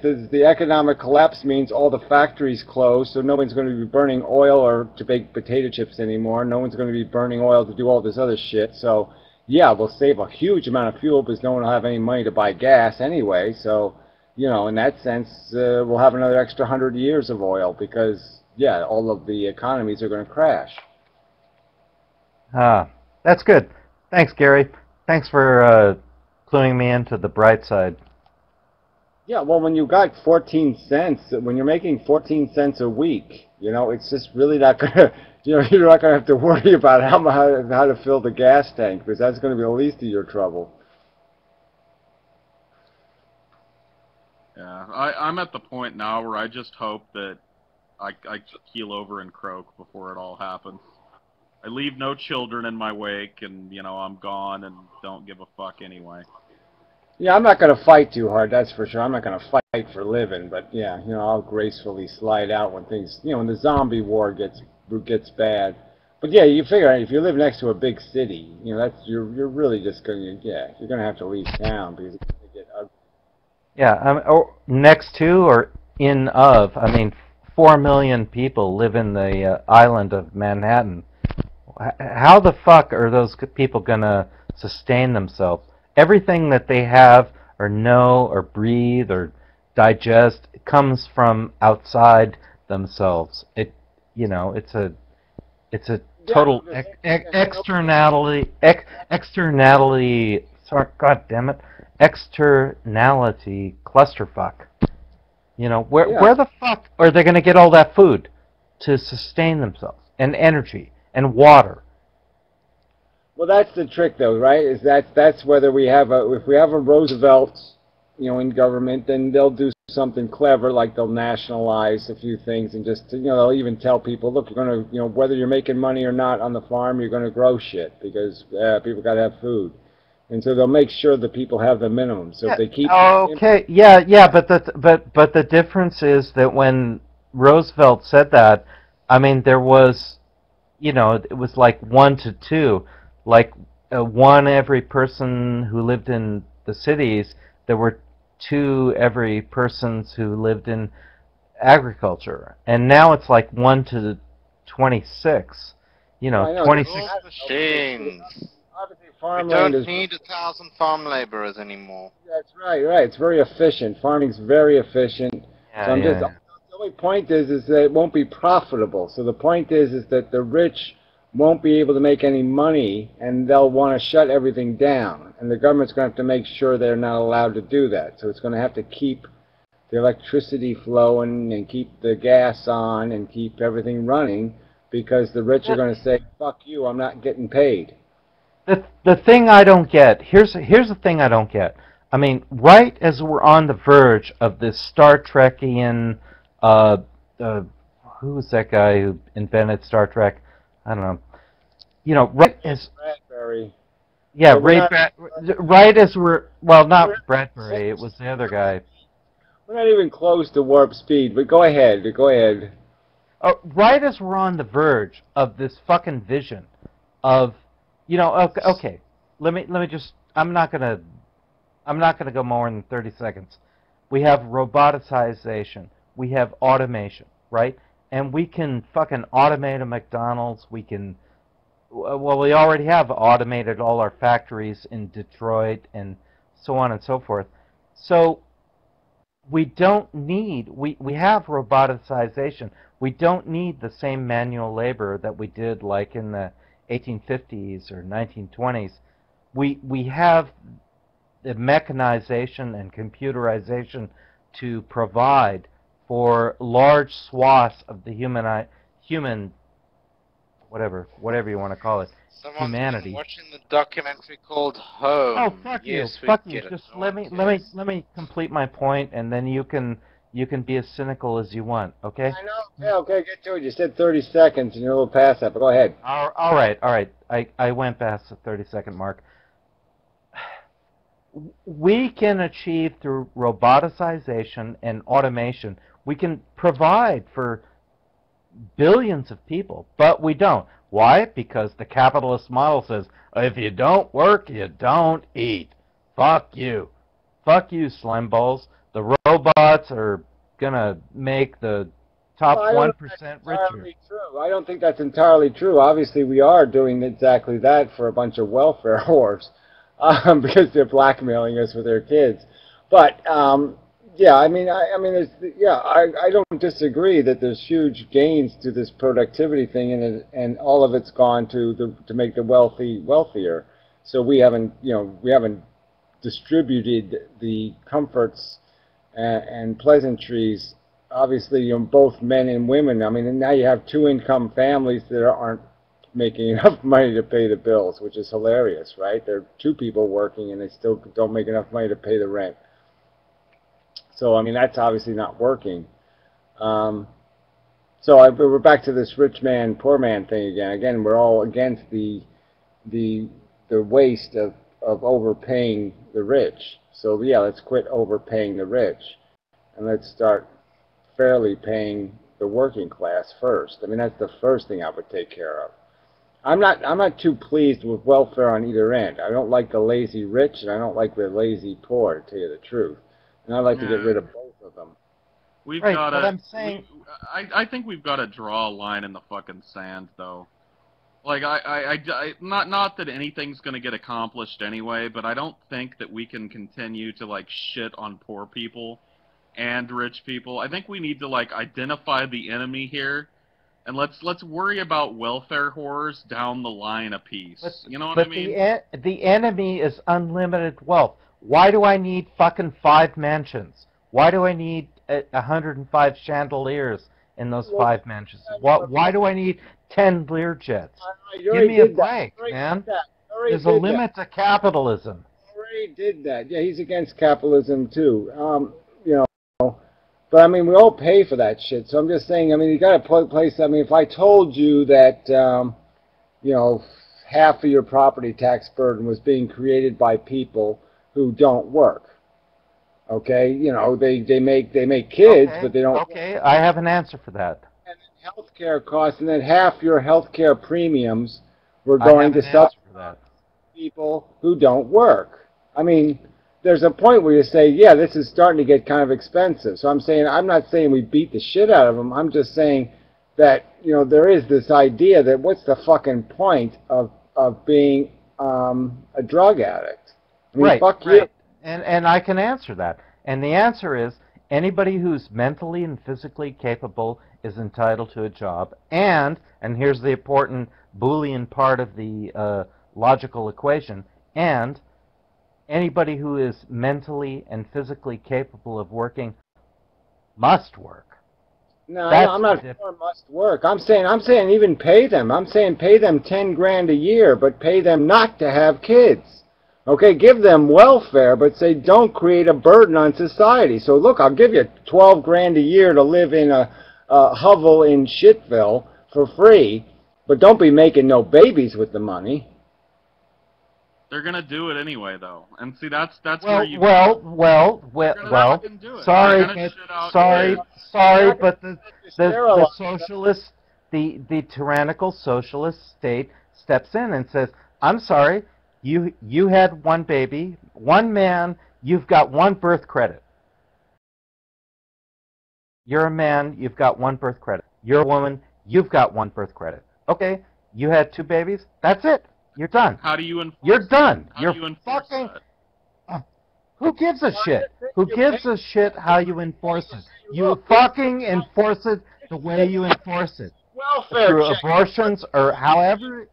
the economic collapse means all the factories close, so no one's going to be burning oil or to bake potato chips anymore. No one's going to be burning oil to do all this other shit. So yeah, we'll save a huge amount of fuel because no one will have any money to buy gas anyway. So you know, in that sense, we'll have another extra 100 years of oil because. Yeah, all of the economies are going to crash. That's good. Thanks, Gary. Thanks for cluing me into the bright side. Yeah, well, when you got 14 cents, when you're making 14 cents a week, you know, it's just really not going to, you know, you're not going to have to worry about how to fill the gas tank because that's going to be the least of your trouble. Yeah, I'm at the point now where I just hope that I keel over and croak before it all happens. I leave no children in my wake, and, you know, I'm gone and don't give a fuck anyway. Yeah, I'm not going to fight too hard, that's for sure. I'm not going to fight for living, but yeah, you know, I'll gracefully slide out when things, you know, when the zombie war gets bad. But yeah, you figure if you live next to a big city, you know, that's you're really just going to you're going to have to leave town because it's going to get ugly. Yeah, or next to or in of. I mean, 4 million people live in the island of Manhattan. How the fuck are those people gonna sustain themselves? Everything that they have or know or breathe or digest comes from outside themselves. You know, it's a total externality. Sorry, God damn it, externality clusterfuck. You know, where the fuck are they gonna get all that food to sustain themselves and energy and water? Well, that's the trick, though, right? Is that's whether we have if we have a Roosevelt, you know, in government, then they'll do something clever, like they'll nationalize a few things and just, you know, they'll even tell people, look, you're gonna, you know, whether you're making money or not on the farm, you're gonna grow shit because people gotta have food, and so they'll make sure that people have the minimum. So if they keep okay, yeah, but the difference is that when Roosevelt said that, I mean, there was, you know, it was like 1 to 2, like one every person who lived in the cities. There were 2 every persons who lived in agriculture, and now it's like 1 to 26. You know, 26. Machines. We Farmland don't need 1,000 farm laborers anymore. That's right, right. It's very efficient. Farming's very efficient. Yeah, so I'm just yeah. the only point is that it won't be profitable. So the point is that the rich won't be able to make any money, and they'll want to shut everything down. And the government's going to have to make sure they're not allowed to do that. So it's going to have to keep the electricity flowing and keep the gas on and keep everything running because the rich are going to say, "Fuck you, I'm not getting paid." The thing I don't get, here's the thing I don't get. I mean, right as we're on the verge of this Star Trekian, who was that guy who invented Star Trek? I don't know. You know, right as Bradbury. Yeah, right as we're, well, not Bradbury, it was the other guy. We're not even close to warp speed, but go ahead, go ahead. Right as we're on the verge of this fucking vision of, you know, okay, let me just, I'm not gonna go more than 30 seconds. We have roboticization, we have automation, right? And we can fucking automate a McDonald's, we can, well, we already have automated all our factories in Detroit and so on and so forth. So we don't need, we have roboticization. We don't need the same manual labor that we did like in the 1850s or 1920s. We have the mechanization and computerization to provide for large swaths of the human whatever you want to call it, humanity. Been watching the documentary called Home. Oh, fuck yes, you, fuck you. Just let me complete my point, and then you can be as cynical as you want, okay? I know. Yeah, okay, get to it. You said 30 seconds, and you're a little past that, but go ahead. All right. I went past the 30-second mark. We can achieve through roboticization and automation, we can provide for billions of people, but we don't. Why? Because the capitalist model says, if you don't work, you don't eat. Fuck you. Fuck you, slime balls. The robots are going to make the top 1% richer. True. I don't think that's entirely true. Obviously, we are doing exactly that for a bunch of welfare whores because they're blackmailing us with their kids. But yeah, I mean, I don't disagree that there's huge gains to this productivity thing, and all of it's gone to make the wealthy wealthier. So we haven't distributed the comforts and pleasantries. Obviously, both men and women. I mean, and now you have 2-income families that aren't making enough money to pay the bills, which is hilarious, right? There are 2 people working, and they still don't make enough money to pay the rent. So, I mean, that's obviously not working. So we're back to this rich man, poor man thing again. Again, we're all against the waste of overpaying the rich. So yeah, let's quit overpaying the rich, and let's start fairly paying the working class first. I mean, that's the first thing I would take care of. I'm not too pleased with welfare on either end. I don't like the lazy rich, and I don't like the lazy poor, to tell you the truth. And I'd like to get rid of both of them. We've Right, got but to. I'm saying, I think we've got to draw a line in the fucking sand, though. Like not that anything's gonna get accomplished anyway, but I don't think that we can continue to like shit on poor people and rich people. I think we need to like identify the enemy here, and let's worry about welfare whores down the line a piece. You know what I mean? But the enemy is unlimited wealth. Why do I need fucking 5 mansions? Why do I need 105 chandeliers in those 5 mansions? Why do I need 10 Learjets? Give me a break, man. There's a limit to capitalism. Already did that. Yeah, he's against capitalism too. You know, but I mean, we all pay for that shit. So I'm just saying. I mean, you got to place. I mean, if I told you that, you know, half of your property tax burden was being created by people who don't work. Okay, you know, they make kids, but they don't. Okay, I have an answer for that. And then healthcare costs, and then half your healthcare premiums were going to subsidize people who don't work. I mean, there's a point where you say, yeah, this is starting to get kind of expensive. So I'm not saying we beat the shit out of them. I'm just saying that, you know, there is this idea that what's the fucking point of being a drug addict? I mean, fuck you. And I can answer that. And the answer is anybody who's mentally and physically capable is entitled to a job. And here's the important Boolean part of the logical equation, and anybody who is mentally and physically capable of working must work. No, I'm not for must work. I'm saying even pay them. I'm saying pay them 10 grand a year, but pay them not to have kids. Okay, give them welfare, but say don't create a burden on society. So look, I'll give you 12 grand a year to live in a hovel in Shitville for free, but don't be making no babies with the money. They're gonna do it anyway, though, and see that's well, where you. Sorry, but the socialist, the tyrannical socialist state steps in and says, "I'm sorry, you had 1 baby, 1 man, you've got 1 birth credit. You're a man, you've got 1 birth credit. You're a woman, you've got 1 birth credit. Okay, you had 2 babies, that's it. You're done. How do you enforce You're done. How do you enforce fucking. that? Who gives a shit? Who gives a shit how you enforce it? You fucking enforce it the way you enforce it. Welfare through check. Abortions or however.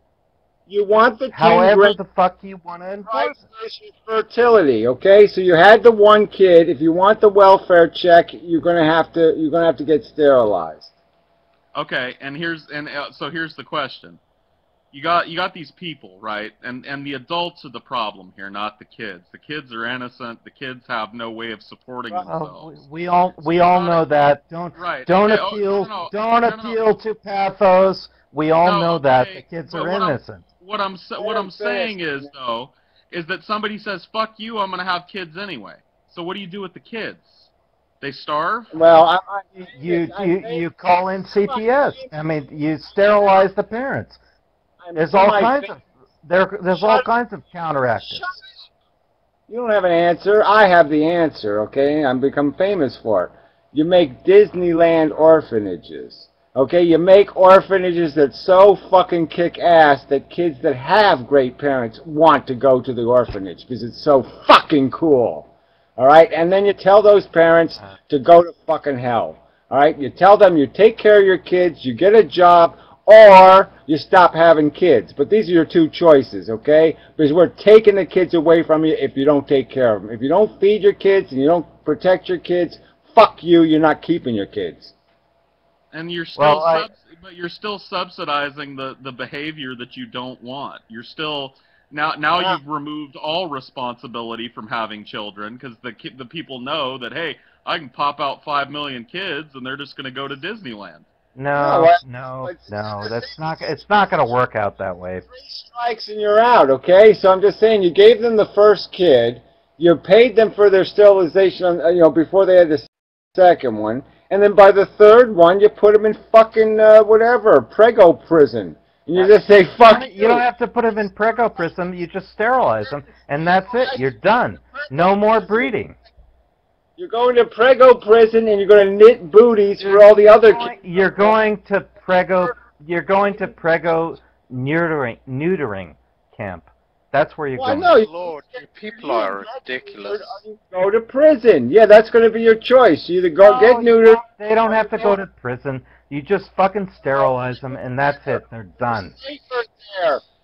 You want the however the fuck you want to enforce it. Fertility, okay? So you had the 1 kid. If you want the welfare check, you're gonna have to get sterilized. Okay, and so here's the question. You got these people, right? And the adults are the problem here, not the kids. The kids are innocent. The kids have no way of supporting themselves. We all know that. Don't appeal to pathos. We all know that the kids are innocent. What I'm saying is though, is that somebody says, "Fuck you, I'm gonna have kids anyway." So what do you do with the kids? They starve? Well, you call in CPS. I mean, you sterilize the parents. There's all kinds of counteractions. You don't have an answer. I have the answer, okay? I've become famous for it. You make Disneyland orphanages. Okay, you make orphanages that so fucking kick ass that kids that have great parents want to go to the orphanage because it's so fucking cool. Alright? And then you tell those parents to go to fucking hell. Alright? You tell them you take care of your kids, you get a job, or you stop having kids. But these are your 2 choices, okay? Because we're taking the kids away from you if you don't take care of them. If you don't feed your kids and you don't protect your kids, fuck you, you're not keeping your kids. And you're still but you're still subsidizing the behavior that you don't want. You're still now you've removed all responsibility from having children because the people know that, hey, I can pop out 5 million kids and they're just going to go to Disneyland. No, that's not. It's not going to work out that way. 3 strikes and you're out, okay? So I'm just saying, you gave them the first kid, You paid them for their sterilization, before they had the second one, and then by the third one, you put them in fucking whatever prego prison, and you just say fuck you. You don't have to put them in prego prison. You just sterilize them, and that's it. You're done. No more breeding. You're going to prego prison, and you're going to knit booties for all the other kids. You're going to prego. You're going to prego neutering camp. That's where you're going. No, Lord, you people are ridiculous. Go to prison. Yeah, that's going to be your choice. You either go get neutered. They don't have to go to prison. You just fucking sterilize them, and that's it. They're done.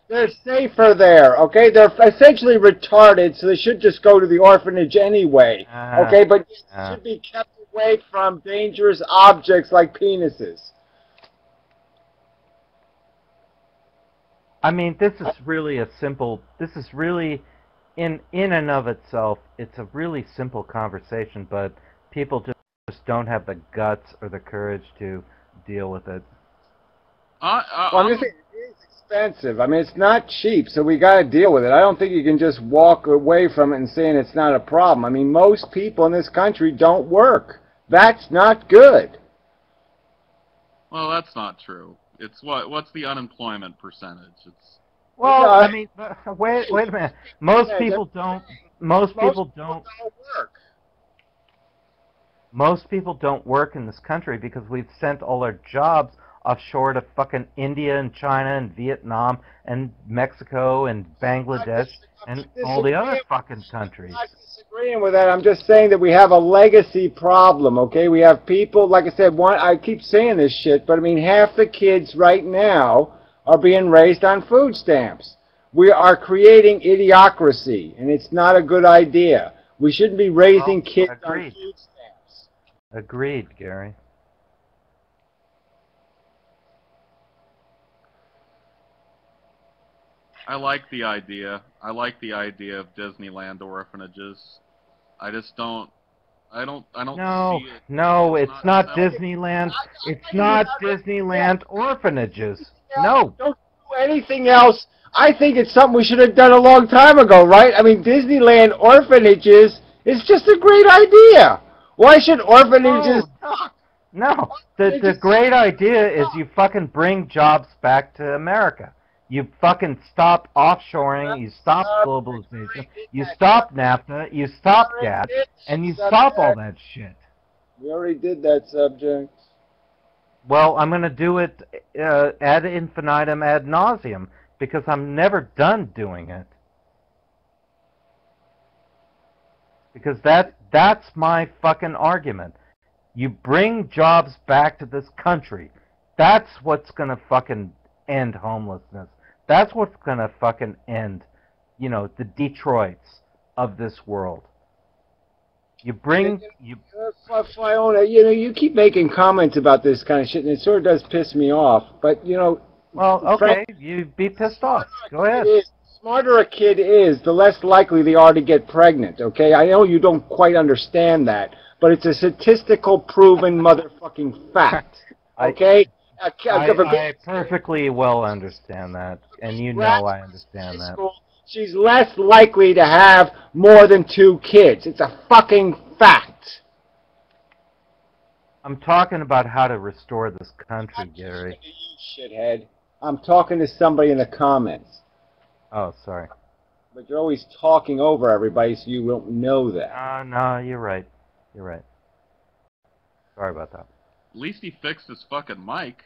They're safer there, okay? They're essentially retarded, so they should just go to the orphanage anyway, okay? But they should be kept away from dangerous objects like penises. I mean, this is really a simple, this is really, in and of itself, it's a really simple conversation, but people just don't have the guts or the courage to deal with it. Well, I'm just saying, it is expensive. I mean, it's not cheap, so we got to deal with it. I don't think you can just walk away from it and saying it's not a problem. I mean, most people in this country don't work. That's not good. Well, that's not true. It's what's the unemployment percentage? It's well, I mean, wait a minute. Most people don't. Most people don't work. Most people don't work in this country because we've sent all our jobs offshore to fucking India and China and Vietnam and Mexico and Bangladesh and all the other fucking countries. I'm not disagreeing with that. I'm just saying that we have a legacy problem, okay? We have people, like I said, I keep saying this shit, but I mean, half the kids right now are being raised on food stamps. We are creating idiocracy, and it's not a good idea. We shouldn't be raising kids on food stamps. Agreed, Gary. I like the idea. I like the idea of Disneyland orphanages. I just don't. I don't No, see it. no, it's not Disneyland. It's not Disneyland orphanages. No. Don't do anything else. I think it's something we should have done a long time ago, right? I mean, Disneyland orphanages is just a great idea. Why should orphanages... No, the great idea is you fucking bring jobs back to America. You fucking stop offshoring, you stop globalization, you stop NAFTA, you stop GATT, and you stop all that shit. We already did that subject. Well, I'm going to do it ad infinitum ad nauseum, because I'm never done doing it. Because that's my fucking argument. You bring jobs back to this country. That's what's going to fucking end homelessness. That's what's going to fucking end, the Detroits of this world. You bring... Fiona, you keep making comments about this kind of shit, and it sort of does piss me off, but, Well, okay, you be pissed off. Go ahead. The smarter a kid is, the less likely they are to get pregnant, okay? I know you don't quite understand that, but it's a statistical proven motherfucking fact, okay? I perfectly well understand that, and I understand that. She's less likely to have more than 2 kids. It's a fucking fact. I'm talking about how to restore this country, Gary. You shithead. I'm talking to somebody in the comments. Oh, sorry. But you're always talking over everybody, so you won't know that. No, you're right. You're right. Sorry about that. At least he fixed his fucking mic.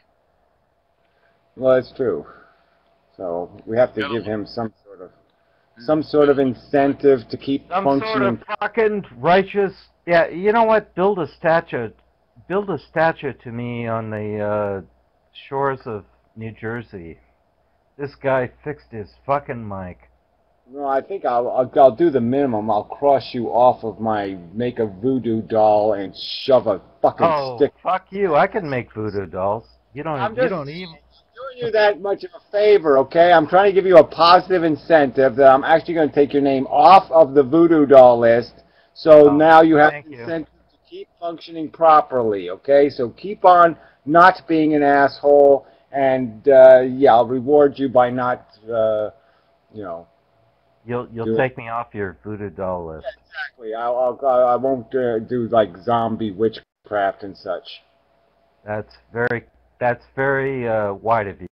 Well, that's true. So we have to give him some sort of incentive to keep functioning. Some sort of fucking righteous. Yeah, you know what? Build a statue to me on the shores of New Jersey. This guy fixed his fucking mic. No, I think I'll do the minimum. I'll cross you off of make a voodoo doll and shove a fucking stick. Oh, fuck you! I can make voodoo dolls. You don't even. I'm doing you that much of a favor, okay? I'm trying to give you a positive incentive that I'm actually going to take your name off of the voodoo doll list. So now you have incentive to keep functioning properly, okay? So keep on not being an asshole, and yeah, I'll reward you by not, You'll take me off your voodoo doll list. Exactly. I won't do like zombie witchcraft and such. That's very wide of you.